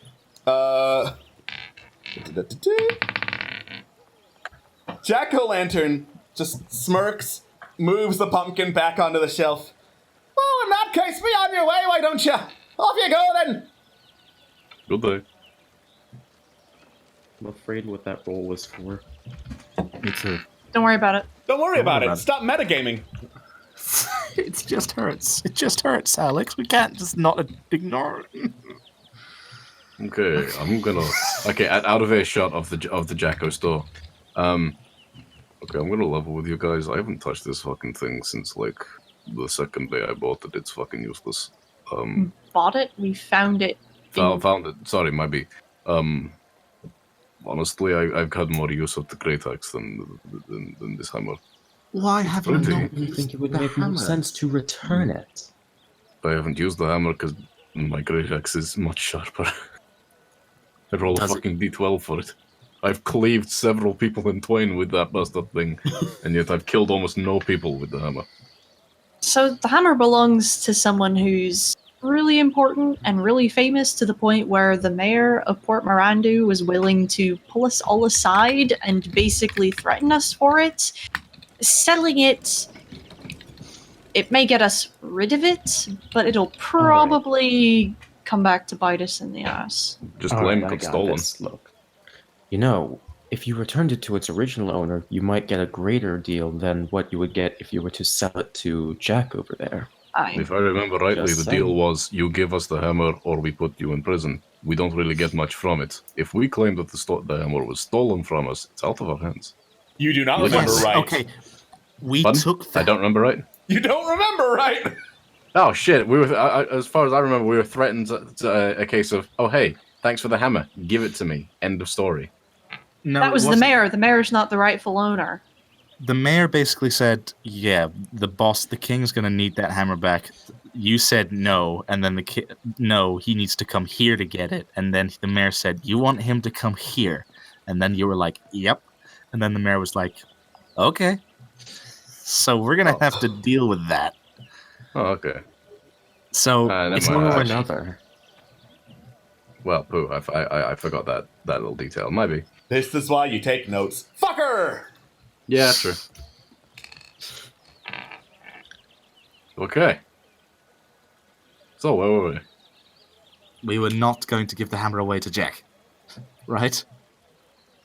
Jack-o'-lantern just smirks, moves the pumpkin back onto the shelf. Well, in that case, be on your way, why don't you? Off you go, then! Good day. I'm afraid what that roll was for. Me too. Don't worry about it. Don't worry about it. Stop metagaming. It just hurts. It just hurts, Alex. We can't just not ignore it. Okay, I'm gonna. Okay, out of earshot of the Jacko store. Okay, I'm gonna level with you guys. I haven't touched this fucking thing since like the second day I bought it. It's fucking useless. Bought it? We found it. Found it. Sorry, might be. Honestly, I've had more use of the Great Axe than this hammer. Why have you Pretty. not You think it would the make more hammer? sense to return it? I haven't used the hammer because my Great Axe is much sharper. I rolled a Does it- fucking D12 for it. I've cleaved several people in twain with that bastard thing, and yet I've killed almost no people with the hammer. So the hammer belongs to someone who's really important and really famous to the point where the mayor of Port Mirandu was willing to pull us all aside and basically threaten us for it. Selling it, it may get us rid of it, but it'll probably come back to bite us in the ass. Just All claim right, it I got got stolen. this. Look, you know, if you returned it to its original owner, you might get a greater deal than what you would get if you were to sell it to Jack over there. If I remember rightly, Just the saying. deal was you give us the hammer or we put you in prison. We don't really get much from it. If we claim that the hammer was stolen from us, it's out of our hands. You do not Yes, remember right. Okay. We Pardon? took I that. don't remember right. You don't remember right. Oh shit! We were, as far as I remember, we were threatened to a case of, oh hey, thanks for the hammer, give it to me. End of story. No, That it was the wasn't. mayor. The mayor's not the rightful owner. The mayor basically said, "Yeah, the boss, the king's gonna need that hammer back." You said no, and then no, he needs to come here to get it. And then the mayor said, "You want him to come here?" And then you were like, "Yep." And then the mayor was like, "Okay." So we're gonna have to deal with that. Oh okay. So never it's mind. more Or like another. Well, poo. I forgot that little detail. Maybe. This is why you take notes. Fucker! Yeah, true. Okay. So where were we? we were not going to give the hammer away to Jack, right?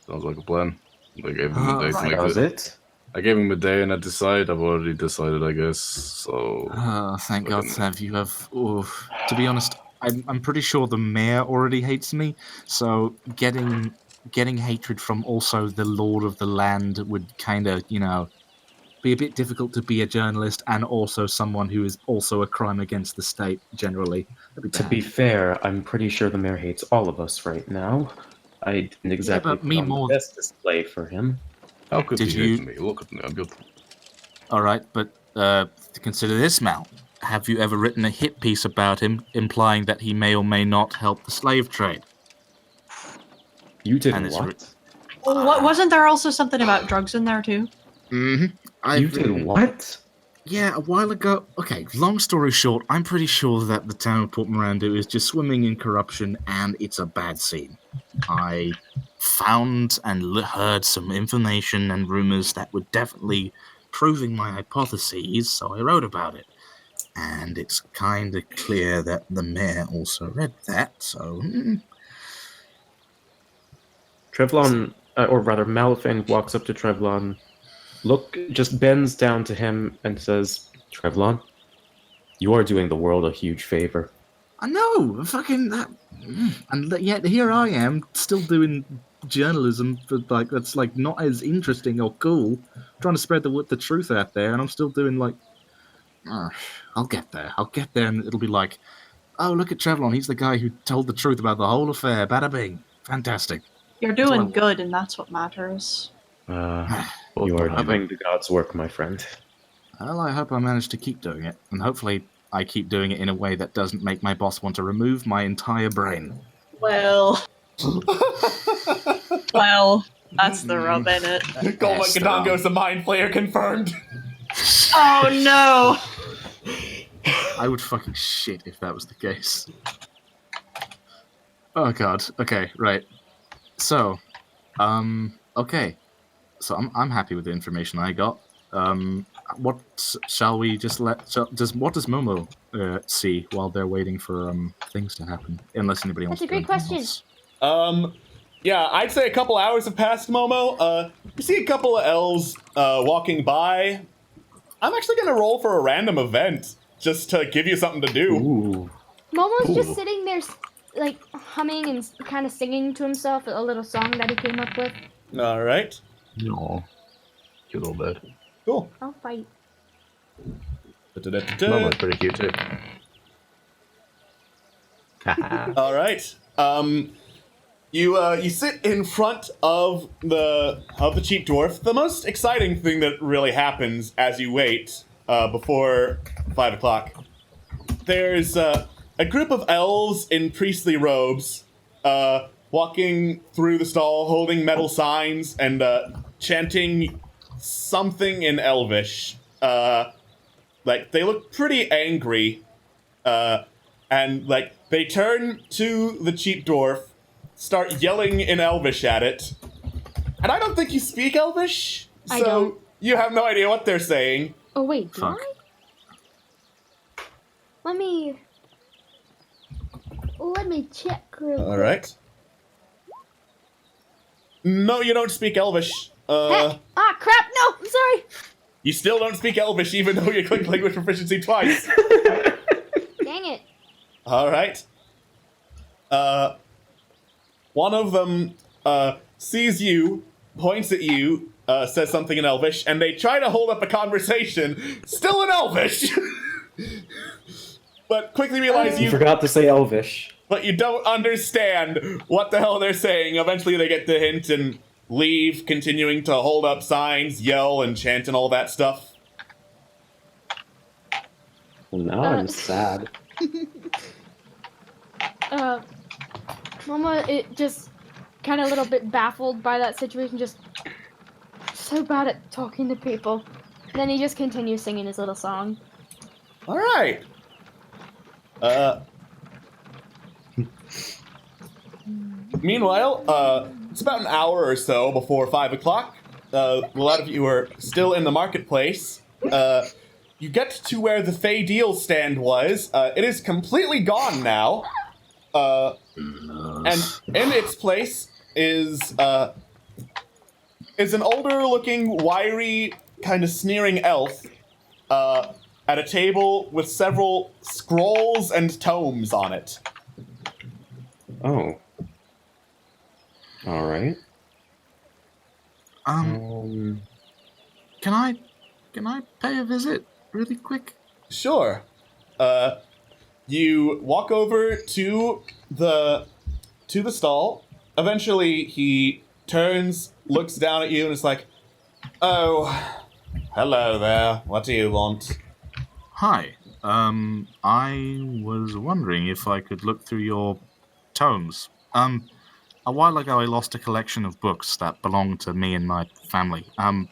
Sounds like a plan. I gave him a day to right. make That was it. it? I gave him a day and I decide. I've already decided, I guess. So Oh, thank God, fucking- Sav. You have. Oof. To be honest, I'm pretty sure the mayor already hates me. So getting hatred from also the lord of the land would kind of, be a bit difficult to be a journalist and also someone who is also a crime against the state generally. That'd To bad. be fair, I'm pretty sure the mayor hates all of us right now. I didn't exactly but me put on more- the best display for him. How could Did he hate you- me? Look at me. I'm beautiful. All right, but consider this, Mal. Have you ever written a hit piece about him, implying that he may or may not help the slave trade? You did And it's what? What wasn't there also something about drugs in there too? Mm-hmm. You did what? Yeah, a while ago. Okay, long story short, I'm pretty sure that the town of Port Miranda is just swimming in corruption, and it's a bad scene. I found and heard some information and rumors that were definitely proving my hypotheses, so I wrote about it. And it's kind of clear that the mayor also read that, so... Trevlon, or rather Malfin, walks up to Trevlon, just bends down to him and says, Trevlon, you are doing the world a huge favor. I know, fucking that... And yet here I am, still doing journalism that's not as interesting or cool, trying to spread the truth out there, and I'm still doing I'll get there, and it'll be like, oh, look at Trevlon, he's the guy who told the truth about the whole affair, bada bing, fantastic. You're doing good, and that's what matters. You are doing the God's work, my friend. Well, I hope I manage to keep doing it, and hopefully I keep doing it in a way that doesn't make my boss want to remove my entire brain. Well... well, that's the rub in it. Golmut Gadongo's a mind flayer confirmed. Oh no! I would fucking shit if that was the case. Oh god. Okay, right. So, okay. So I'm happy with the information I got. What shall we just what does Momo see while they're waiting for things to happen? Unless anybody wants. That's a great question. Yeah, I'd say a couple hours have passed, Momo. You see a couple of elves walking by. I'm actually gonna roll for a random event just to give you something to do. Ooh. Momo's just sitting there, humming and kind of singing to himself a little song that he came up with. All right. No. Cute little bird. Cool. I'll fight. Momo's pretty cute too. All right. You sit in front of the cheap dwarf. The most exciting thing that really happens as you wait before 5 o'clock. There's a group of elves in priestly robes walking through the stall, holding metal signs and chanting something in Elvish. They look pretty angry, and they turn to the cheap dwarf, start yelling in Elvish at it. And I don't think you speak Elvish, so you have no idea what they're saying. Oh wait, do I? Let me check real quick. All right. No, you don't speak Elvish. Heck! Ah, crap! No, I'm sorry. You still don't speak Elvish, even though you clicked language proficiency twice. Dang it! All right. One of them sees you, points at you, says something in Elvish, and they try to hold up a conversation, still in Elvish. But quickly realize You forgot to say Elvish. But you don't understand what the hell they're saying. Eventually they get the hint and leave, continuing to hold up signs, yell, and chant and all that stuff. Well, now I'm sad. Mama, it just kind of a little bit baffled by that situation, just so bad at talking to people. Then he just continues singing his little song. All right. Meanwhile, it's about an hour or so before 5 o'clock. A lot of you are still in the marketplace. You get to where the Fey Deal stand was. It is completely gone now. And in its place is an older-looking, wiry, kind of sneering elf at a table with several scrolls and tomes on it. Oh. All right. Can I pay a visit really quick? Sure. You walk over to the stall. Eventually, he turns, looks down at you, and is like, "Oh, Hello there. What do you want? Hi. I was wondering if I could look through your tomes. A while ago I lost a collection of books that belonged to me and my family. And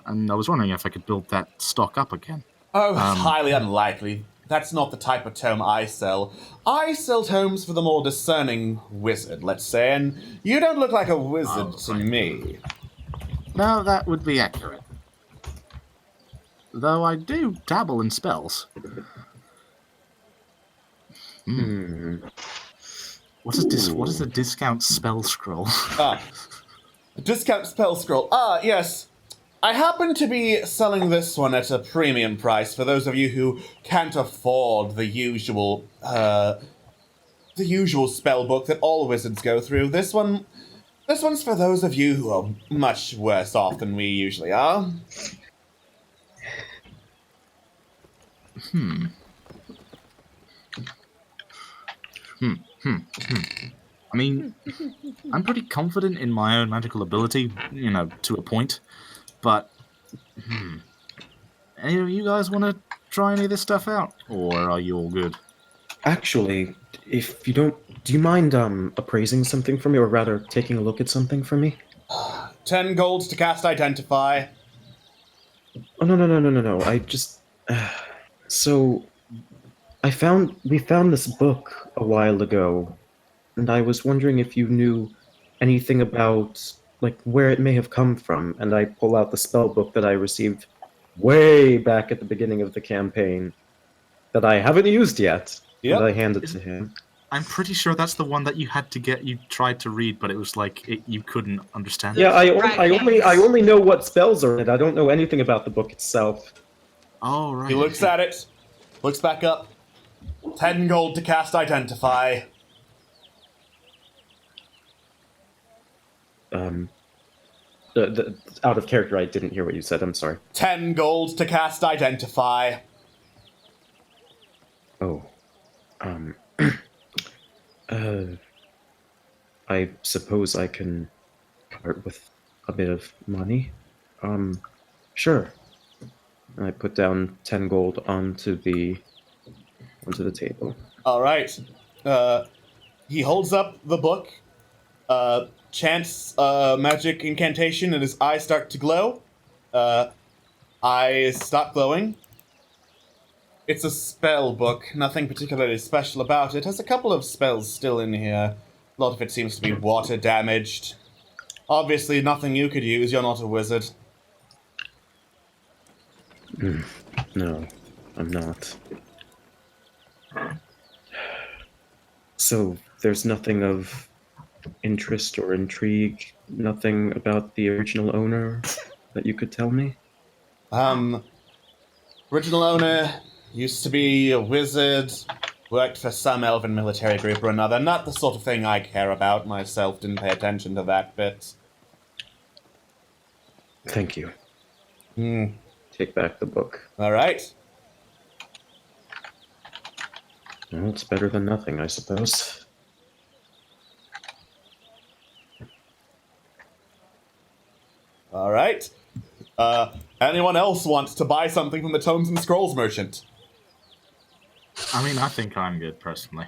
I was wondering if I could build that stock up again. Oh, it's highly unlikely. That's not the type of tome I sell. I sell tomes for the more discerning wizard, let's say, and you don't look like a wizard to me. No, that would be accurate. Though I do dabble in spells. What is a discount spell scroll? Discount spell scroll. Yes. I happen to be selling this one at a premium price for those of you who can't afford the usual spell book that all wizards go through. This one's for those of you who are much worse off than we usually are. I mean, I'm pretty confident in my own magical ability, to a point. But, any of you guys want to try any of this stuff out? Or are you all good? Actually, if you don't, do you mind appraising something for me, or rather taking a look at something for me? 10 gold to cast Identify. Oh, no. I just... so, we found this book a while ago, and I was wondering if you knew anything about, like, where it may have come from, and I pull out the spell book that I received way back at the beginning of the campaign that I haven't used yet, and I hand it to him. I'm pretty sure that's the one that you tried to read, but it was like, you couldn't understand Yeah, it. I only know what spells are in it. I don't know anything about the book itself. Oh, right. He looks at it, looks back up. 10 gold to cast Identify. Out of character, I didn't hear what you said. I'm sorry. 10 gold to cast Identify. Oh. I suppose I can part with a bit of money. Sure. I put down 10 gold onto the table. All right. He holds up the book, chants magic incantation, and his eyes start to glow. Eyes stop glowing. It's a spell book, nothing particularly special about it. Has a couple of spells still in here. A lot of it seems to be water damaged. Obviously, nothing you could use. You're not a wizard. No, I'm not. So, there's nothing of interest or intrigue, nothing about the original owner that you could tell me? Original owner used to be a wizard, worked for some elven military group or another. Not the sort of thing I care about myself, didn't pay attention to that bit. Thank you. Take back the book. All right. Well, it's better than nothing, I suppose. All right. Anyone else wants to buy something from the Tomes and Scrolls merchant? I mean, I think I'm good, personally.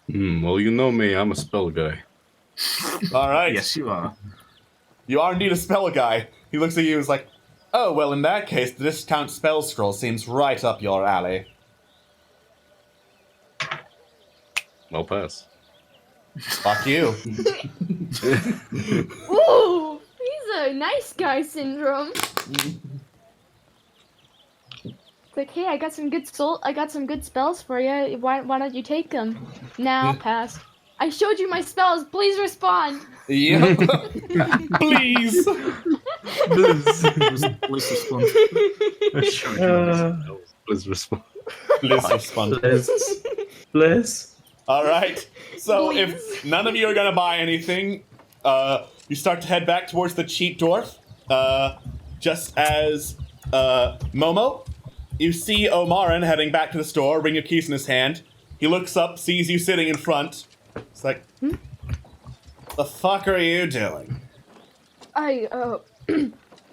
Well, you know me, I'm a spell guy. All right. Yes, you are. You are indeed a spell guy. He looks at you and is like, oh, well, in that case, the discount spell scroll seems right up your alley. I'll pass. Fuck you. Ooh, he's a nice guy syndrome. It's like, hey, I got some good spells for you. Why don't you take them? Nah, I'll pass. I showed you my spells. Please respond. Yep. Please. Bliss respond. Please respond. Bliss respond. Bliss. All right. So if none of you are gonna buy anything, you start to head back towards the cheap dwarf. Just as Momo, you see Omarin heading back to the store, bring your keys in his hand. He looks up, sees you sitting in front. It's like, the fuck are you doing?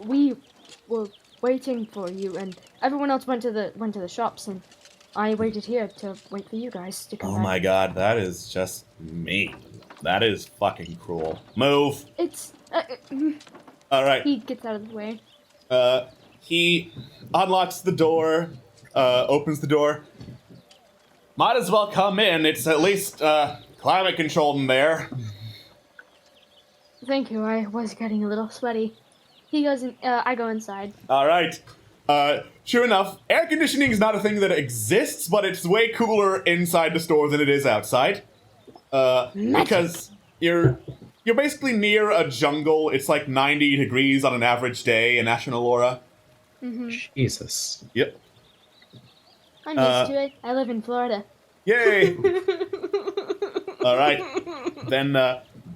We were waiting for you, and everyone else went to the shops, and I waited here to wait for you guys to come Oh back. my god, that is just mean. That is fucking cruel. Move. It's All right. he gets out of the way. He unlocks the door, opens the door. Might as well come in. It's at least climate controlled in there. Thank you. I was getting a little sweaty. He goes in. I go inside. All right. Sure enough, air conditioning is not a thing that exists, but it's way cooler inside the store than it is outside. Because you're basically near a jungle. It's like 90 degrees on an average day in National Laura. Jesus. Yep. I'm used to it. I live in Florida. Yay! All right. Then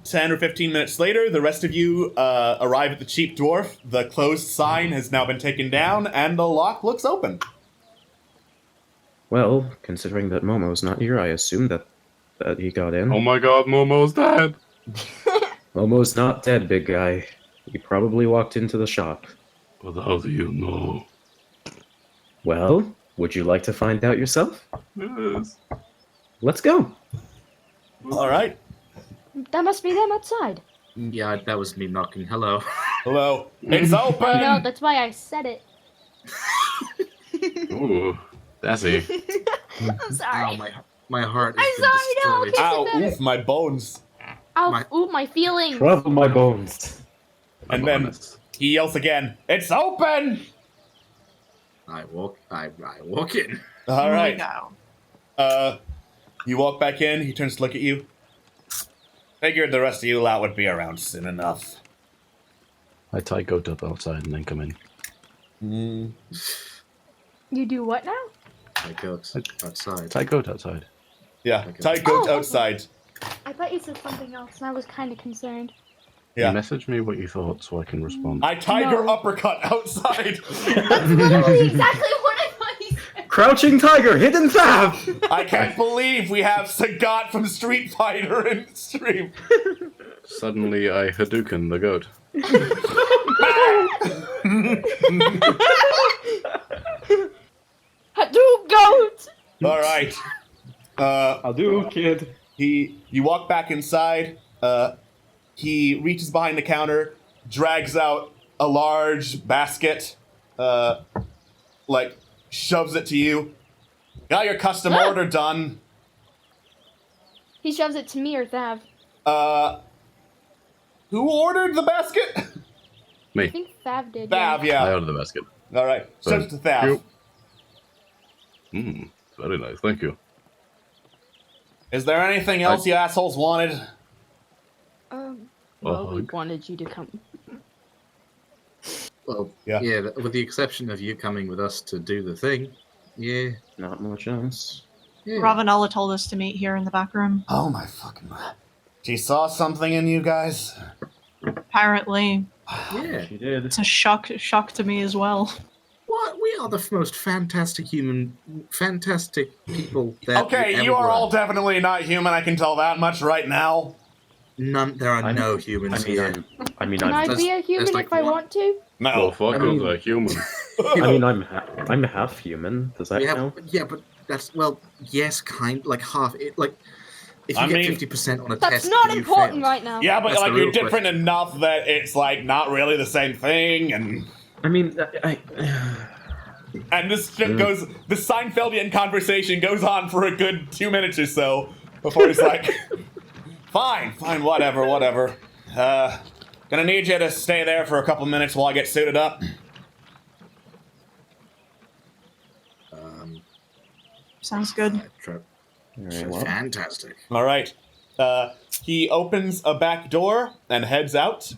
10 or 15 minutes later, the rest of you arrive at the Cheap Dwarf. The closed sign has now been taken down, and the lock looks open. Well, considering that Momo's not here, I assume that he got in. Oh my god, Momo's dead! Momo's not dead, big guy. He probably walked into the shop. But how do you know? Well, would you like to find out yourself? Yes. Let's go. All right. That must be them outside. Yeah, that was me knocking. Hello. Hello. It's open. No, that's why I said it. Ooh, Dazzy. I'm sorry. Oh, my heart I'm has sorry. been No, destroyed. okay. Ow, oof, my bones. Ow, my feelings. Trouble my bones. And then he yells again, "It's open!" I walk in. All right. Go. You walk back in. He turns to look at you. Figured the rest of you lot would be around soon enough. I tie goat up outside and then come in. You do what now? I go outside. Tie goat outside. Yeah, Okay. tie goat Oh, okay. outside. I thought you said something else, and I was kind of concerned. Yeah. You message me what you thought so I can respond. I tiger No. uppercut outside. That's literally exactly what I thought you said. Crouching tiger, hidden thab! I can't believe we have Sagat from Street Fighter in the stream. Suddenly I Hadouken the goat. Hadouken goat. All right. I'll do, kid. You walk back inside. He reaches behind the counter, drags out a large basket, like shoves it to you. Got your custom order done. He shoves it to me or Thav. Who ordered the basket? I Me. think Thav did. Thav, I yeah. ordered the basket. All right, shoves it to Thav. Very nice, thank you. Is there anything else you assholes wanted? Well, we wanted you to come. Well, Yeah. with the exception of you coming with us to do the thing. Yeah. Not much else. Yeah. Ravanella told us to meet here in the back room. Oh my fucking. She saw something in you guys. Apparently, Yeah. She did. it's a shock to me as well. What? We are the most fantastic people that Okay, ever you are were. all definitely not human. I can tell that much right now. There are no humans here. Can I be a human like if I one- want to? No. Well, fuck I mean- us, a human. I mean, I'm half human. Does that count? Yeah, but that's yes, like half. Like if you I get mean- 50% on a That's test, not you important failed. right now. Yeah, but That's like the you're real different enough that it's like not really the same thing, and I mean, this shit goes. The Seinfeldian conversation goes on for a good 2 minutes or so before he's like, "Fine, whatever. Gonna need you to stay there for a couple minutes while I get suited up." Sounds good. Very well. Fantastic. All right. He opens a back door and heads out.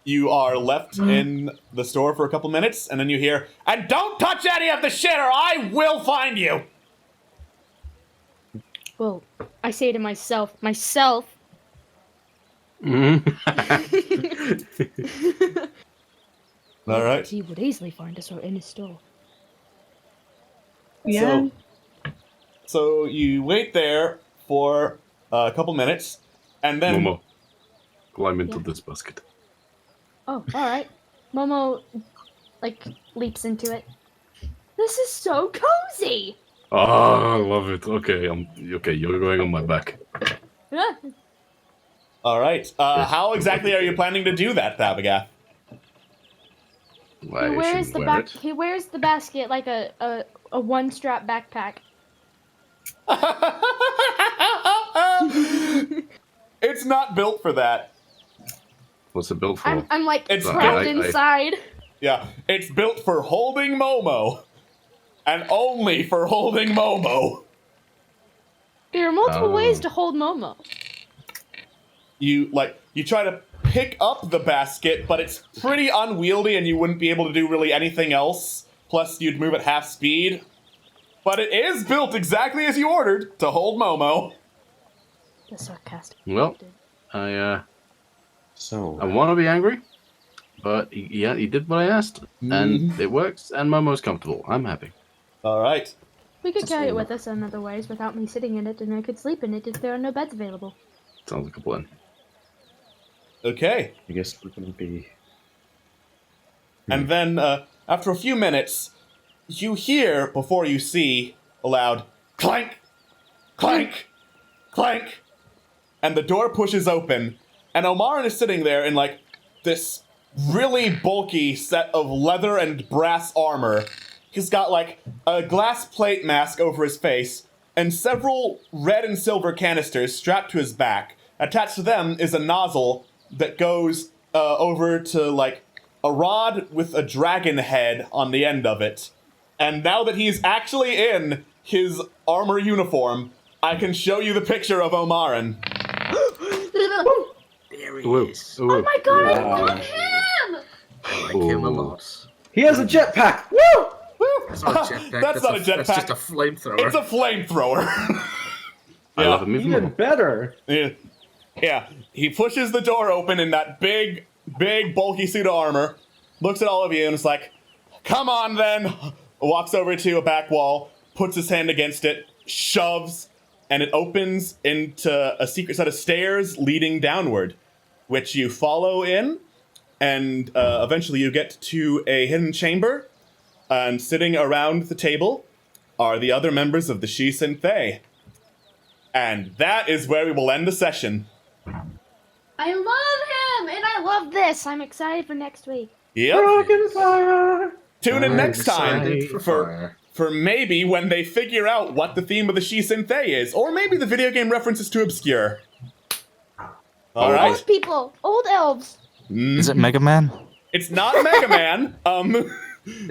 You are left in the store for a couple minutes, and then you hear, "And don't touch any of the shit, or I will find you." Well, I say to myself. All right. He would easily find us in his store. Yeah. So you wait there for a couple minutes, and then Momo, climb into Yeah. this basket. Oh, all right. Momo like leaps into it. This is so cozy. Oh, I love it. Okay, okay. You're going on my back. Yeah. All right. How exactly are you planning to do that, Thabagath? Why He wears the wear back. it? He wears the basket like a one-strap backpack. It's not built for that. What's it built for? I'm like It's trapped built- inside. Yeah, it's built for holding Momo. And only for holding Momo. There are multiple ways Oh. to hold Momo. You try to pick up the basket, but it's pretty unwieldy and you wouldn't be able to do really anything else. Plus you'd move at half speed. But it is built exactly as you ordered to hold Momo. The sarcastic. Well, I So, want to be angry, but he did what I asked, and it works, and Momo's comfortable. I'm happy. All right. We could carry it with us in other ways without me sitting in it, and I could sleep in it if there are no beds available. Sounds like a plan. Okay. I guess we're gonna be. And then, after a few minutes, you hear, before you see, a loud clank, clank, clank, and the door pushes open, and Omarin is sitting there in, like, this really bulky set of leather and brass armor. He's got, like, a glass plate mask over his face, and several red and silver canisters strapped to his back. Attached to them is a nozzle that goes over to, like, a rod with a dragon head on the end of it. And now that he's actually in his armor uniform, I can show you the picture of Omarin. There he Whoa, is. whoa. Oh my god, I Wow. love him! I like him a lot. He has a jetpack! Woo! That's not a jetpack. That's not a That's just a flamethrower. It's a flamethrower. I love him even Even more. better! Yeah, he pushes the door open in that big, bulky suit of armor, looks at all of you and is like, come on then! Walks over to a back wall, puts his hand against it, shoves, and it opens into a secret set of stairs leading downward, which you follow in, and eventually you get to a hidden chamber, and sitting around the table are the other members of the Shis and Thay. And that is where we will end the session. I love him, and I love this. I'm excited for next week. Yep. Dragon fire! Tune in I'm next time excited for fire. for maybe when they figure out what the theme of the Shis and Thay is, or maybe the video game reference is too obscure. All Old right, people, old elves. Is it Mega Man? it's not Mega Man.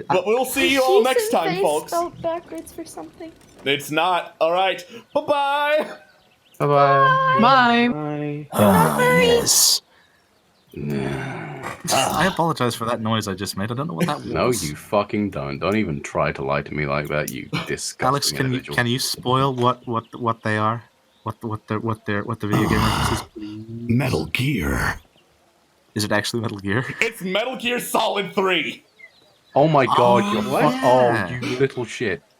But we'll see you all next time, Face folks. spelled backwards for something. It's not. All right. Bye-bye. Bye bye. Bye. Bye. Ah, yes. I apologize for that noise I just made. I don't know what that was. No, you fucking don't. Don't even try to lie to me like that. You disgusting Alex, individual. can you spoil what they are? What the video game references? Metal Gear. Is it actually Metal Gear? It's Metal Gear Solid 3. Oh my god! Oh, you're what? oh, you little shit.